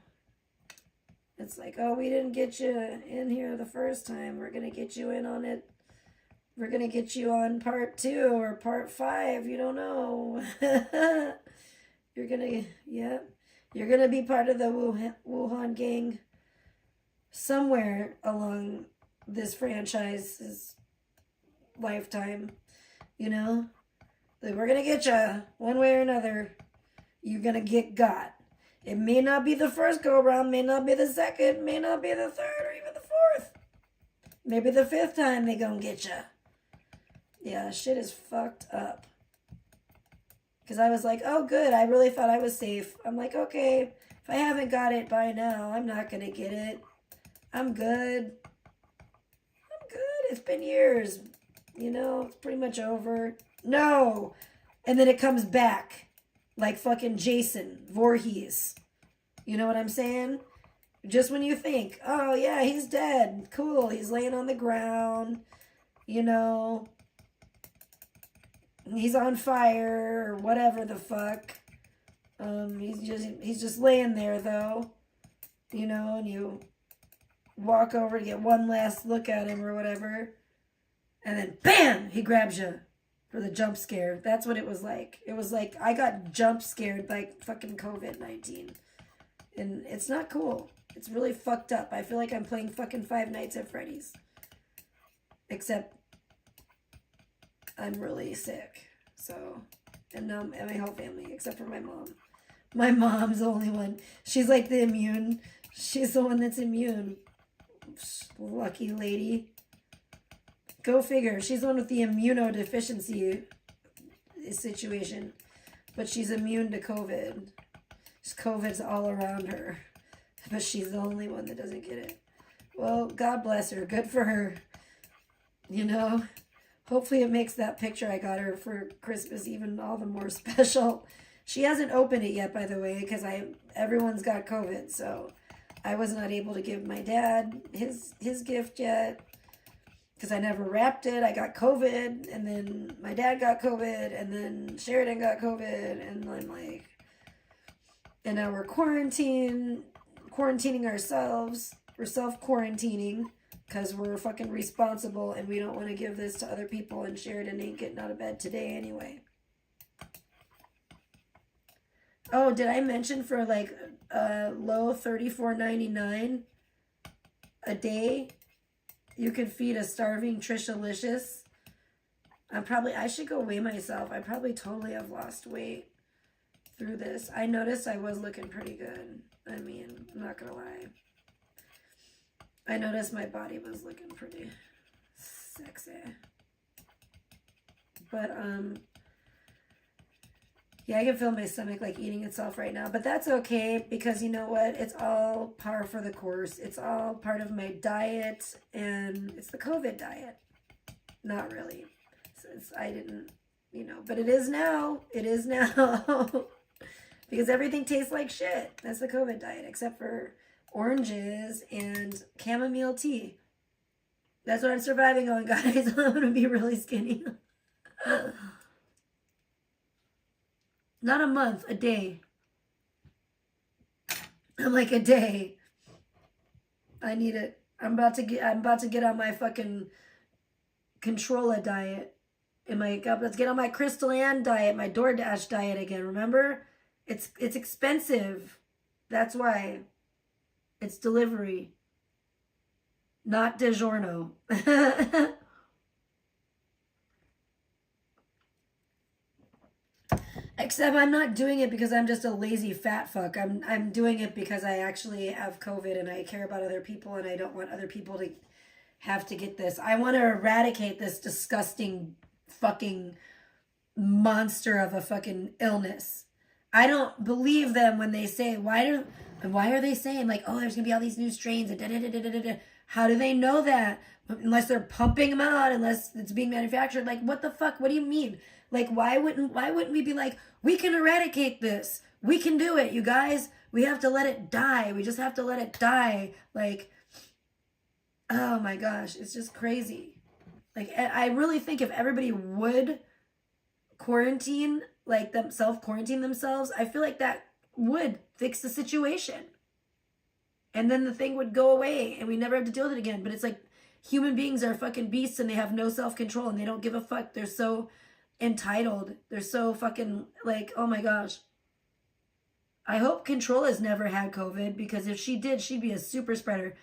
It's like, oh, we didn't get you in here the first time. We're going to get you in on it. We're going to get you on part 2 or part 5. You don't know. You're going to be part of the Wuhan gang somewhere along this franchise's lifetime. Like, we're going to get you one way or another. You're going to get got. It may not be the first go around, may not be the second, may not be the third or even the fourth. Maybe the 5th time they gonna get you. Yeah, shit is fucked up. Because I was like, oh good, I really thought I was safe. I'm like, okay, if I haven't got it by now, I'm not gonna get it. I'm good. It's been years. It's pretty much over. No! And then it comes back. Like fucking Jason Voorhees. You know what I'm saying? Just when you think, oh yeah, he's dead. Cool, he's laying on the ground. He's on fire or whatever the fuck. He's just laying there though. And you walk over to get one last look at him or whatever. And then BAM! He grabs you. For the jump scare. That's what it was like. It was like I got jump scared by fucking COVID-19. And it's not cool. It's really fucked up. I feel like I'm playing fucking Five Nights at Freddy's. Except I'm really sick. So, and now my whole family, except for my mom. My mom's the only one. She's like the immune. She's the one that's immune. Lucky lady. Go figure. She's the one with the immunodeficiency situation. But she's immune to COVID. COVID's all around her. But she's the only one that doesn't get it. Well, God bless her. Good for her. Hopefully it makes that picture I got her for Christmas even all the more special. She hasn't opened it yet, by the way, because everyone's got COVID. So I was not able to give my dad his gift yet. Because I never wrapped it. I got COVID, and then my dad got COVID, and then Sheridan got COVID, and I'm like, and now we're quarantining ourselves. We're self-quarantining because we're fucking responsible, and we don't want to give this to other people, and Sheridan ain't getting out of bed today anyway. Oh, did I mention for like low $34.99 a day? You could feed a starving Tricialicious. I should go weigh myself. I probably totally have lost weight through this. I noticed I was looking pretty good. I'm not gonna lie. I noticed my body was looking pretty sexy. But, yeah, I can feel my stomach like eating itself right now, but that's okay because you know what? It's all par for the course. It's all part of my diet, and it's the COVID diet. Not really. I didn't, but it is now. It is now. Because everything tastes like shit. That's the COVID diet, except for oranges and chamomile tea. That's what I'm surviving on, guys. I'm going to be really skinny. Not a month, a day. I'm like, a day. I need it. I'm about to get on my fucking Controlla diet. I'm about to get on my Crystal Ann diet, my DoorDash diet again. Remember? It's expensive. That's why. It's delivery. Not DiGiorno. Except I'm not doing it because I'm just a lazy fat fuck. I'm doing it because I actually have COVID and I care about other people and I don't want other people to have to get this. I want to eradicate this disgusting fucking monster of a fucking illness. I don't believe them when they say, why are they saying like, oh, there's gonna be all these new strains and da da da da da da. How do they know that? Unless they're pumping them out, unless it's being manufactured. Like, what the fuck? What do you mean? Like, why wouldn't we be like, we can eradicate this. We can do it, you guys. We have to let it die. We just have to let it die. Like, oh my gosh, it's just crazy. Like, I really think if everybody would quarantine, like self-quarantine themselves, I feel like that would fix the situation. And then the thing would go away and we never have to deal with it again. But it's like human beings are fucking beasts and they have no self-control and they don't give a fuck. They're so entitled. They're so fucking like, oh my gosh. I hope Controlla's never had COVID because if she did, she'd be a super spreader.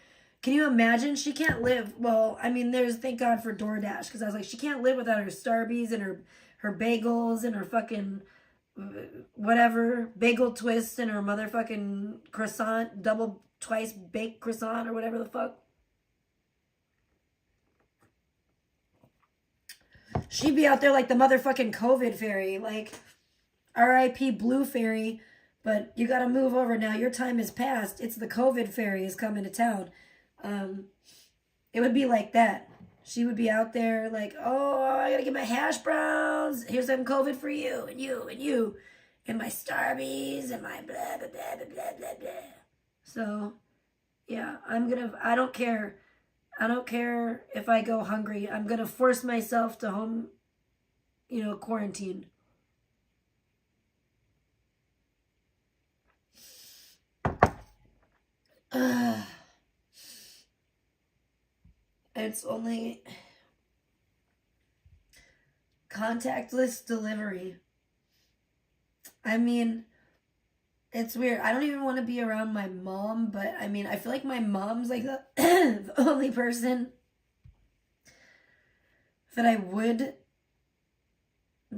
Can you imagine? She can't live. Well, I mean, thank God for DoorDash because I was like, she can't live without her Starbies and her bagels and her fucking whatever, bagel twist and her motherfucking croissant, twice baked croissant or whatever the fuck. She'd be out there like the motherfucking COVID fairy, like R.I.P. Blue Fairy, but you gotta move over now. Your time is past. It's the COVID fairy is coming to town. It would be like that. She would be out there like, oh, I gotta get my hash browns. Here's some COVID for you and you and you. And my Starbies and my blah, blah, blah, blah, blah, blah, blah. So, yeah, I don't care. I don't care if I go hungry. I'm gonna force myself to home, quarantine. It's only contactless delivery. I mean, it's weird. I don't even want to be around my mom, but I mean, I feel like my mom's like the only person that I would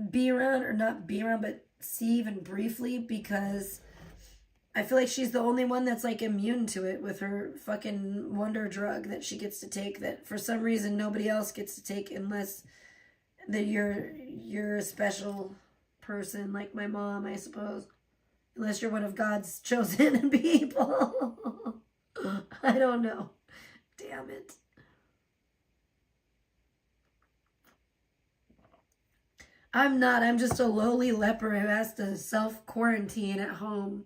be around, or not be around, but see even briefly, because I feel like she's the only one that's like immune to it with her fucking wonder drug that she gets to take that for some reason nobody else gets to take unless that you're a special person like my mom, I suppose. Unless you're one of God's chosen people. I don't know. Damn it. I'm not. I'm just a lowly leper who has to self-quarantine at home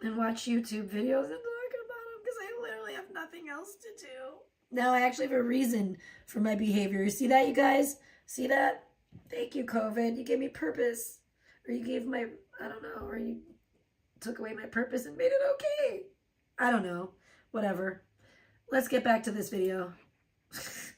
and watch YouTube videos and talk about them because I literally have nothing else to do. Now I actually have a reason for my behavior. You see that, you guys? See that? Thank you, COVID. You gave me purpose. Or you gave my, I don't know, or you took away my purpose and made it okay. I don't know. Whatever. Let's get back to this video.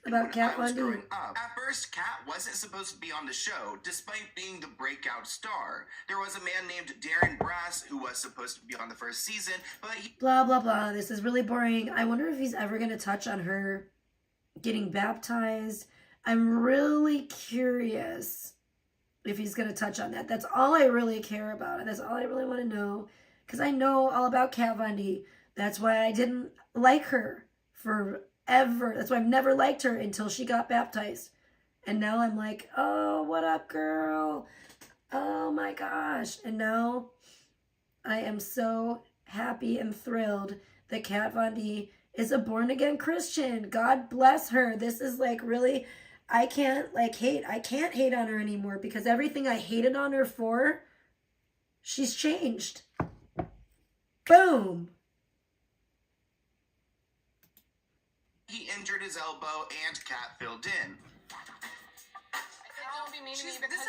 About Kat Von D. At first, Kat wasn't supposed to be on the show, despite being the breakout star. There was a man named Darren Brass who was supposed to be on the first season, but he... Blah, blah, blah. This is really boring. I wonder if he's ever going to touch on her getting baptized. I'm really curious if he's going to touch on that. That's all I really care about. That's all I really want to know. Because I know all about Kat Von D. That's why I didn't like her forever. That's why I've never liked her until she got baptized. And now I'm like, oh, what up, girl? Oh my gosh. And now I am so happy and thrilled that Kat Von D is a born-again Christian. God bless her. This is like really, I can't hate on her anymore because everything I hated on her for, she's changed. Boom. He injured his elbow and Kat filled in. Don't be mean to me because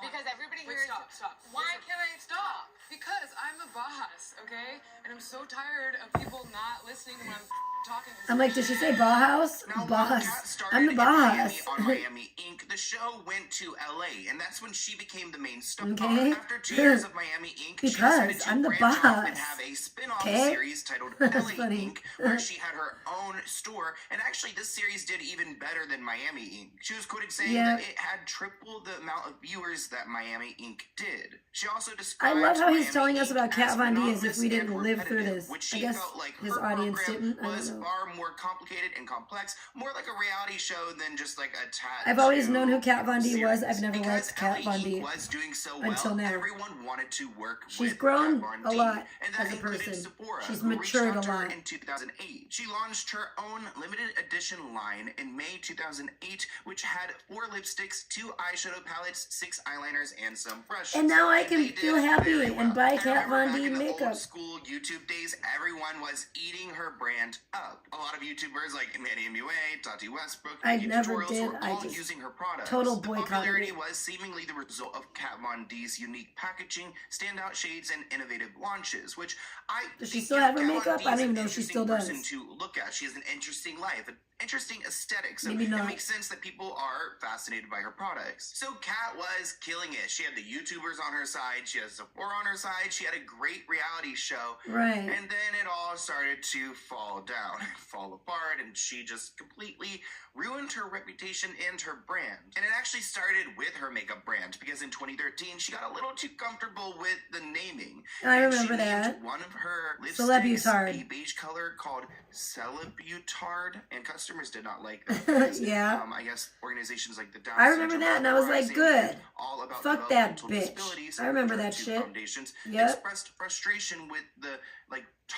because everybody here. Stop. Why can't I stop? Because I'm the boss, okay? And I'm so tired of people not listening when I'm talking. I'm like, did she say Bauhaus? Now, while Boss. Kat started I'm the in boss. Miami on Miami Inc., the show went to LA, and that's when she became the main star. Okay. After 2 years of Miami Inc., she Because decided to I'm the branch off and boss. have a spin-off Okay. series titled That's LA funny. Inc., where she had her own store. And actually, this series did even better than Miami Inc. She was quoted saying Yeah. that it had triple the amount of viewers that Miami Inc. did. She also I described love how he's Miami telling us Inc. about Kat as Von D as if monotonous we didn't and live through repetitive, this. which I she guess felt like his her audience program didn't. I was don't know. far more complicated and complex, more like a reality show than just like a tat. I've always known who Kat Von D was. I've never Because liked Kat Von D was doing so well, until now. everyone wanted to work She's with grown Kat Von a D, lot and that as a included person. Sephora, She's who reached matured out a to her lot. in 2008. She launched her own limited edition line in May 2008, which had 4 lipsticks, 2 eyeshadow palettes, 6 eyeliners, and some brushes. And now I can they feel did happy very and well. buy I Kat remember Von back D in the makeup. old school YouTube days, everyone was eating her brand up. A lot of YouTubers like Manny MUA, Tati Westbrook, I Nikki never Tutorials did. were I all just using her products. total The boycotted popularity it. was seemingly the result of Kat Von D's unique packaging, standout shades, and innovative launches, which I Does she think, still you know, have her Kat Von makeup? D I is don't even an know if she interesting still does. person to look at. She has an interesting life, an interesting aesthetic, so Maybe it not. makes sense that people are fascinated by her products. So Kat was killing it. She had the YouTubers on her side, she had Sephora on her side, she had a great reality show, Right. and then it all started to fall down, fall apart, and she just completely ruined her reputation and her brand. And it actually started with her makeup brand, because in 2013, she got a little too comfortable with the naming. I And remember she named that. one of her Celebutard. lipsticks a beige color called Celebutard, and customers did not like that. because, Yeah. I guess organizations like the Down I remember Syndrome that, and I was like, Uprising good. and all about Fuck that developmental bitch. disabilities I remember and that two shit. foundations Yep. expressed frustration with the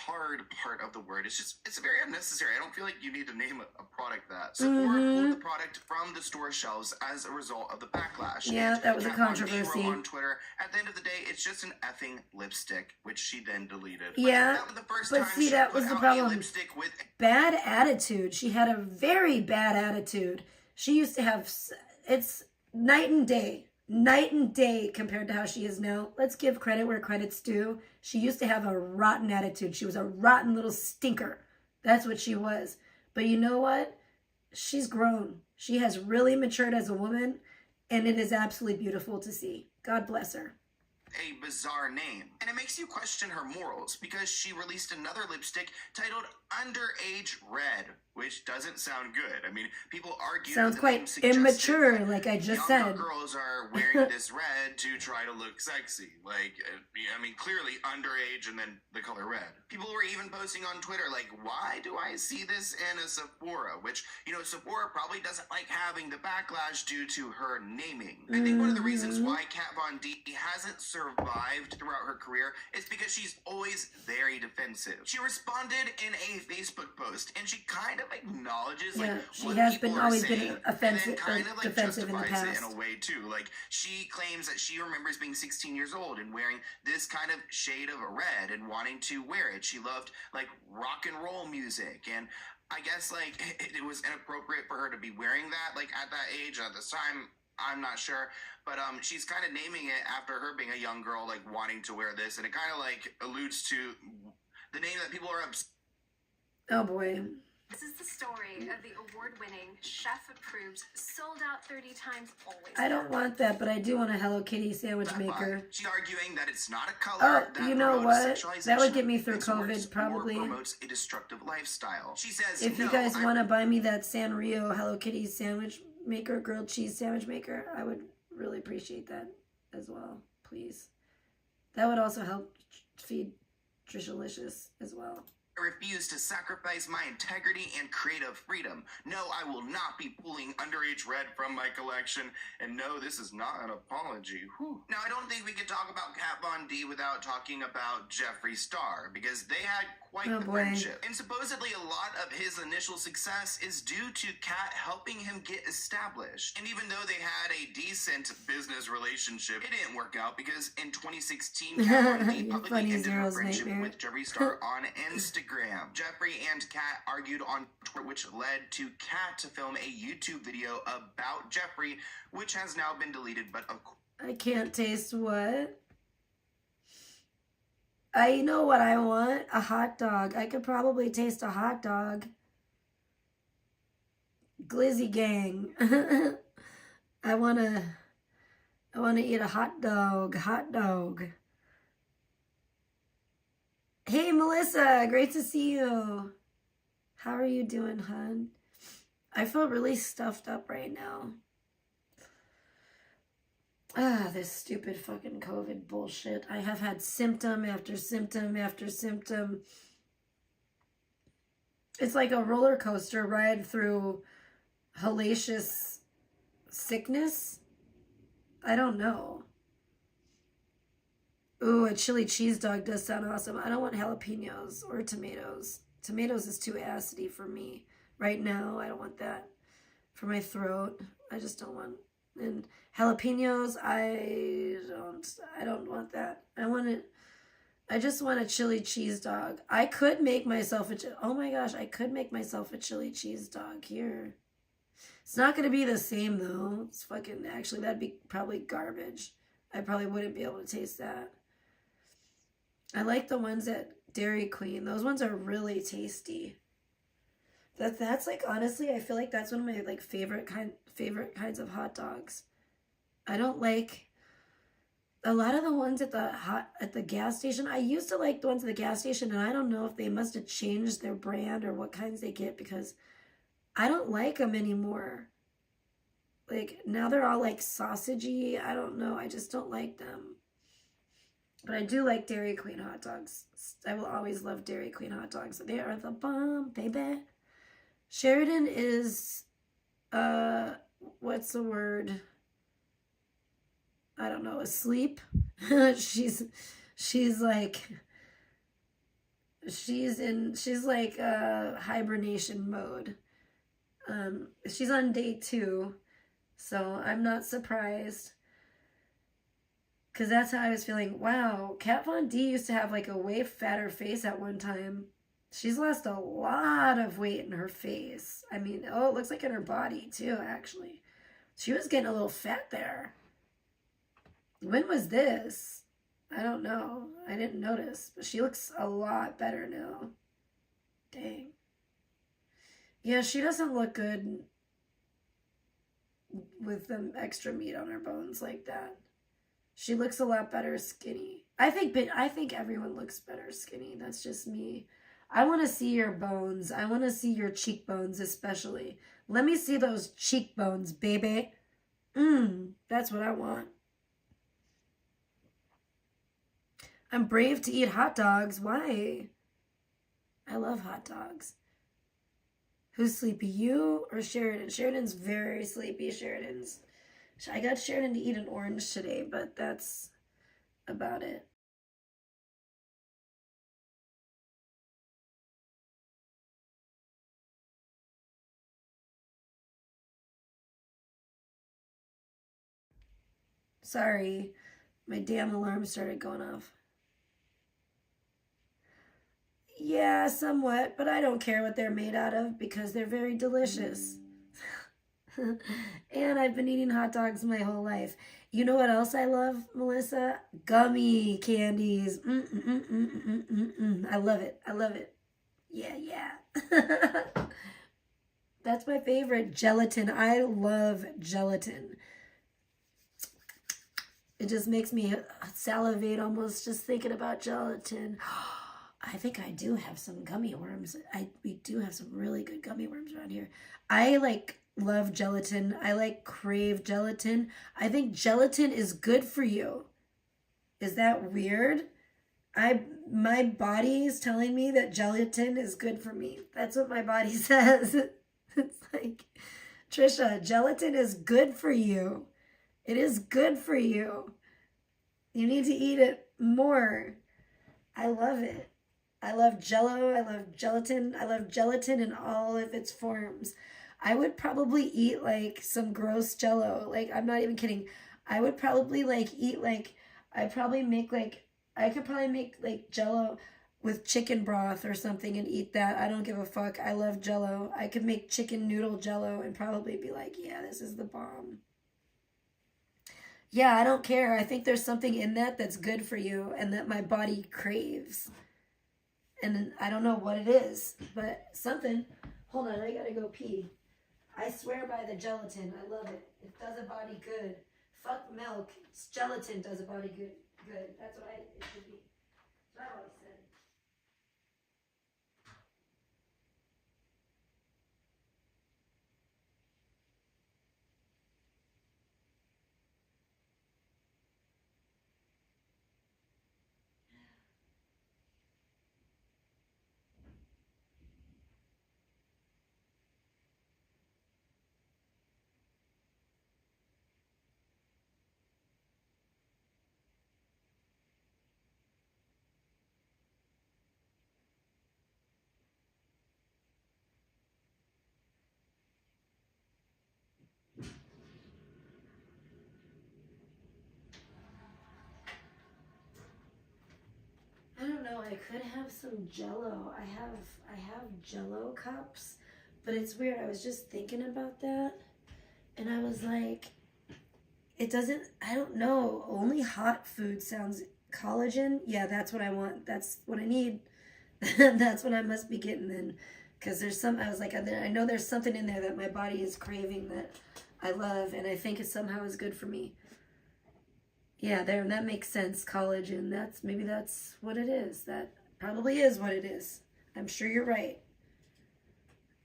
tard part of the word. It's very unnecessary. I don't feel like you need to name a product that. Sephora pulled the product from the store shelves as a result of the backlash. Yeah, And that was a Kat Von D controversy. wrote on Twitter, at the end of the day, it's just an effing lipstick, which she then deleted. Yeah, that was the first but time see, she that put was the out a problem. lipstick with Bad attitude. She had a very bad attitude. She used to have, it's night and day compared to how she is now. Let's give credit where credit's due. She used to have a rotten attitude. She was a rotten little stinker. That's what she was. But you know what? She's grown. She has really matured as a woman, and it is absolutely beautiful to see. God bless her. a bizarre name. And it makes you question her morals, because she released another lipstick titled Underage Red, which doesn't sound good. I mean, people argue Sounds that the quite name suggested immature, that like I just younger said. girls are wearing this red to try to look sexy. Like, I mean, clearly underage and then the color red. People were even posting on Twitter, like, why do I see this in a Sephora? Which, you know, Sephora probably doesn't like having the backlash due to her naming. I think one of the reasons why Kat Von D hasn't survived throughout her career is because she's always very defensive. She responded in a Facebook post, and she kind of acknowledges, Yeah, like, she what has people been are always saying, been and offensive, then kind of, like, defensive in the justifies past. it in a way too. Like, she claims that she remembers being 16 years old and wearing this kind of shade of red and wanting to wear it. She loved, like, rock and roll music, and I guess, like, it was inappropriate for her to be wearing that, like, at that age, at this time. I'm not sure, but she's kind of naming it after her being a young girl, like, wanting to wear this, and it kind of, like, alludes to the name that people are obsessed. Oh boy. This is the story of the award-winning, chef-approved, sold-out 30 times always. I don't want that, but I do want a Hello Kitty sandwich That maker. vibe. She's arguing that it's not a Oh, color that you know promotes what? sexualization. That would get me through It's COVID, worse, probably. Or promotes a destructive lifestyle. She says, If you "No, guys I want to buy me that Sanrio Hello Kitty sandwich maker, grilled cheese sandwich maker, I would really appreciate that as well, please. That would also help feed Tricialicious as well. I refuse to sacrifice my integrity and creative freedom. No, I will not be pulling underage red from my collection. And no, this is not an apology." Whew. Now, I don't think we could talk about Kat Von D without talking about Jeffree Star, because they had quite Oh, the boy. friendship. And supposedly a lot of his initial success is due to Kat helping him get established. And even though they had a decent business relationship, it didn't work out, because in 2016, Kat Von D You publicly funny ended her zeros friendship nightmare. with Jeffree Star on Instagram. Jeffree and Kat argued on Twitter, which led to Kat to film a YouTube video about Jeffree, which has now been deleted, but of course. I can't taste what? I know what I want. A hot dog. I could probably taste a hot dog. Glizzy gang. I wanna eat a hot dog. Hot dog. Hey Melissa, great to see you. How are you doing, hon? I feel really stuffed up right now. This stupid fucking COVID bullshit. I have had symptom after symptom after symptom. It's like a roller coaster ride through hellacious sickness. I don't know. Ooh, a chili cheese dog does sound awesome. I don't want jalapenos or tomatoes. Tomatoes is too acidy for me right now. I don't want that for my throat. I just don't want. And jalapenos, I don't want that. I just want a chili cheese dog. I could make myself oh my gosh, I could make myself a chili cheese dog here. It's not going to be the same though. It's fucking, actually that'd be probably garbage. I probably wouldn't be able to taste that. I like the ones at Dairy Queen. Those ones are really tasty. That's like, honestly, I feel like that's one of my like favorite kinds of hot dogs. I don't like a lot of the ones at the gas station. I used to like the ones at the gas station, and I don't know if they must have changed their brand or what kinds they get, because I don't like them anymore. Like now they're all like sausagey. I don't know. I just don't like them. But I do like Dairy Queen hot dogs. I will always love Dairy Queen hot dogs. They are the bomb, baby. Sheridan is, what's the word? I don't know, asleep. she's like hibernation mode. She's on day 2, so I'm not surprised. Because that's how I was feeling. Wow, Kat Von D used to have like a way fatter face at one time. She's lost a lot of weight in her face. I mean, oh, it looks like in her body too, actually. She was getting a little fat there. When was this? I don't know. I didn't notice. But she looks a lot better now. Dang. Yeah, she doesn't look good with the extra meat on her bones like that. She looks a lot better skinny. I think everyone looks better skinny. That's just me. I want to see your bones. I want to see your cheekbones especially. Let me see those cheekbones, baby. That's what I want. I'm brave to eat hot dogs. Why? I love hot dogs. Who's sleepy, you or Sheridan? Sheridan's very sleepy. I got Sheridan to eat an orange today, but that's about it. Sorry, my damn alarm started going off. Yeah, somewhat, but I don't care what they're made out of because they're very delicious. And I've been eating hot dogs my whole life. You know what else I love, Melissa? Gummy candies. I love it. I love it. Yeah. That's my favorite. Gelatin. I love gelatin. It just makes me salivate almost just thinking about gelatin. I think I do have some gummy worms. We do have some really good gummy worms around here. I love gelatin. I crave gelatin. I think gelatin is good for you. Is that weird? My body is telling me that gelatin is good for me. That's what my body says. It's like, Trisha, gelatin is good for you. It is good for you. You need to eat it more. I love it. I love Jell-O. I love gelatin. I love gelatin in all of its forms. I would probably eat some gross Jell-O. I'm not even kidding. I would probably eat I could probably make Jell-O with chicken broth or something and eat that. I don't give a fuck. I love Jell-O. I could make chicken noodle Jell-O and probably be like, yeah, this is the bomb. Yeah, I don't care. I think there's something in that that's good for you and that my body craves. And I don't know what it is, but something. Hold on, I gotta go pee. I swear by the gelatin. I love it. It does a body good. Fuck milk. Gelatin does a body good. Good. That's what it should be. That's what I always said. I don't know. I could have some Jello. I have Jello cups, but it's weird. I was just thinking about that, and I was like, it doesn't. I don't know. Only hot food sounds collagen. Yeah, that's what I want. That's what I need. That's what I must be getting then, because there's some. I was like, I know there's something in there that my body is craving that I love, and I think it somehow is good for me. Yeah, there, that makes sense. Collagen. Maybe that's what it is. That probably is what it is. I'm sure you're right.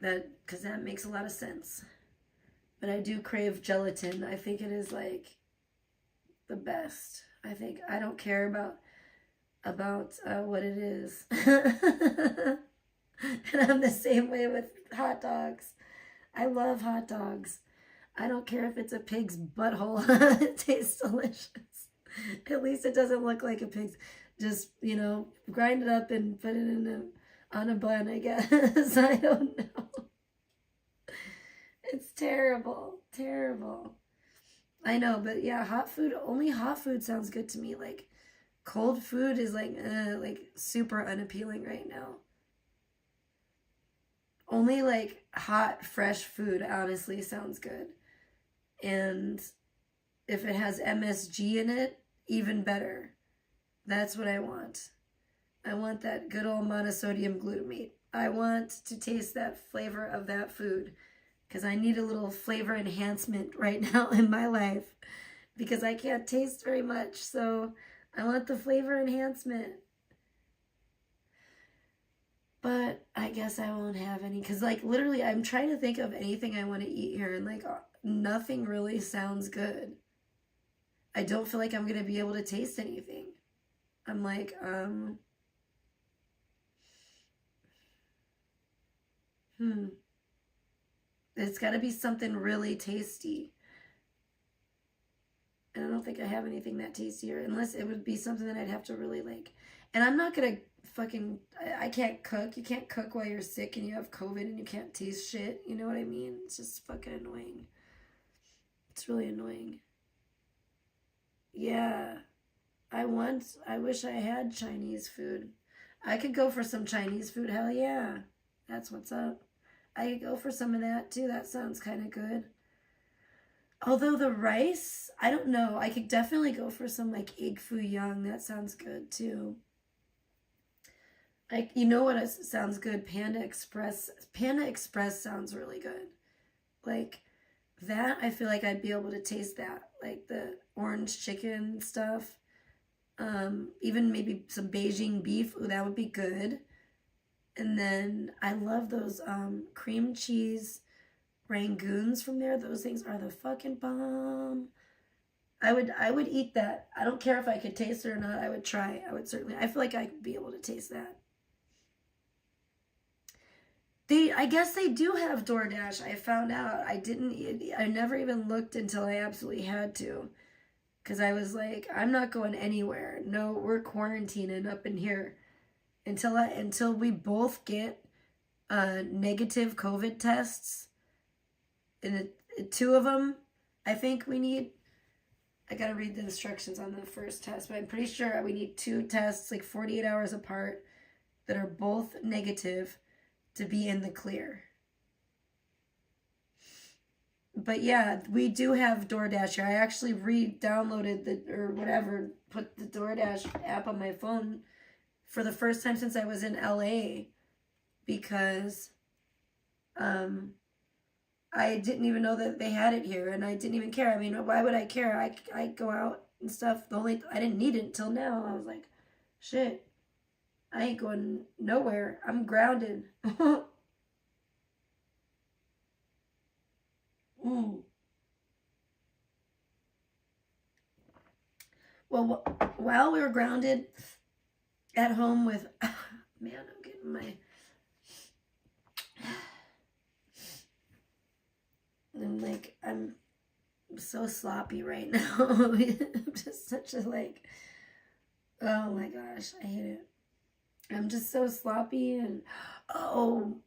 Because that makes a lot of sense. But I do crave gelatin. I think it is like the best. I don't care about what it is. And I'm the same way with hot dogs. I love hot dogs. I don't care if it's a pig's butthole. It tastes delicious. At least it doesn't look like a pig's. Just, grind it up and put it on a bun, I guess. I don't know. It's terrible. Terrible. I know, but yeah, only hot food sounds good to me. Like, cold food is like super unappealing right now. Only like hot, fresh food honestly sounds good. And if it has MSG in it, even better. That's what I want. I want that good old monosodium glutamate. I want to taste that flavor of that food because I need a little flavor enhancement right now in my life because I can't taste very much. So I want the flavor enhancement. But I guess I won't have any because literally I'm trying to think of anything I want to eat here and nothing really sounds good. I don't feel like I'm going to be able to taste anything. I'm like, it's got to be something really tasty. And I don't think I have anything that tastier unless it would be something that I'd have to really like. And I'm not going to I can't cook. You can't cook while you're sick and you have COVID and you can't taste shit. You know what I mean? It's just fucking annoying. It's really annoying. Yeah, I wish I had Chinese food. I could go for some Chinese food, hell yeah. That's what's up. I could go for some of that too, that sounds kind of good. Although the rice, I don't know, I could definitely go for some egg foo young, that sounds good too. You know what sounds good? Panda Express. Panda Express sounds really good. That, I feel like I'd be able to taste that. The orange chicken stuff. Even maybe some Beijing beef. Ooh, that would be good. And then I love those cream cheese rangoons from there. Those things are the fucking bomb. I would eat that. I don't care if I could taste it or not. I would try. I feel like I'd be able to taste that. I guess they do have DoorDash. I found out. I never even looked until I absolutely had to. Because I was like, I'm not going anywhere. No, we're quarantining up in here. Until we both get negative COVID tests. And two of them, I think we need. I got to read the instructions on the first test. But I'm pretty sure we need 2 tests, 48 hours apart, that are both negative to be in the clear. but yeah, we do have DoorDash here. I actually re-downloaded or whatever, put the DoorDash app on my phone for the first time since I was in LA, because I didn't even know that they had it here, and I didn't even care. I mean, why would I care? I go out and stuff. I didn't need it until now. I was like, shit, I ain't going nowhere. I'm grounded. Well, while we were grounded at home with, man, I'm getting my, I'm so sloppy right now. I'm just such a oh my gosh, I hate it. I'm just so sloppy. And oh,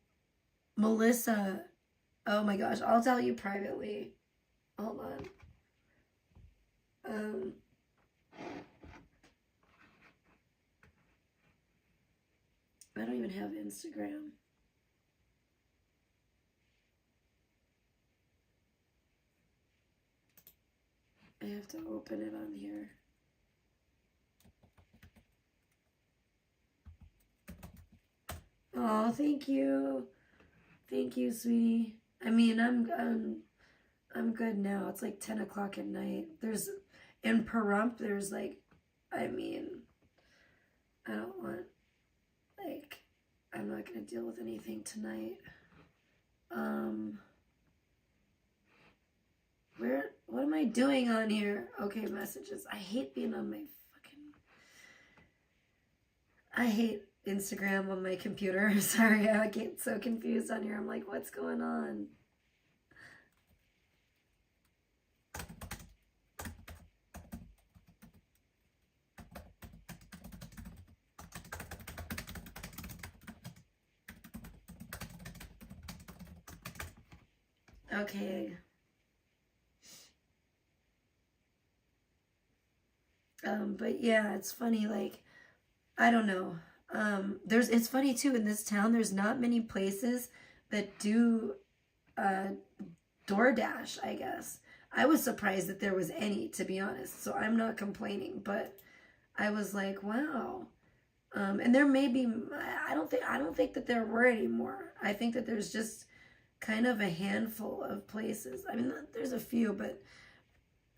Melissa, oh my gosh, I'll tell you privately. Hold on. I don't even have Instagram. I have to open it on here. Oh, thank you. Thank you, sweetie. I mean, I'm good now. It's like 10 o'clock at night. There's, in Pahrump, there's I mean, I don't want, I'm not going to deal with anything tonight. What am I doing on here? Okay, messages. I hate being on my I hate Instagram on my computer. Sorry, I get so confused on here. I'm like, what's going on? Okay. But yeah, it's funny, I don't know. It's funny too, in this town, there's not many places that do DoorDash, I guess. I was surprised that there was any, to be honest, so I'm not complaining, but I was like, wow. And there may be, I don't think that there were anymore. I think that there's just kind of a handful of places. I mean, there's a few, but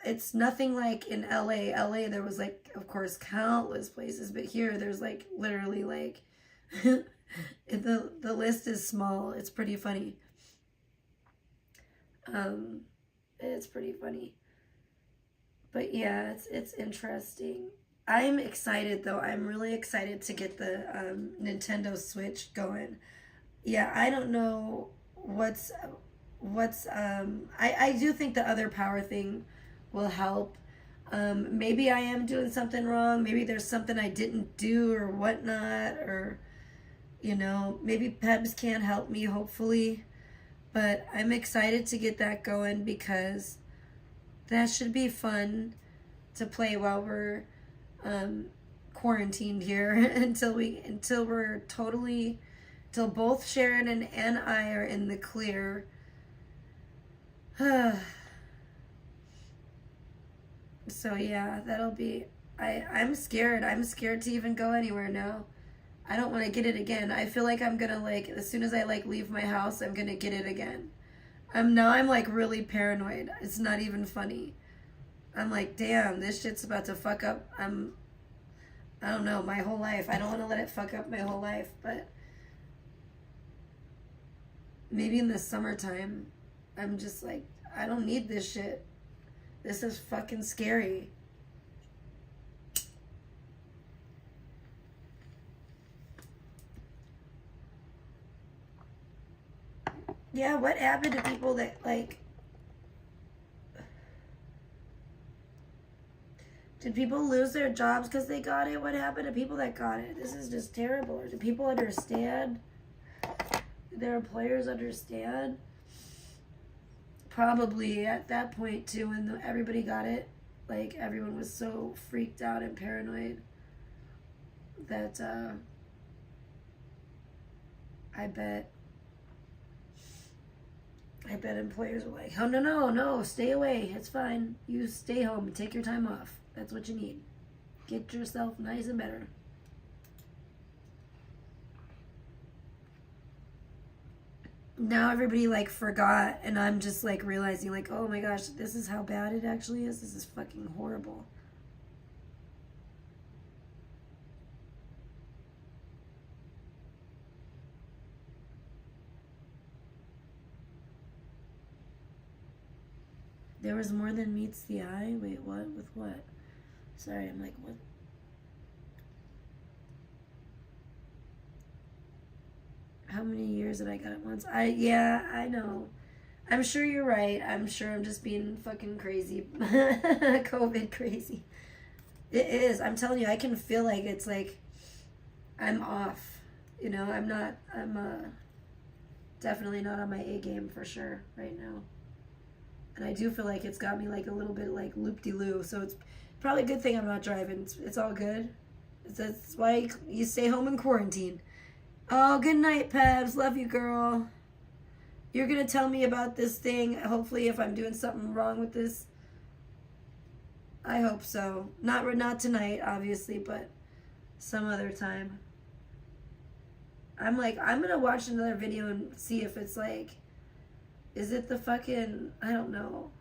it's nothing like in LA. LA, there was of course, countless places, but here there's literally the list is small. It's pretty funny. It's pretty funny. But yeah, it's interesting. I'm excited though. I'm really excited to get the Nintendo Switch going. Yeah, I don't know I do think the other power thing will help. Maybe I am doing something wrong. Maybe there's something I didn't do or whatnot, or maybe Pebs can't help me, hopefully. But I'm excited to get that going because that should be fun to play while we're quarantined here until both Sharon and I are in the clear. So yeah, that'll be, I'm scared. I'm scared to even go anywhere now. I don't want to get it again. I feel like I'm gonna as soon as I leave my house, I'm gonna get it again. I'm really paranoid. It's not even funny. I'm like, damn, this shit's about to fuck up. I don't know, my whole life. I don't want to let it fuck up my whole life, but maybe in the summertime, I'm just I don't need this shit. This is fucking scary. Yeah, what happened to people that did people lose their jobs because they got it? What happened to people that got it? This is just terrible. Or do people understand? Do their employers understand? Probably at that point too, when everybody got it, everyone was so freaked out and paranoid that I bet I bet employers are like, oh, no, stay away. It's fine. You stay home and take your time off. That's what you need. Get yourself nice and better. Now everybody like forgot, and I'm just like realizing like, oh my gosh, this is how bad it actually is. This is fucking horrible. There was more than meets the eye? Wait, what? With what? Sorry, I'm like, what? How many years did I got it once? Yeah, I know. I'm sure you're right. I'm sure I'm just being fucking crazy. COVID crazy. It is. I'm telling you, I can feel like it's like I'm off. You know, I'm definitely not on my A game for sure right now. And I do feel like it's got me like a little bit like loop-de-loo. So it's probably a good thing I'm not driving. It's all good. That's why you stay home in quarantine. Oh, good night, Pebs. Love you, girl. You're going to tell me about this thing, hopefully, if I'm doing something wrong with this. I hope so. Not tonight, obviously, but some other time. I'm like, I'm going to watch another video and see if it's like, is it the fucking, I don't know.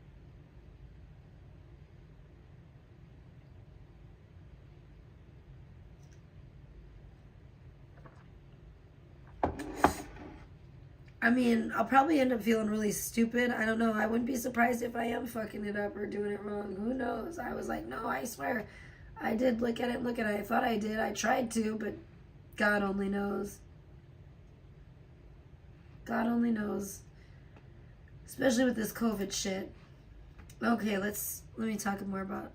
I mean, I'll probably end up feeling really stupid. I don't know. I wouldn't be surprised if I am fucking it up or doing it wrong. Who knows? I was like, no, I swear. I did look at it. I thought I did. I tried to, but God only knows. God only knows. Especially with this COVID shit. Okay, let me talk more about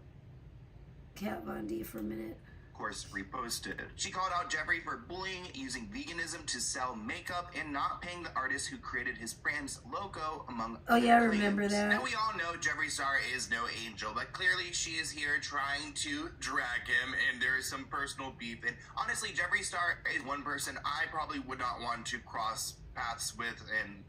Kat Von D for a minute. Course, reposted. She called out Jeffree for bullying, using veganism to sell makeup, and not paying the artist who created his brand's logo, among Oh yeah, I other remember claims. that. Now we all know Jeffree Star is no angel, but clearly she is here trying to drag him, and there is some personal beef. And honestly, Jeffree Star is one person I probably would not want to cross paths with and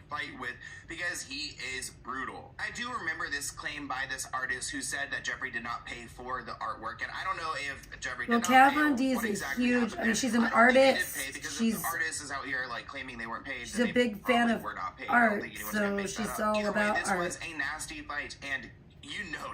fight with, because he is brutal. I do remember this claim by this artist who said that Jeffree did not pay for the artwork, and I don't know if Jeffree did not pay. Kat Von D or is what a exactly huge. happened I mean, there. she's an I don't think they did artist. pay, because She's if the artist is out here like claiming they weren't paid, she's then a big fan probably of were not paid. art, I don't think anyone's gonna so make that she's up. all Either about way, this art. was a nasty fight, and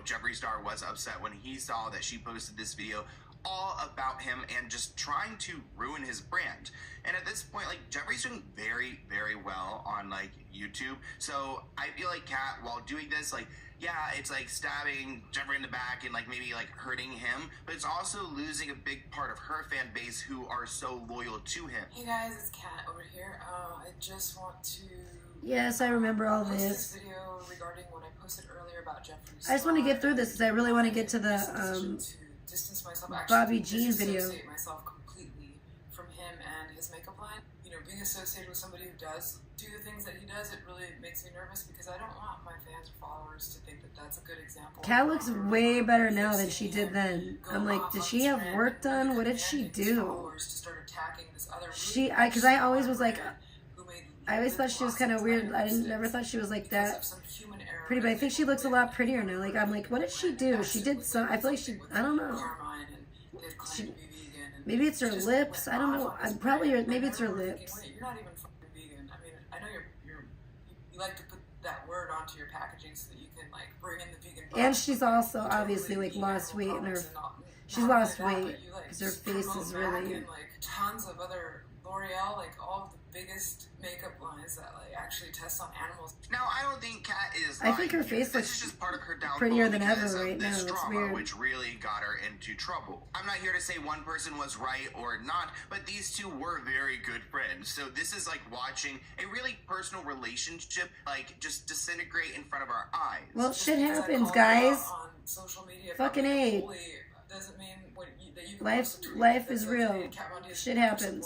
Jeffree Star was upset when he saw that she posted this video all about him and just trying to ruin his brand. And at this point, like, Jeffree's doing very, very well on like YouTube. So I feel like Kat, while doing this, like, yeah, it's like stabbing Jeffree in the back and like maybe like hurting him, but it's also losing a big part of her fan base who are so loyal to him. Hey guys, it's Kat over here. I just want to. Yes, I remember all post this. video regarding what I posted earlier about Jeffree. I just want to get through this because I really want to get to the distance myself, Bobby Jean video. Disassociate myself completely from him and his makeup line. Being associated with somebody who does do the things that he does, it really makes me nervous because I don't want my fans or followers to think that that's a good example. Kat looks way better now than she did then. I'm like, did she have work done? What did she do? Because I always was like, I always thought she was kind of weird. Never thought she was like that pretty, but I think she looks a lot prettier now. Like, I'm like, what did she do? She did some, I feel like I don't know. Maybe it's her lips. I don't know. Maybe it's her lips. You're not even fucking vegan. I mean, I know you like to put that word onto your packaging so that you can like bring in the vegan. And she's also obviously like lost weight she's lost weight because her face is really. And, like tons of other L'Oreal, like all of the biggest makeup lines that like actually test on animals. Now, I don't think Kat is. I think her face looks just part of her downfall prettier than ever because of right now. this It's drama, weird. which really got her into trouble. I'm not here to say one person was right or not, but these two were very good friends. So this is like watching a really personal relationship like just disintegrate in front of our eyes. Well, shit happens, guys. On social media, Fucking A. Doesn't mean that you can Life is real. Shit happens.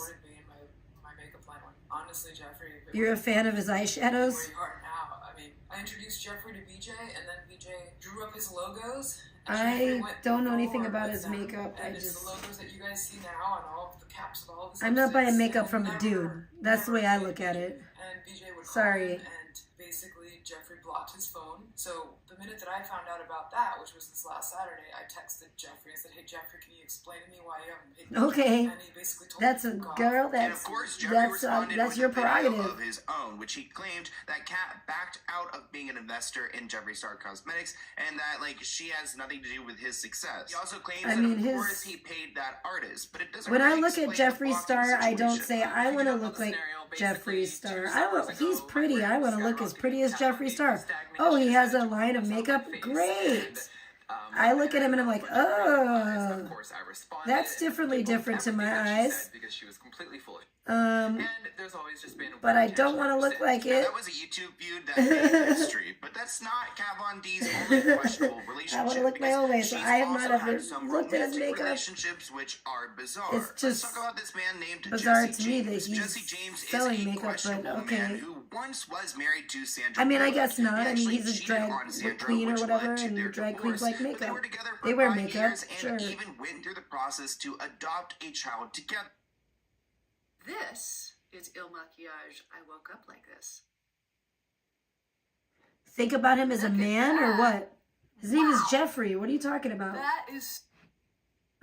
Honestly, Jeffree, You're a fan of his eyeshadows? where you are now. I mean, I introduced Jeffree to BJ, and then BJ drew up his logos. And I Jeffree went don't know anything forward about with his them, makeup. And it's the logos that you guys see now, and all of the caps of all of this. I'm not buying makeup from a dude. That's the way I look at it. And BJ would Sorry. call in and basically Jeffree blocked his phone. So the minute that I found out about that, which was this last Saturday, I texted Jeffree and said, "Hey Jeffree, can you explain to me why you haven't paid me?" Okay. And he basically told That's me a to fuck girl. off. And That's of course, Jeffree responded with your a video prerogative. of his own, which he claimed that Kat backed out of being an investor in Jeffree Star Cosmetics, and that she has nothing to do with his success. He also claims that of course he paid that artist, but it doesn't. When really I look at explain the Jeffree blocking Star, I don't situation. say I want to look like Jeffree Star. He's pretty. I want to look as pretty as Jeffree Star. Oh, he has a line of makeup. Great. I look at him and I'm like, oh, that's different to my eyes. Because she was completely foolish. Um, And there's always just been but I don't want to look like Yeah, it. that was a YouTube feud that made history, but that's not Kat Von D's only questionable relationship. I want to look my own way, so she's I have also not ever had some looked at his romantic makeup. relationships which are bizarre. It's Let's just talk about this man named bizarre Jesse to me James. that he's Jesse James selling is a makeup, but questionable okay. man who once was married to Sandra I mean, I Bullock. guess not. He I mean, actually he's a cheated drag on Sandra, queen or which whatever, led to and their drag divorce. queens like But they makeup. were together for They wear 5 makeup, years and sure. even went through the process to adopt a child together. This is Il Maquillage. I woke up like this. Think about him as a Look at man or that. what? His name is Jeffree. What are you talking about? That is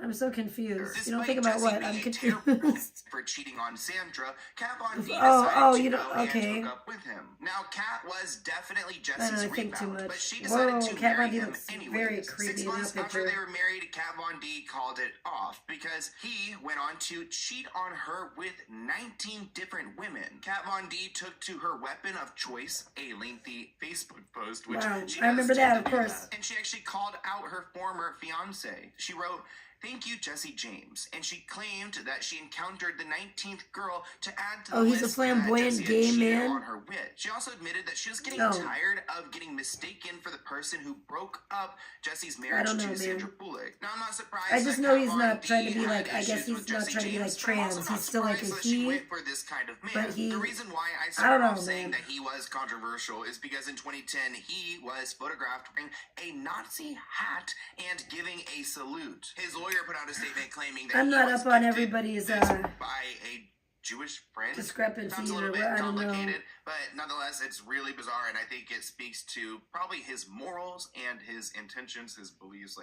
I'm so confused. You don't Despite think about Jesse what? being I'm a terrible confused. for cheating on Sandra, Kat Von D Oh, decided to you go don't- okay. and hook up with him. Now, Kat was definitely I Jesse's don't think too rebound, much. but she decided Whoa, to Kat Von marry D him looks anyway. very 6 creepy in months that after picture. they were married, Kat Von D called it off because he went on to cheat on her with 19 different women. Kat Von D took to her weapon of choice, a lengthy Facebook post, which Wow, she I remember does that, tend of to do course. that. And she actually called out her former fiance. She wrote, "Thank you, Jesse James." And she claimed that she encountered the 19th girl to add to the Oh, he's a list flamboyant that Jesse had gay cheated man? on her with. She also admitted that she was getting Oh. tired of getting mistaken for the person who broke up Jesse's marriage don't know, to man. Sandra Bullock. Now, I'm not surprised. I just that know Kat he's Von not D trying to be had like, I guess issues he's with not Jesse trying to be like James, but I'm also trans. not He's still like a surprised that she he. went for this kind of man. But he- The reason why I I started don't off know, saying man. that he was controversial is because in 2010 he was photographed wearing a Nazi hat and giving a salute. His lawyer put out a statement claiming that I'm he not was up on gifted everybody's this by a Jewish friend. discrepancies Sounds a or little what, bit I don't know. complicated, but nonetheless, it's really bizarre, and I think it speaks to probably his morals and his intentions, his beliefs.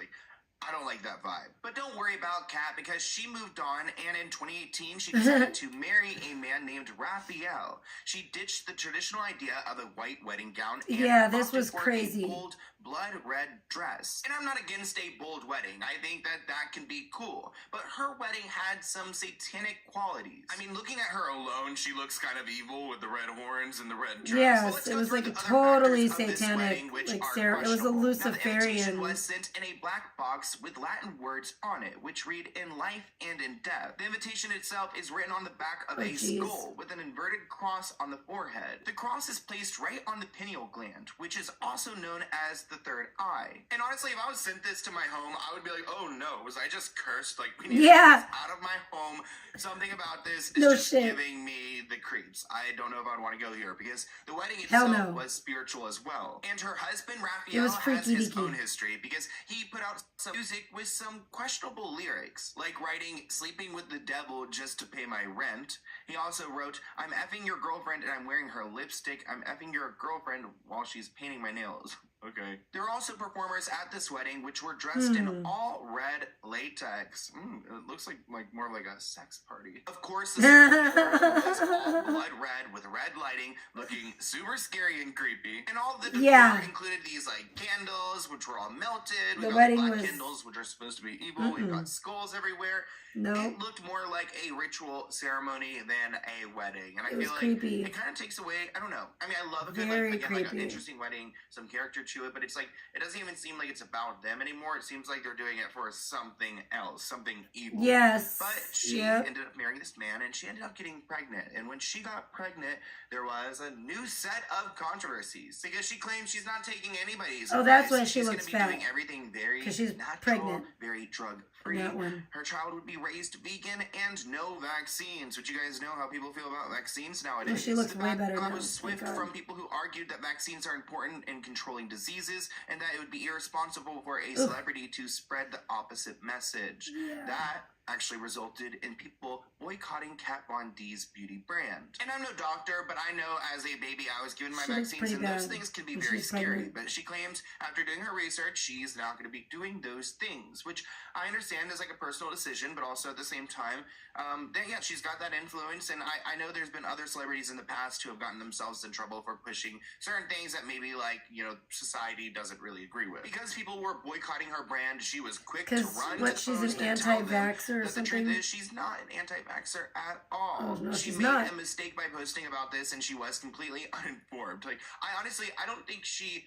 I don't like that vibe. But don't worry about Kat because she moved on, and in 2018, she decided to marry a man named Raphael. She ditched the traditional idea of a white wedding gown and Yeah, this opted was for crazy. a bold blood red dress. And I'm not against a bold wedding. I think that can be cool. But her wedding had some satanic qualities. I mean, looking at her alone, she looks kind of evil with the red horns and the red dress. Yes, But let's it go was through like the other totally factors of this satanic, wedding, which like are Sarah. It was a questionable. Now, the invitation Luciferian. was sent in a black box with Latin words on it, which read "in life and in death." The invitation itself is written on the back of Oh, a jeez. skull with an inverted cross on the forehead. The cross is placed right on the pineal gland, which is also known as the third eye. And honestly, if I was sent this to my home, I would be like, "Oh no, was I just cursed? We need to Yeah. get this out of my home." Something about this is No just shit. giving me the creeps. I don't know if I'd want to go here because the wedding Hell itself no. was spiritual as well. And her husband, It Raphael, was has freaky his deaky. own history because he put out some music with some questionable lyrics, like writing "sleeping with the devil just to pay my rent." He also wrote, "I'm effing your girlfriend and I'm wearing her lipstick. I'm effing your girlfriend while she's painting my nails." Okay. There were also performers at this wedding which were dressed in all red latex. It looks like more like a sex party. Of course, the was all blood red with red lighting, looking super scary and creepy. And all the decor Yeah. included these candles, which were all melted. We The got wedding black was- candles, which are supposed to be evil. We've got skulls everywhere. No. It looked more like a ritual ceremony than a wedding. And I It was feel like creepy. it kind of takes away, I don't know. I mean, I love a good, Very like an creepy. interesting wedding, some character to it, but it's it doesn't even seem like it's about them anymore. It seems like they're doing it for something else, something evil. Yes. But she Yep. ended up marrying this man, and she ended up getting pregnant. And when she got pregnant, there was a new set of controversies because she claims she's not taking anybody's Oh, that's advice. why she she's looks gonna be fat. doing everything very 'Cause she's natural, pregnant. very drug-free. That one. Her child would be raised vegan and no vaccines, which you guys know how people feel about vaccines nowadays. Well, she looks The way better backlash now, was swift thank God. from people who argued that vaccines are important in controlling diseases and that it would be irresponsible for a celebrity to spread the opposite message. Yeah. That actually resulted in people boycotting Kat Von D's beauty brand. And I'm no doctor, but I know as a baby I was given my She looks vaccines, pretty and those bad things can be when very she's scary. pregnant. But she claims after doing her research, she's not going to be doing those things, which I understand is like a personal decision, but also at the same time, yeah, she's got that influence. And I know there's been other celebrities in the past who have gotten themselves in trouble for pushing certain things that maybe like, society doesn't really agree with. Because people were boycotting her brand, she was quick to run to she's post an and tell them anti-vaxxer or that the something? truth is she's not an anti-vaxxer at all. Oh, no, she she's made not. a mistake by posting about this, and she was completely uninformed. Like, I don't think she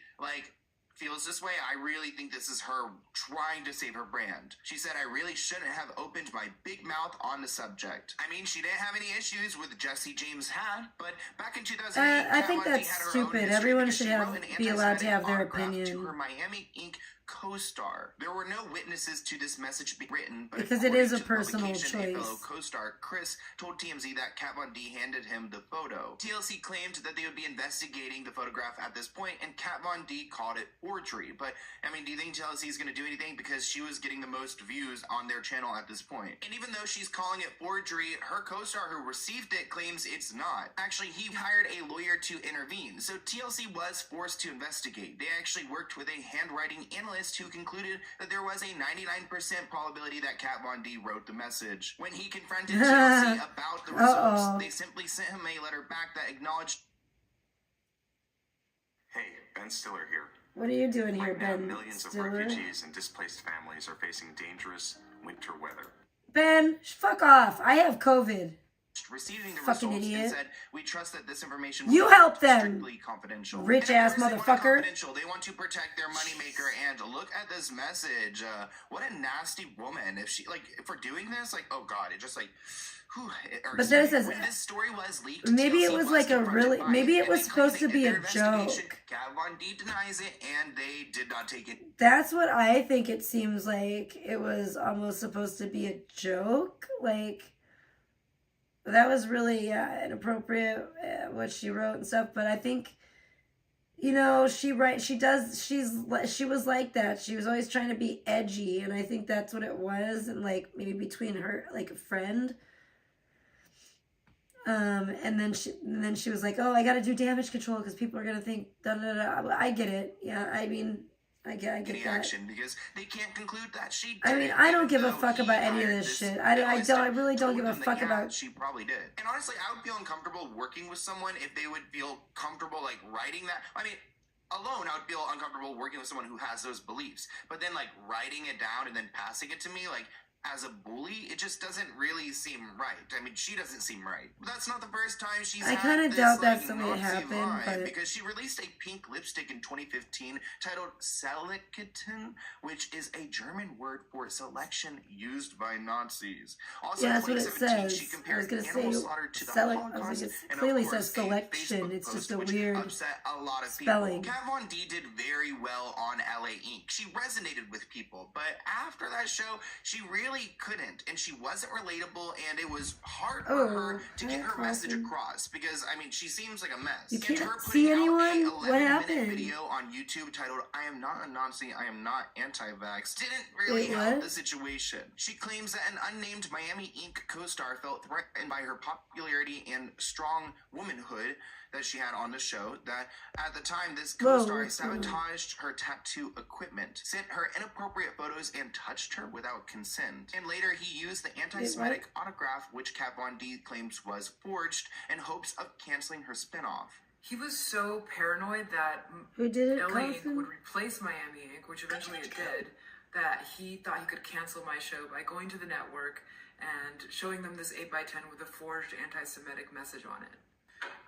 feels this way. I really think this is her trying to save her brand. She said, I really shouldn't have opened my big mouth on the subject. I mean, she didn't have any issues with Jesse James had, but back in 2008, I think Kat Von D that's had her own stupid. history Everyone because should she wrote an be allowed to have their autograph to opinion. her Miami Inc. co-star. There were no witnesses to this message being written, but Because it is a according to the personal publication, a choice. fellow co-star Chris told TMZ that Kat Von D handed him the photo. TLC claimed that they would be investigating the photograph at this point, and Kat Von D called it forgery. But I mean, do you think TLC is going to do anything, because she was getting the most views on their channel at this point? And even though she's calling it forgery, her co-star who received it claims it's not. Actually, he hired a lawyer to intervene, so TLC was forced to investigate. They actually worked with a handwriting analyst who concluded that there was a 99% probability that Kat Von D wrote the message. When he confronted TLC about the results, they simply sent him a letter back that acknowledged. Hey, Ben Stiller here. What are you doing here, Right now, Ben millions of Stiller? refugees and displaced families are facing dangerous winter weather. Ben, fuck off. I have COVID. Receiving the Fucking results idiot. and said, we trust that this information You will be help them, strictly confidential. rich And of ass course they want it motherfucker. confidential. They want to protect their moneymaker, and look at this message. What a nasty woman. If she, for doing this, oh God, it just whew, it irks But then it me. says, When this story was leaked, maybe it TLC was like a confronted really, by maybe it, it and was they claim supposed to that be in a their investigation, joke. Kat Von D denies it, and they did not take it. That's what I think it seems like. It was almost supposed to be a joke. That was really inappropriate, what she wrote and stuff. But I think, she was like that. She was always trying to be edgy, and I think that's what it was. And maybe between her, a friend. And then she was like, oh, I got to do damage control because people are going to think da da da. I get it. Yeah, I mean, I get Any that. action because they can't conclude that she did I mean, it, I don't even give a though fuck he about any of hired this this shit. analyst I and really don't told give a them that, fuck yeah, about. she probably did. And honestly, I would feel uncomfortable working with someone if they would feel comfortable writing that. I mean, alone, I would feel uncomfortable working with someone who has those beliefs. But then writing it down and then passing it to me, as a bully, it just doesn't really seem right. I mean, she doesn't seem right. But that's not the first time she's I had kind of this, doubt that's the way it Nazi happened, vibe, but because she released a pink lipstick in 2015 titled Selekten, which is a German word for selection used by Nazis. Also, yeah, in that's what it 2017, says. she I compared was gonna animal say slaughter to the it Holocaust, and of clearly course, says a selection. Facebook It's post just a which weird upset a lot of spelling. people. Kat Von D did very well on LA Inc. She resonated with people, but after that show, she really couldn't, and she wasn't relatable, and it was hard for her to get her message across because, I mean, she seems like a mess. You And can't her see putting out anyone? a What 11-minute happened? video on YouTube titled "I am not a Nazi, I am not anti-vax" didn't really Wait, help what? the situation. She claims that an unnamed Miami Inc. co-star felt threatened by her popularity and strong womanhood that she had on the show, that at the time this co-star sabotaged her tattoo equipment, sent her inappropriate photos, and touched her without consent. And later he used the anti-Semitic autograph, which Kat Von D claims was forged, in hopes of canceling her spinoff. He was so paranoid that Who did it? LA Inc. Carlson? would replace Miami Inc., which eventually it did, that he thought he could cancel my show by going to the network and showing them this 8x10 with a forged anti-Semitic message on it.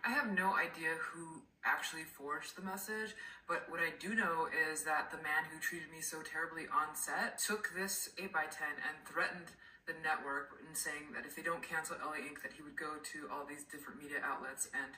I have no idea who actually forged the message, but what I do know is that the man who treated me so terribly on set took this 8x10 and threatened the network in saying that if they don't cancel LA Inc., that he would go to all these different media outlets and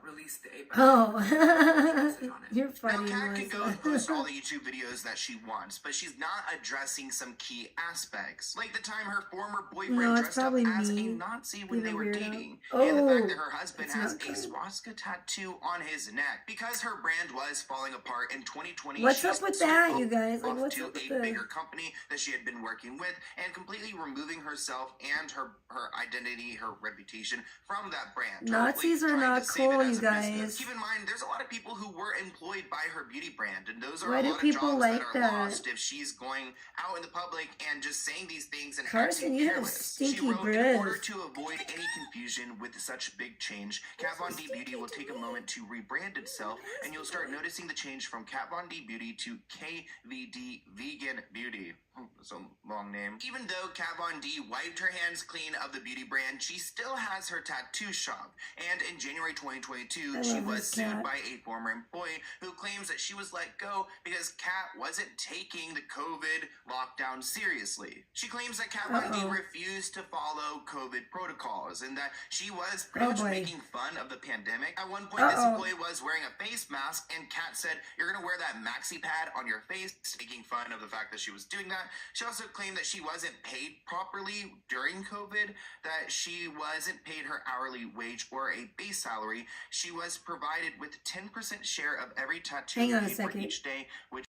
released the 8x8 Oh, message on it. you're Now, funny, Kat can go and post all the Melissa. YouTube videos that she wants, but she's not addressing some key aspects, like the time her former boyfriend No, it's dressed up probably as a me Nazi when they being a were weirdo. dating, and the fact Oh, that her husband it's has not a good. swastika tattoo on his neck. Because her brand was falling apart in 2020, What's she up with split that, off you guys? Like, what's to up with a the bigger company that she had been working with, and completely removing herself and her identity, her reputation from that brand. Nazis are trying not to save it cool, as you a guys. business. Keep in mind, there's a lot of people who were employed by her beauty brand, and those are Why a do lot of people jobs like that are that? lost if she's going out in the public and just saying these things and Carson, acting you have careless. She stinky wrote, in order breath. to avoid any confusion with such big change, Kat Von D Beauty will take a moment to rebrand itself, and you'll start noticing the change from Kat Von D Beauty to KVD Vegan Beauty. That's a long name. Even though Kat Von D wiped her hands clean of the beauty brand, she still has her tattoo shop. And in January 2022, I she love was this sued cat. by a former employee who claims that she was let go because Kat wasn't taking the COVID lockdown seriously. She claims that Kat Von D Uh-oh. refused to follow COVID protocols and that she was Oh, pretty much boy. making fun of the pandemic. At one point, this Uh-oh. employee was wearing a face mask, and Kat said, "You're gonna wear that maxi pad on your face," making fun of the fact that she was doing that. She also claimed that she wasn't paid properly during COVID, that she wasn't paid her hourly wage or a base salary. She was provided with 10% share of every tattoo Hang on a paid for second. each day, which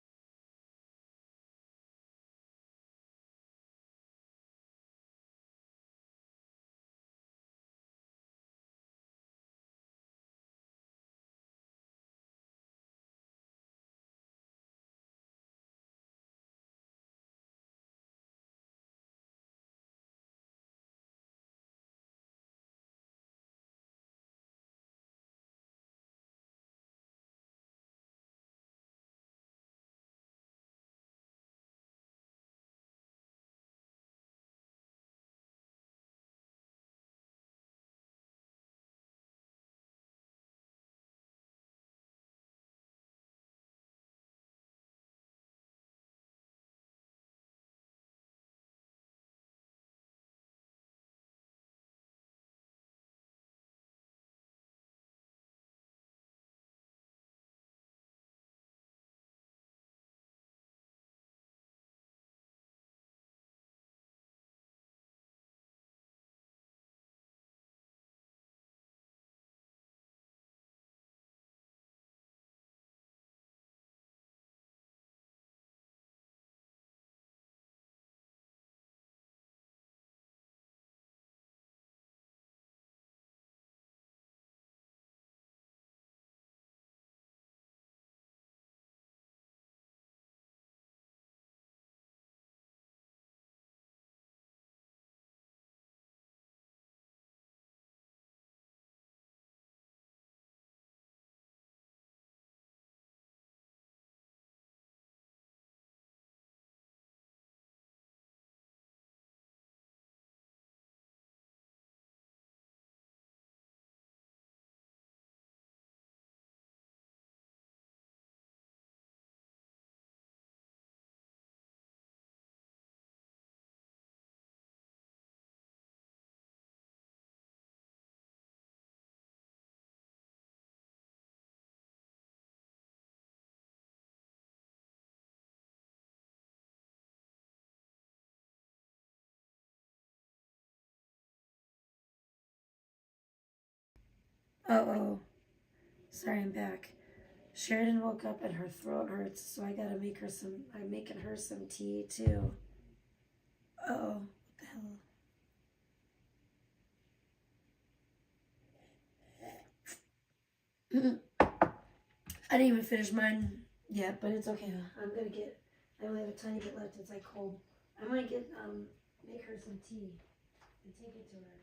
Uh-oh. Sorry, I'm back. Sheridan woke up and her throat hurts, so I gotta make her some, I'm making her some tea too. Uh-oh. What the hell? I didn't even finish mine yet, but it's okay. I'm gonna get, I only have a tiny bit left. It's like cold. I'm gonna get, make her some tea and take it to her.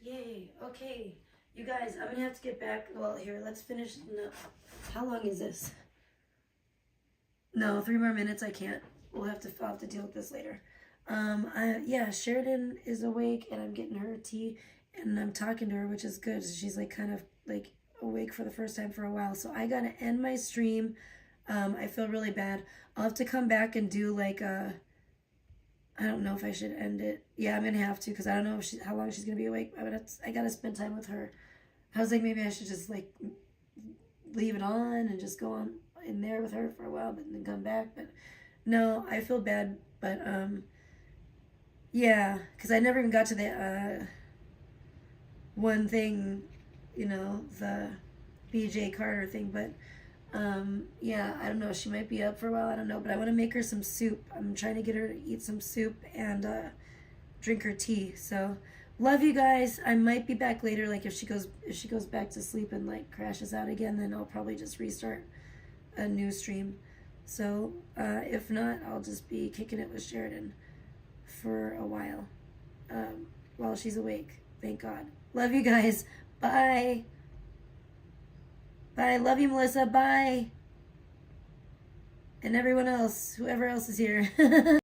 Yay. Okay. You guys, I'm gonna have to get back. Well, here, let's finish. No. How long is this? No, 3 more minutes. I can't. I'll have to deal with this later. Yeah, Sheridan is awake and I'm getting her tea and I'm talking to her, which is good. She's like kind of like awake for the first time for a while. So I gotta end my stream. I feel really bad. I'll have to come back and do like I don't know if I should end it. Yeah, I'm gonna have to because I don't know if how long she's gonna be awake. I gotta spend time with her. I was like, maybe I should just like leave it on and just go on in there with her for a while, but then come back. But no, I feel bad. But yeah, because I never even got to the one thing, you know, the BJ Carter thing. But yeah, I don't know. She might be up for a while. I don't know. But I want to make her some soup. I'm trying to get her to eat some soup and drink her tea. So love you guys. I might be back later. Like if she goes back to sleep and like crashes out again, then I'll probably just restart a new stream. So if not, I'll just be kicking it with Sheridan for a while she's awake. Thank God. Love you guys. Bye. Bye. Love you, Melissa. Bye. And everyone else, whoever else is here.